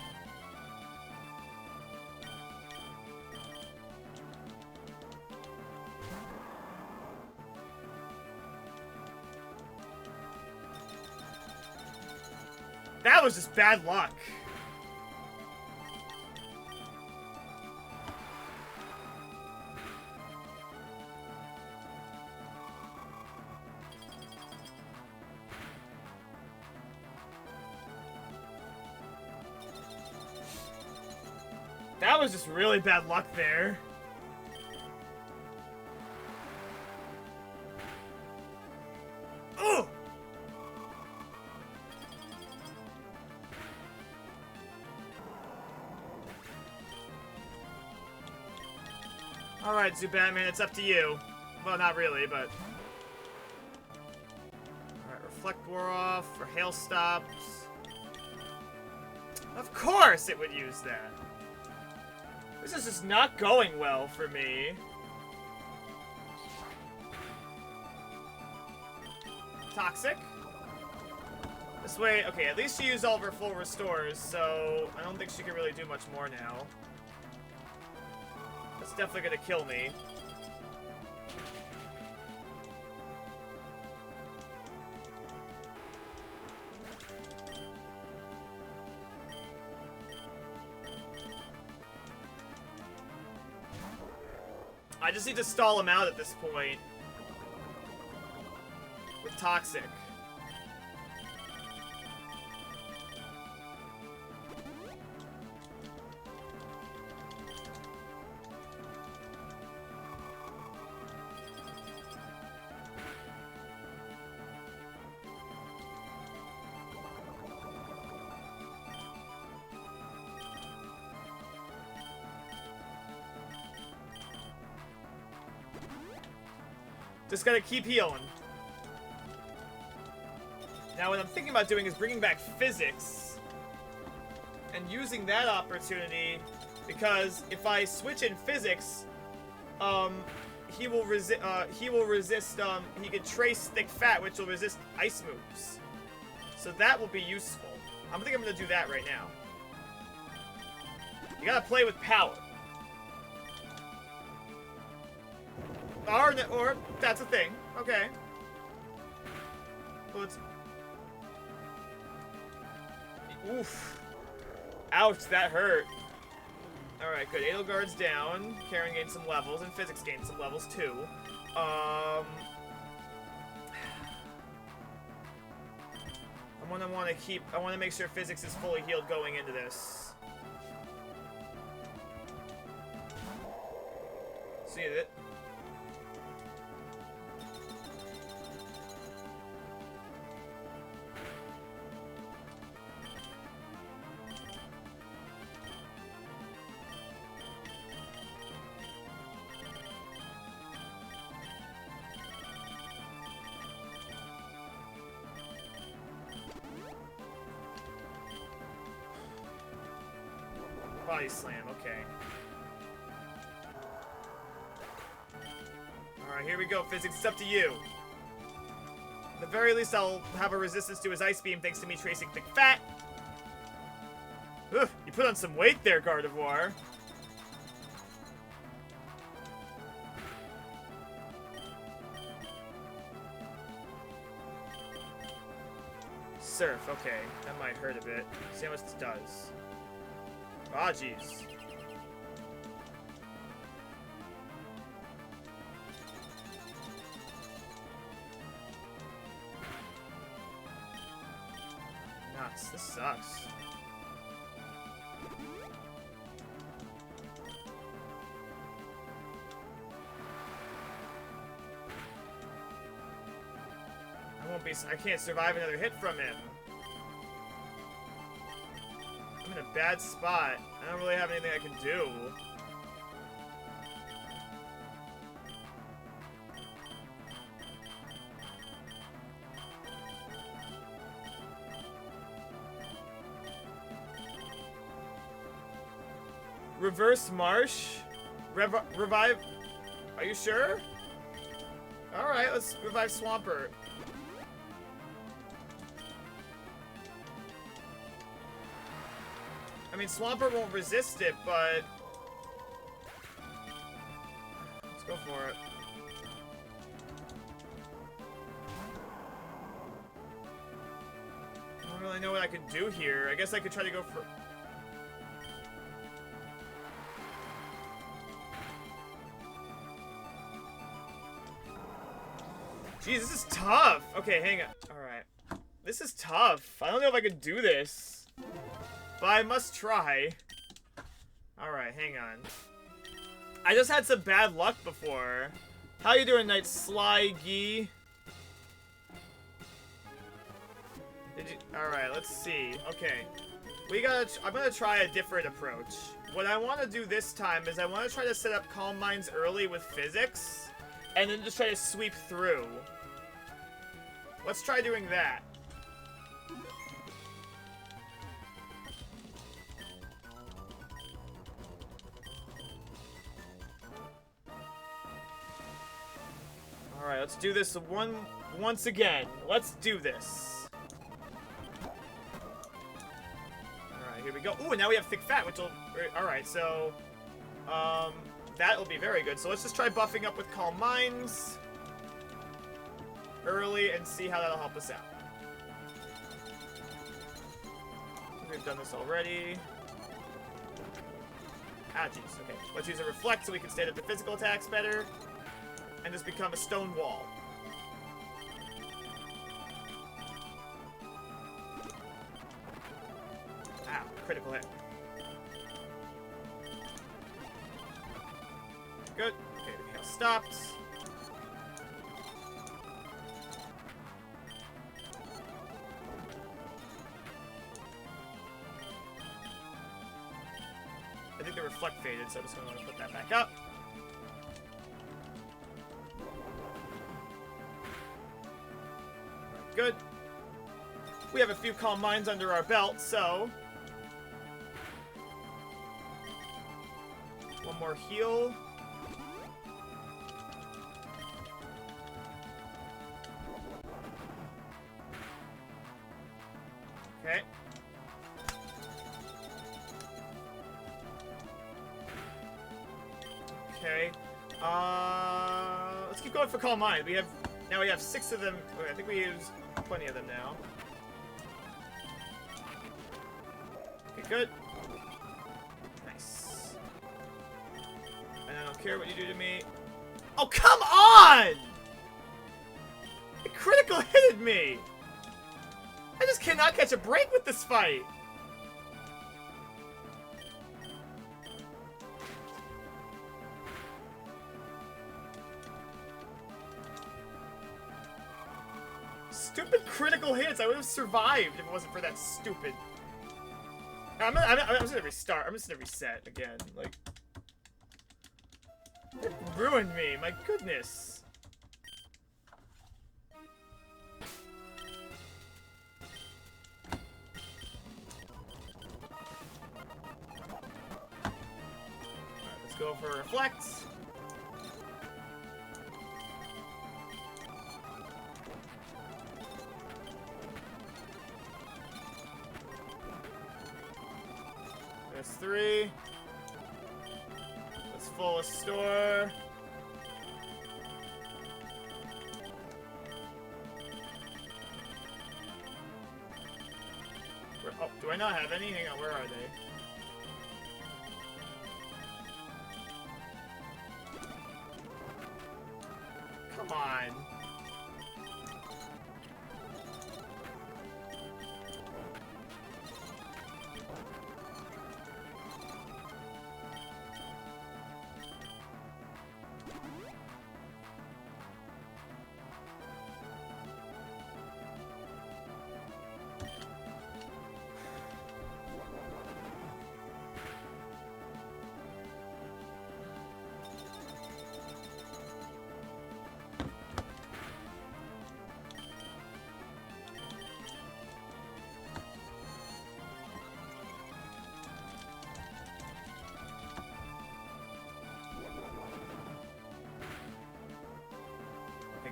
That was just bad luck. That was just really bad luck there. Ugh! Alright, Zubatman, it's up to you. Well, not really, but... Alright, Reflect wore off for Hail Stops. Of course it would use that. This is just not going well for me. Toxic. This way, okay, at least she used all of her full restores, so I don't think she can really do much more now. That's definitely gonna kill me. I just need to stall him out at this point. With Toxic. Just gotta keep healing. Now what I'm thinking about doing is bringing back physics. And using that opportunity, because if I switch in physics, he will resist, he can trace thick fat, which will resist ice moves. So that will be useful. I think I'm gonna do that right now. You gotta play with power. Or that's a thing. Okay. Well, it's... Oof. Ouch, that hurt. Alright, good. Edelgard's down. Karen gained some levels, and Physics gained some levels, too. I wanna make sure Physics is fully healed going into this. See it. Body slam, okay. Alright, here we go, Physics. It's up to you. At the very least, I'll have a resistance to his Ice Beam thanks to me tracing thick fat. Ugh, you put on some weight there, Gardevoir. Surf, okay. That might hurt a bit. See how much this does. Ah, jeez. Nuts. This sucks. I can't survive another hit from him. I'm in a bad spot. I don't really have anything I can do. Reverse Marsh? Revive? Are you sure? Alright, let's revive Swampert. I mean, Swampert won't resist it, but... Let's go for it. I don't really know what I could do here. I guess I could try to go for... Jeez, this is tough. Okay, hang on. Alright. This is tough. I don't know if I can do this. But I must try. Alright, hang on. I just had some bad luck before. How you doing, Knight Slygy? Alright, let's see. Okay. I'm gonna try a different approach. What I want to do this time is I want to try to set up Calm Minds early with Physics. And then just try to sweep through. Let's try doing that. Alright, let's do this once again. Let's do this. Alright, here we go. Ooh, and now we have Thick Fat, which will... Alright, so... that will be very good. So let's just try buffing up with Calm Minds early and see how that'll help us out. We've done this already. Ah, jeez. Okay. Let's use a Reflect so we can stand up to physical attacks better. And just become a stone wall. Ow, critical hit. Good. Okay, the hail stopped. I think the Reflect faded, so I'm just going to put that back up. good. We have a few calm minds under our belt, so... One more heal. Okay. Okay. Let's keep going for calm mind. Now we have 6 of them. Wait, I think we used plenty of them now. Okay, good. Nice. And I don't care what you do to me. Oh, come on! It critical hitted me! I just cannot catch a break with this fight! Stupid critical hits! I would have survived if it wasn't for that stupid... I'm just gonna restart. I'm just gonna reset again. Like... It ruined me, my goodness. Alright, let's go for Reflect. There's 3. Let's full a store. Oh, do I not have any? Hang on, where are they? Come on.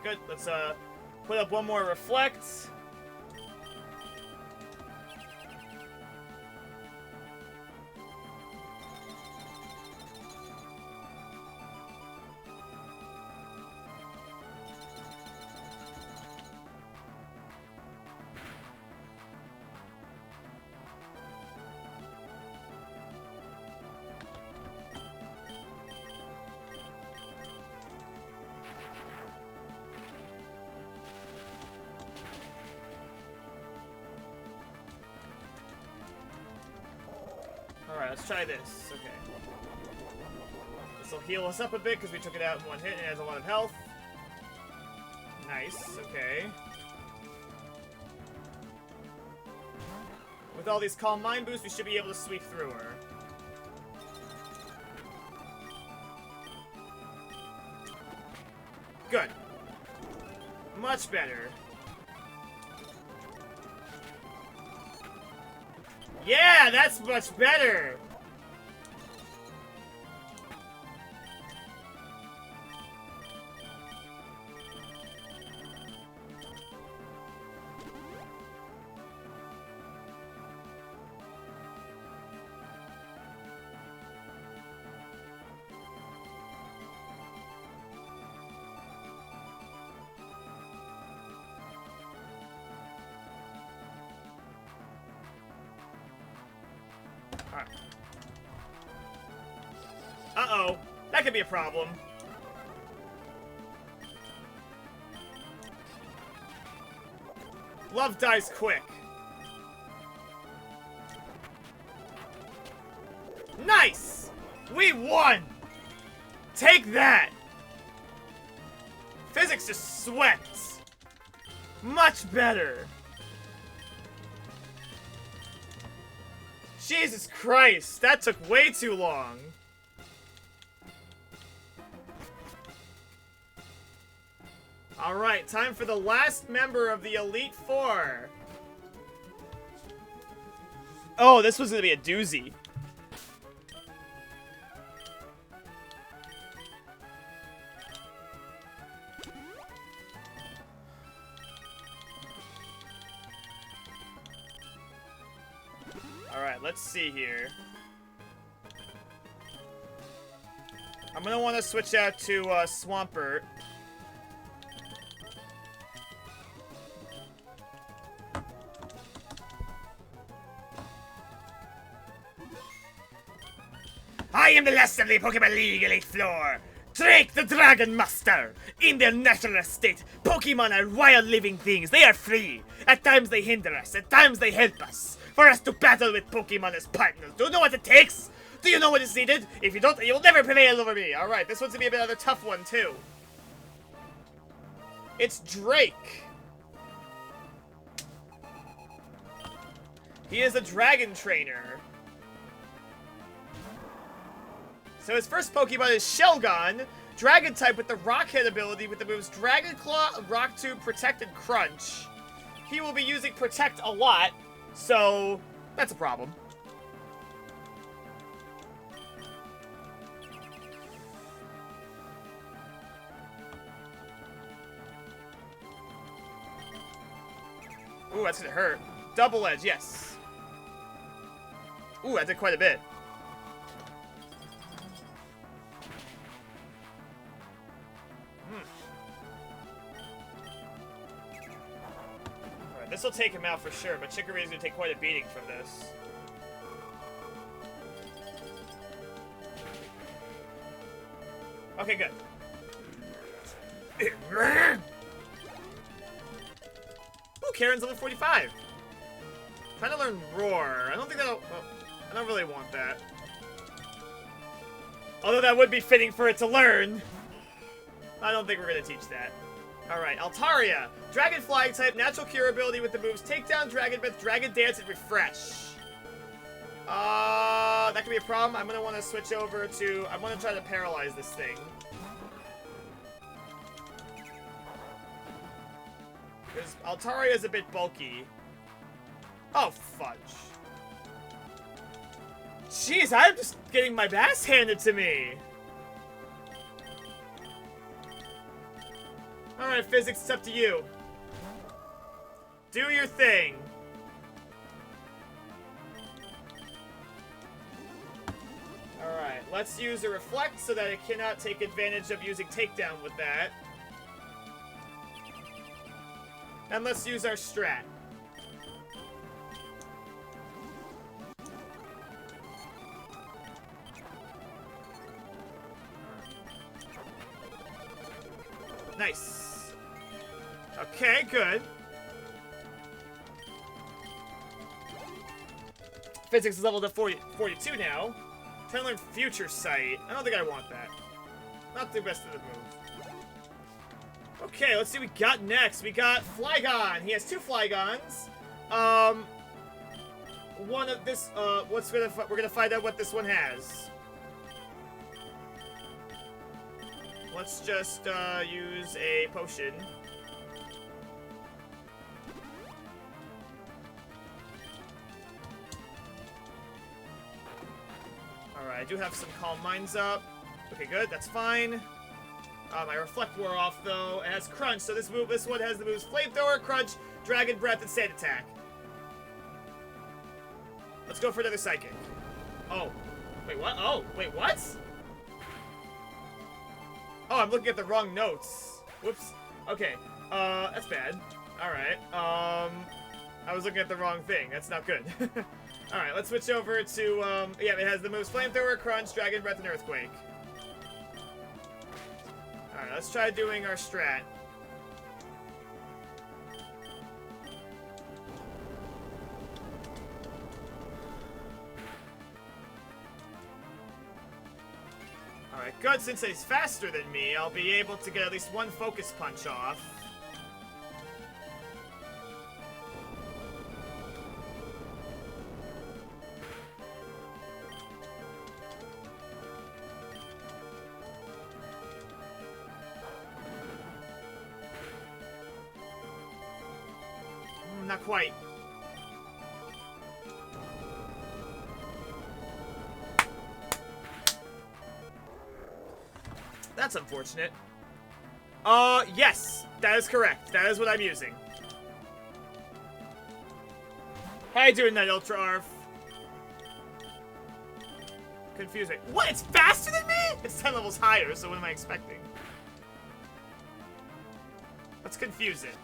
Good. Let's put up one more Reflect. Alright, let's try this. Okay. This will heal us up a bit because we took it out in one hit and it has a lot of health. Nice, okay. With all these Calm Mind boosts, we should be able to sweep through her. Good. Much better. Yeah, that's much better! Uh-oh. That could be a problem. Love dies quick. Nice! We won! Take that! Physics just swept. Much better. Jesus Christ, that took way too long. Alright, time for the last member of the Elite Four. Oh, this was gonna be a doozy. Alright, let's see here. I'm gonna want to switch out to Swampert. I am the last of the Pokemon League Elite Floor, Drake the Dragon Master. In their natural state, Pokemon are wild living things. They are free. At times they hinder us, at times they help us. For us to battle with Pokemon as partners. Do you know what it takes? Do you know what is needed? If you don't, you'll never prevail over me. Alright, this one's gonna be another tough one, too. It's Drake. He is a dragon trainer. So his first Pokemon is Shelgon, Dragon type with the Rock Hit ability with the moves Dragon Claw, Rock Tomb, Protect, and Crunch. He will be using Protect a lot, so that's a problem. Ooh, that's gonna hurt. Double Edge, yes. Ooh, that did quite a bit. Alright, this will take him out for sure, but Chicory's gonna take quite a beating from this. Okay, good. Ooh, Karen's level 45. Trying to learn Roar. I don't think that'll... Well, I don't really want that. Although that would be fitting for it to learn. I don't think we're going to teach that. Alright, Altaria. Dragon Flying type, natural cure ability with the moves Takedown, Dragon Breath, Dragon Dance, and Refresh. That could be a problem. I'm going to want to switch over to... I'm going to try to paralyze this thing. Because Altaria is a bit bulky. Oh, fudge. Jeez, I'm just getting my ass handed to me. Alright, Physics, it's up to you. Do your thing. Alright, let's use a Reflect so that it cannot take advantage of using Takedown with that. And let's use our strat. Nice. Okay, good. Physics is leveled up 42 now. Trying to learn Future Sight. I don't think I want that. Not the best of the moves. Okay, let's see what we got next. We got Flygon. He has two Flygons. One of this, we're gonna find out what this one has. Let's just, use a potion. Alright, I do have some Calm Minds up. Okay, good, that's fine. My Reflect wore off, though. It has Crunch, so this one has the moves Flamethrower, Crunch, Dragon Breath, and Sand Attack. Let's go for another Psychic. Oh. Wait, what? Oh, wait, what? Oh, I'm looking at the wrong notes. Whoops. Okay. That's bad. Alright. I was looking at the wrong thing. That's not good. Alright, let's switch over to, yeah, it has the moves Flamethrower, Crunch, Dragon Breath, and Earthquake. Alright, let's try doing our strat. Alright, good. Since he's faster than me, I'll be able to get at least one Focus Punch off. Not quite. That's unfortunate. Yes, that is correct. That is what I'm using. How you doing, Night Ultra Arf? Confusing. What? It's faster than me? It's 10 levels higher, so what am I expecting? Let's confuse it.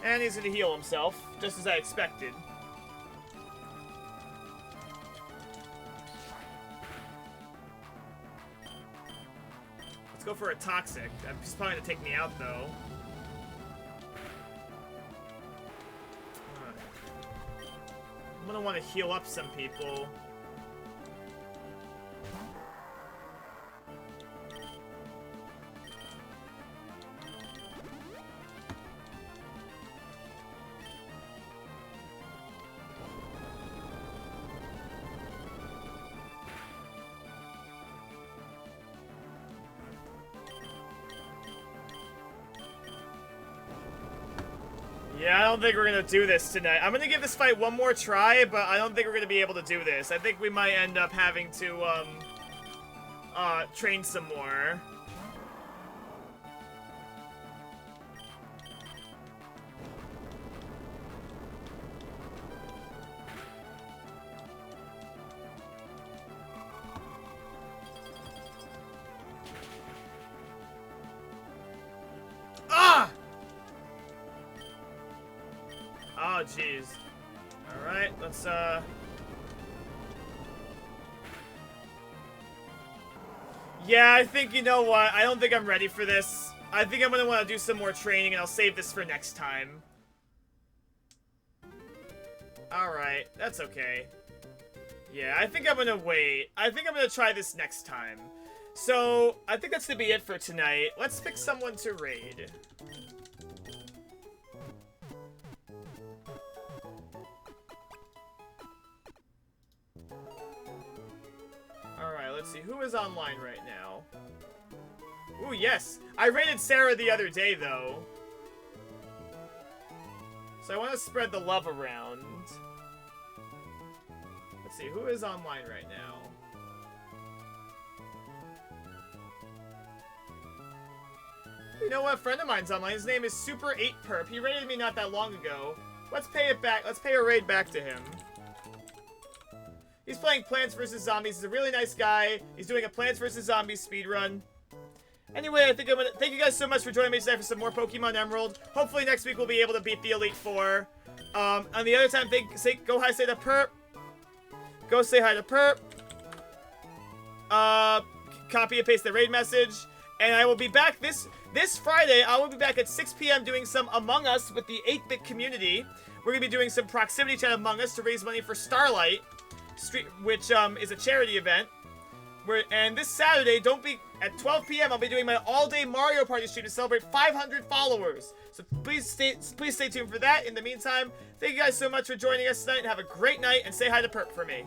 And he's gonna heal himself, just as I expected. Let's go for a Toxic. He's probably gonna take me out, though. I'm gonna want to heal up some people. Yeah, I don't think we're gonna do this tonight. I'm gonna give this fight one more try, but I don't think we're gonna be able to do this. I think we might end up having to, train some more. Oh, jeez. Alright, let's, Yeah, I think, you know what? I don't think I'm ready for this. I think I'm gonna want to do some more training, and I'll save this for next time. Alright, that's okay. Yeah, I think I'm gonna wait. I think I'm gonna try this next time. So, I think that's gonna be it for tonight. Let's pick someone to raid. Alright, let's see. Who is online right now? Ooh, yes! I raided Sarah the other day, though. So I want to spread the love around. Let's see. Who is online right now? You know what? A friend of mine's online. His name is Super8Perp. He raided me not that long ago. Let's pay it back. Let's pay a raid back to him. He's playing Plants vs. Zombies. He's a really nice guy. He's doing a Plants vs. Zombies speedrun. Anyway, I think I'm gonna thank you guys so much for joining me today for some more Pokemon Emerald. Hopefully next week we'll be able to beat the Elite Four. On the other time, go hi, say to Perp. Go say hi to Perp. Copy and paste the raid message. And I will be back this Friday. I will be back at 6 p.m. doing some Among Us with the 8-bit community. We're gonna be doing some proximity chat Among Us to raise money for Starlight, which is a charity event. And this Saturday, at 12 p.m. I'll be doing my all-day Mario Party stream to celebrate 500 followers. So please stay tuned for that. In the meantime, thank you guys so much for joining us tonight, and have a great night, and say hi to Perp for me.